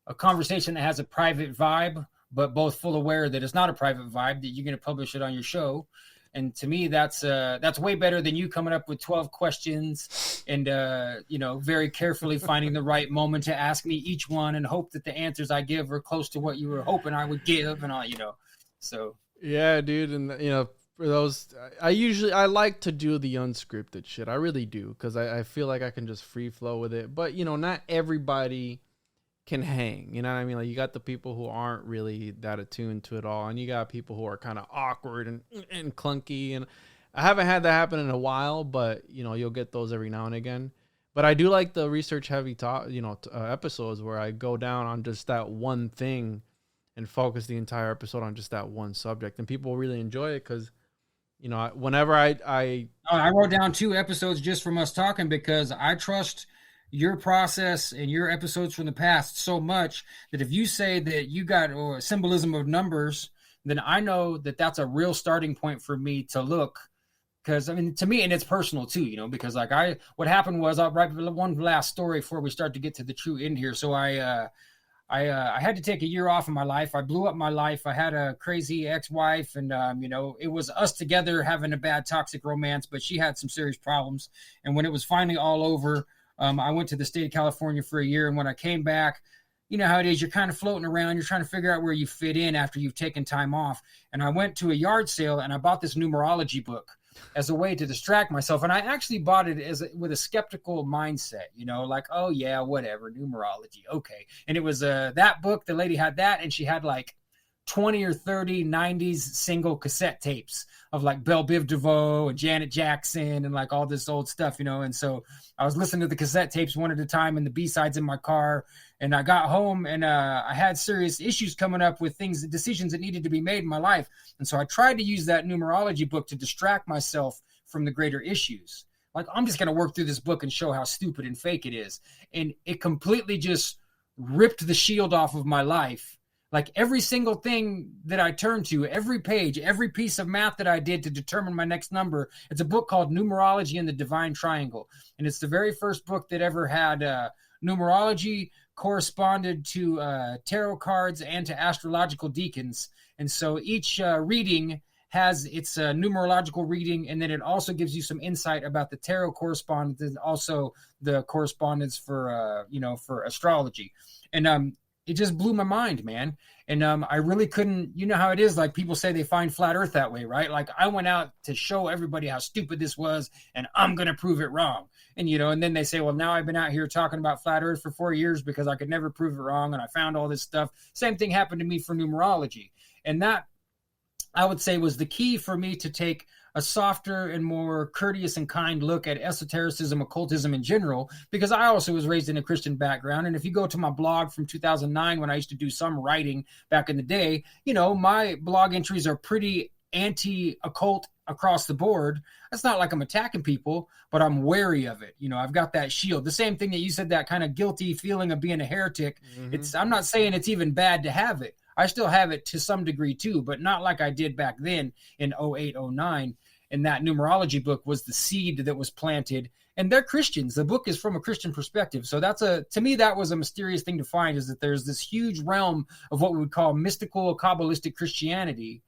a conversation that has a private vibe, but both full aware that it's not a private vibe, that you're going to publish it on your show. And to me, that's way better than you coming up with 12 questions and, you know, very carefully finding the right moment to ask me each one and hope that the answers I give are close to what you were hoping I would give and all, you know. So, yeah, dude. And, you know, for those, I like to do the unscripted shit. I really do, because I feel like I can just free flow with it. But, you know, not everybody can hang, you know what I mean? Like, you got the people who aren't really that attuned to it all, and you got people who are kind of awkward and clunky, and I haven't had that happen in a while, but you know, you'll get those every now and again. But I do like the research heavy episodes where I go down on just that one thing and focus the entire episode on just that one subject, and people really enjoy it because, you know, whenever I wrote down 2 episodes just from us talking, because I trust your process and your episodes from the past so much that if you say that you got a symbolism of numbers, then I know that that's a real starting point for me to look. Because, I mean, to me, and it's personal too, you know, because like what happened was, I'll write one last story before we start to get to the true end here. So I had to take a year off of my life. I blew up my life. I had a crazy ex-wife, and, you know, it was us together having a bad toxic romance, but she had some serious problems. And when it was finally all over, I went to the state of California for a year, and when I came back, you know how it is, you're kind of floating around, you're trying to figure out where you fit in after you've taken time off. And I went to a yard sale and I bought this numerology book as a way to distract myself. And I actually bought it with a skeptical mindset, you know, like, oh yeah, whatever, numerology, okay. And it was that book, the lady had that, and she had like 20 or 30 90s single cassette tapes of like Belle Biv DeVoe and Janet Jackson and like all this old stuff, you know. And so I was listening to the cassette tapes one at a time and the B-sides in my car. And I got home and I had serious issues coming up with decisions that needed to be made in my life. And so I tried to use that numerology book to distract myself from the greater issues. Like, I'm just going to work through this book and show how stupid and fake it is. And it completely just ripped the shield off of my life. Like, every single thing that I turned to, every page, every piece of math that I did to determine my next number, it's a book called Numerology and the Divine Triangle. And it's the very first book that ever had numerology corresponded to tarot cards and to astrological deacons. And so each reading has its numerological reading, and then it also gives you some insight about the tarot correspondence and also the correspondence for astrology. And it just blew my mind, man. And I really couldn't, you know how it is, like people say they find flat earth that way, right? Like, I went out to show everybody how stupid this was, and I'm going to prove it wrong. And, you know, and then they say, well, now I've been out here talking about flat earth for 4 years because I could never prove it wrong. And I found all this stuff. Same thing happened to me for numerology. And that, I would say, was the key for me to take a softer and more courteous and kind look at esotericism, occultism in general, because I also was raised in a Christian background. And if you go to my blog from 2009, when I used to do some writing back in the day, you know, my blog entries are pretty anti-occult across the board. It's not like I'm attacking people, but I'm wary of it. You know, I've got that shield. The same thing that you said, that kind of guilty feeling of being a heretic. Mm-hmm. I'm not saying it's even bad to have it. I still have it to some degree too, but not like I did back then in 08, 09. And that numerology book was the seed that was planted. And they're Christians. The book is from a Christian perspective. So to me, that was a mysterious thing to find, is that there's this huge realm of what we would call mystical, Kabbalistic Christianity.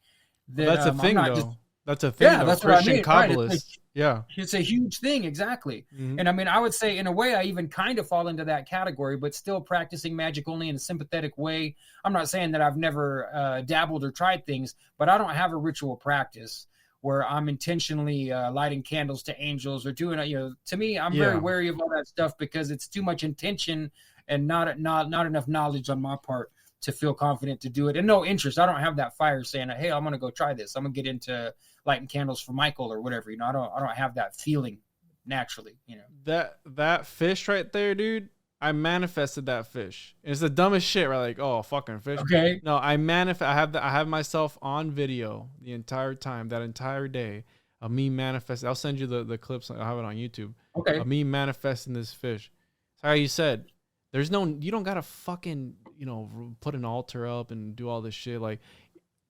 That's a thing, though. That's a thing. Yeah, that's Christian what I mean. Kabbalists. Right? It's a huge thing, exactly. Mm-hmm. And I mean, I would say, in a way, I even kind of fall into that category, but still practicing magic only in a sympathetic way. I'm not saying that I've never dabbled or tried things, but I don't have a ritual practice where I'm intentionally lighting candles to angels or doing, you know. To me, I'm very wary of all that stuff because it's too much intention and not enough knowledge on my part to feel confident to do it, and no interest. I don't have that fire saying, hey, I'm going to go try this. I'm going to get into lighting candles for Michael or whatever. You know, I don't have that feeling naturally, you know. That fish right there, dude, I manifested that fish. It's the dumbest shit, right? Like, oh, fucking fish. Okay. No, I have myself on video the entire time, that entire day, of me manifesting. I'll send you the clips. I'll have it on YouTube. Okay. Of me manifesting this fish. It's how you said, you don't gotta fucking, you know, put an altar up and do all this shit. Like,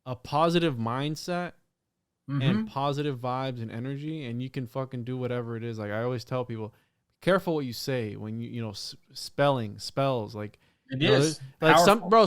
a positive mindset and positive vibes and energy, and you can fucking do whatever it is. Like, I always tell people, careful what you say when you know, spells. Like, it is like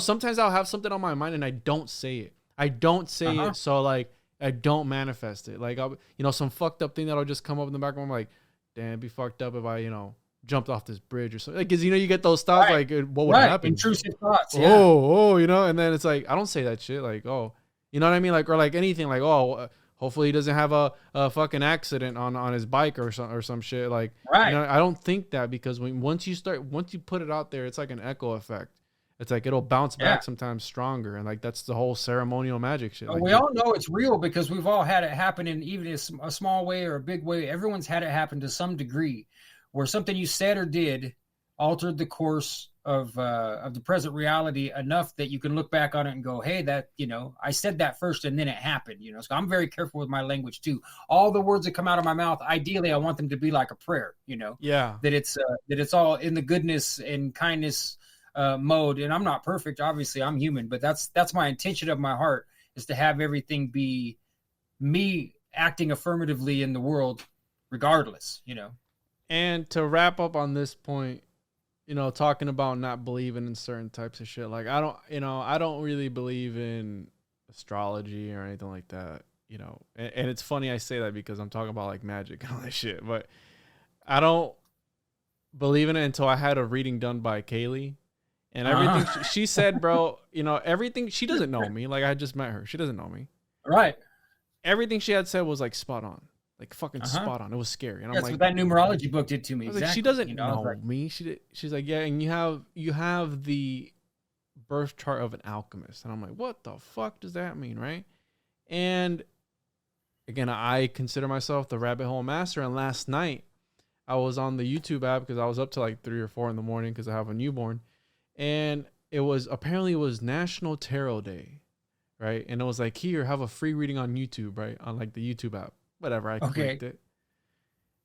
sometimes I'll have something on my mind and I don't say it. It, so like I don't manifest it. Like, I'll, you know, some fucked up thing that'll just come up in the background. I'm like, damn, it'd be fucked up if I, you know, jumped off this bridge or something. Like, 'cause you know, you get those thoughts, like, what would happen? Intrusive thoughts. Yeah. Oh, you know, and then it's like, I don't say that shit. Like, oh, you know what I mean? Like, or like anything, like, oh, hopefully he doesn't have a fucking accident on his bike or some shit. Like, you know, I don't think that, because once you put it out there, it's like an echo effect. It's like it'll bounce back sometimes stronger, and like that's the whole ceremonial magic shit. Like, we all know it's real because we've all had it happen in even a small way or a big way. Everyone's had it happen to some degree, where something you said or did altered the course of the present reality enough that you can look back on it and go, hey, that, you know, I said that first and then it happened, you know. So I'm very careful with my language too. All the words that come out of my mouth, ideally, I want them to be like a prayer, you know. Yeah. That it's all in the goodness and kindness mode. And I'm not perfect, obviously. I'm human, but that's my intention of my heart, is to have everything be me acting affirmatively in the world, regardless, you know. And to wrap up on this point, you know, talking about not believing in certain types of shit. Like, I don't really believe in astrology or anything like that, you know. And it's funny I say that because I'm talking about like magic and all that shit, but I don't believe in it until I had a reading done by Kaylee. And everything she said, bro, everything, she doesn't know me. Like, I just met her. She doesn't know me. Right. Everything she had said was like spot on. Like fucking spot on. It was scary. And That's I'm like, what that numerology book did to me. Exactly. Like, she doesn't know me. She's like, yeah, and you have the birth chart of an alchemist. And I'm like, what the fuck does that mean, right? And again, I consider myself the rabbit hole master. And last night, I was on the YouTube app because I was up to like 3 or 4 in the morning because I have a newborn. And it was National Tarot Day, right? And it was like, here, have a free reading on YouTube, right? On like the YouTube app. Whatever, I clicked it.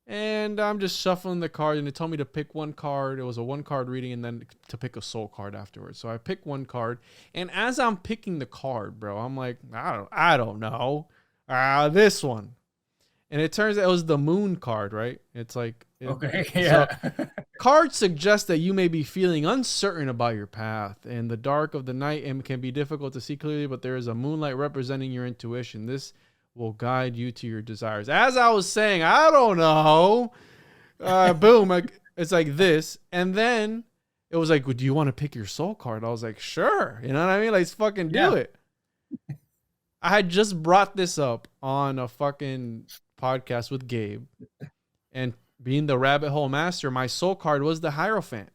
And I'm just shuffling the cards, and it told me to pick one card. It was a 1-card reading, and then to pick a soul card afterwards. So I picked one card, and as I'm picking the card, bro, I'm like, I don't know. This one. And it turns out it was the moon card, right? It's like, yeah. So, cards suggest that you may be feeling uncertain about your path. In the dark of the night, it can be difficult to see clearly, but there is a moonlight representing your intuition. This will guide you to your desires. As I was saying, I don't know. Boom. It's like this. And then it was like, well, do you want to pick your soul card? I was like, sure. You know what I mean? Let's fucking do it. I had just brought this up on a fucking podcast with Gabe. And being the rabbit hole master, my soul card was the Hierophant.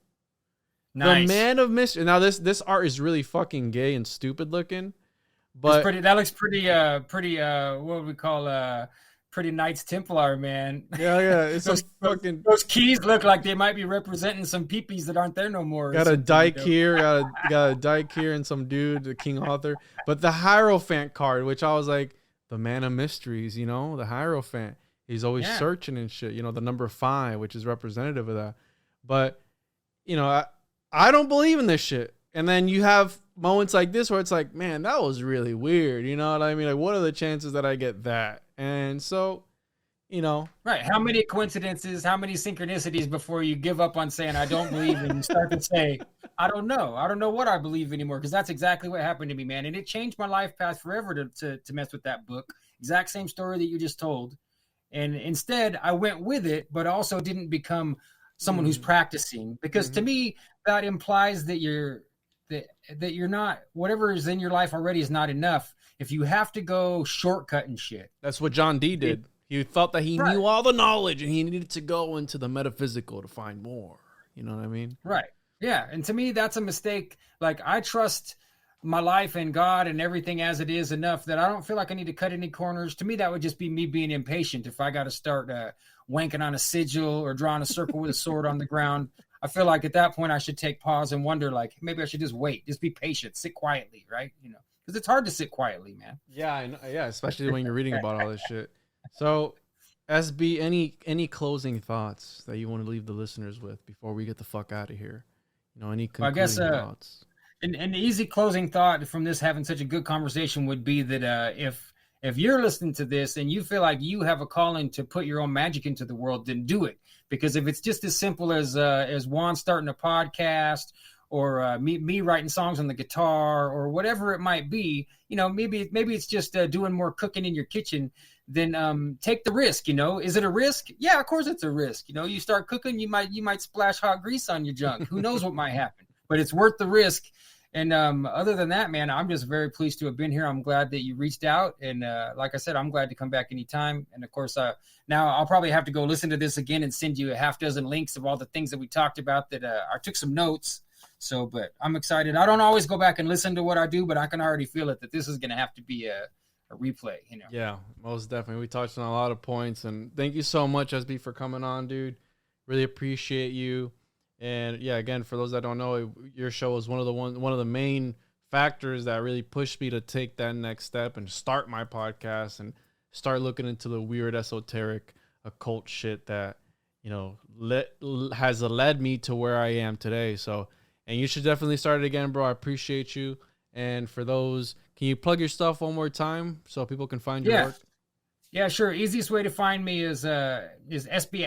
Nice. The man of mystery. Now, this art is really fucking gay and stupid looking. But that looks pretty what would we call pretty Knights Templar, man. Yeah. It's those keys look like they might be representing some peepees that aren't there no more. Got a dyke here, got a dyke here, and some dude, the King Arthur. But the Hierophant card, which I was like, the man of mysteries, the Hierophant. He's always searching and shit. The number 5, which is representative of that. But I don't believe in this shit. And then you have moments like this where it's like, man, that was really weird. You know what I mean? Like, what are the chances that I get that? And so, Right. How many coincidences, how many synchronicities before you give up on saying, I don't believe, and start to say, I don't know. I don't know what I believe anymore. Because that's exactly what happened to me, man. And it changed my life path forever to mess with that book. Exact same story that you just told. And instead, I went with it, but also didn't become someone who's practicing. Because to me, that implies that you're not, whatever is in your life already is not enough. If you have to go shortcut and shit. That's what John D did. He thought that he knew all the knowledge and he needed to go into the metaphysical to find more. You know what I mean? Right. Yeah. And to me, that's a mistake. Like, I trust my life and God and everything as it is enough that I don't feel like I need to cut any corners. To me, that would just be me being impatient. If I got to start wanking on a sigil or drawing a circle with a sword on the ground, I feel like at that point I should take pause and wonder, like, maybe I should just wait, just be patient, sit quietly, right? Because it's hard to sit quietly, man. Yeah, I know. Yeah, especially when you're reading about all this shit. So, SB, any closing thoughts that you want to leave the listeners with before we get the fuck out of here? Any concluding thoughts? An easy closing thought from this having such a good conversation would be that if you're listening to this and you feel like you have a calling to put your own magic into the world, then do it. Because if it's just as simple as Juan starting a podcast or me writing songs on the guitar or whatever it might be, maybe it's just doing more cooking in your kitchen, then take the risk. Is it a risk? Yeah, of course it's a risk. You start cooking, you might splash hot grease on your junk. Who knows what might happen? But it's worth the risk. And other than that, man, I'm just very pleased to have been here. I'm glad that you reached out. And like I said, I'm glad to come back anytime. And of course, now I'll probably have to go listen to this again and send you a half dozen links of all the things that we talked about that I took some notes. So, but I'm excited. I don't always go back and listen to what I do, but I can already feel it that this is going to have to be a replay. Yeah, most definitely. We touched on a lot of points. And thank you so much, SB, for coming on, dude. Really appreciate you. And yeah, again, for those that don't know, your show was one of the main factors that really pushed me to take that next step and start my podcast and start looking into the weird, esoteric, occult shit that has led me to where I am today. So, and you should definitely start it again, bro. I appreciate you. And for those, can you plug your stuff one more time so people can find your work? Yeah, sure. Easiest way to find me is sbalger.com.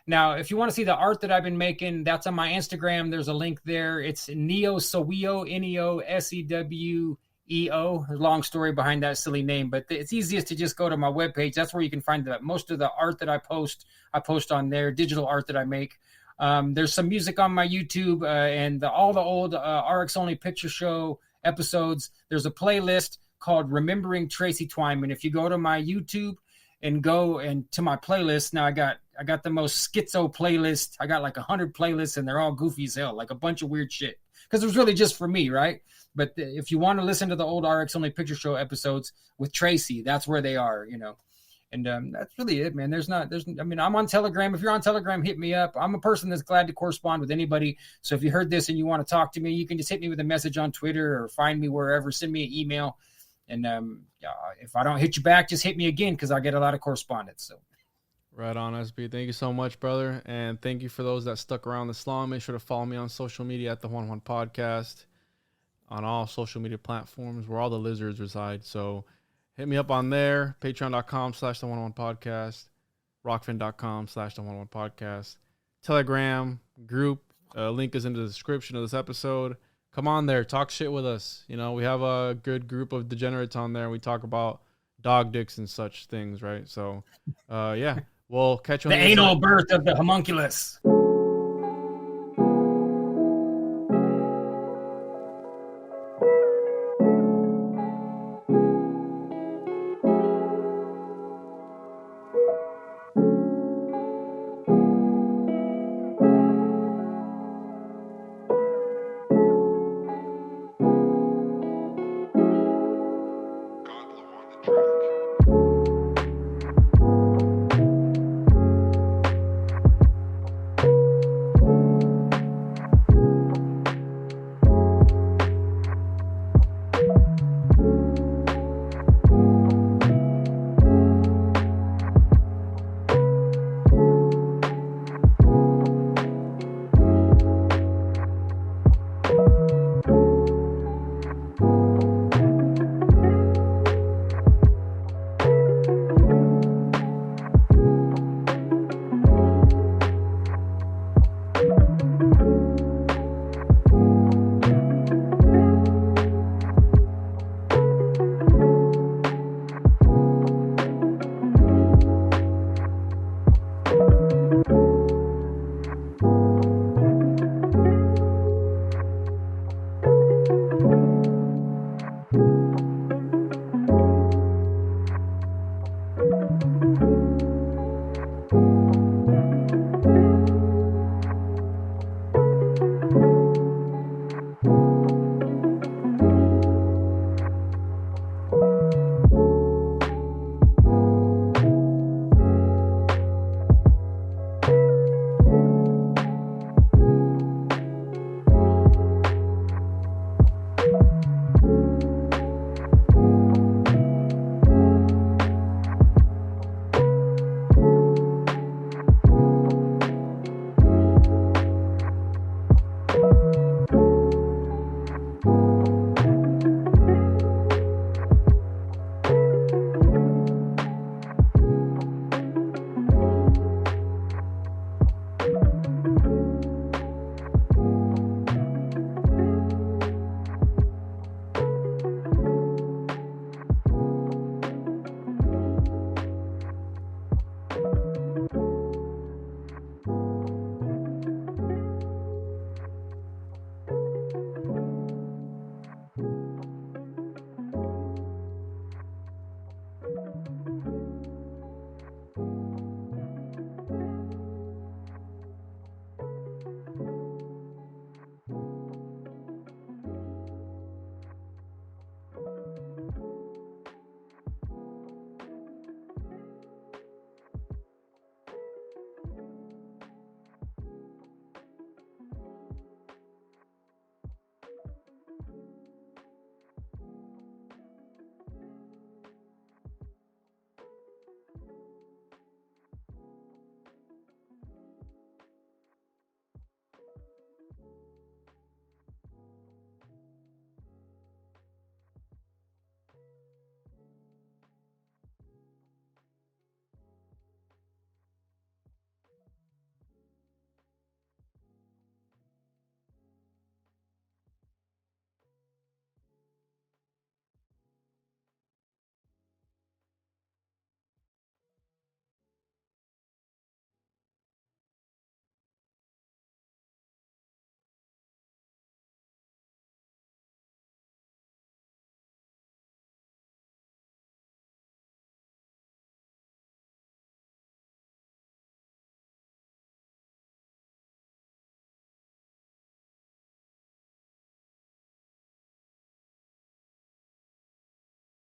Now, if you want to see the art that I've been making, that's on my Instagram. There's a link there. It's Neosewio, Neosewe. EO. A long story behind that silly name, but it's easiest to just go to my webpage. That's where you can find most of the art that I post on there, digital art that I make. There's some music on my YouTube and all the old Rx Only Picture Show episodes. There's a playlist called Remembering Tracy Twyman. If you go to my YouTube and go and to my playlist, now I got the most schizo playlist. I got like 100 playlists and they're all goofy as hell, like a bunch of weird shit. Because it was really just for me, right? But if you want to listen to the old Rx Only Picture Show episodes with Tracy, that's where they are, you know. And that's really it, man. I'm on Telegram. If you're on Telegram, hit me up. I'm a person that's glad to correspond with anybody. So if you heard this and you want to talk to me, you can just hit me with a message on Twitter or find me wherever. Send me an email. And if I don't hit you back, just hit me again because I get a lot of correspondence. So. Right on, SB. Thank you so much, brother. And thank you for those that stuck around this long. Make sure to follow me on social media at the Juan Podcast on all social media platforms where all the lizards reside. So hit me up on there, patreon.com/the101podcast, rockfin.com/the101podcast, Telegram group. Link is in the description of this episode. Come on there, talk shit with us. You know, we have a good group of degenerates on there. We talk about dog dicks and such things, right? So, yeah, we'll catch you on the anal birth of the homunculus.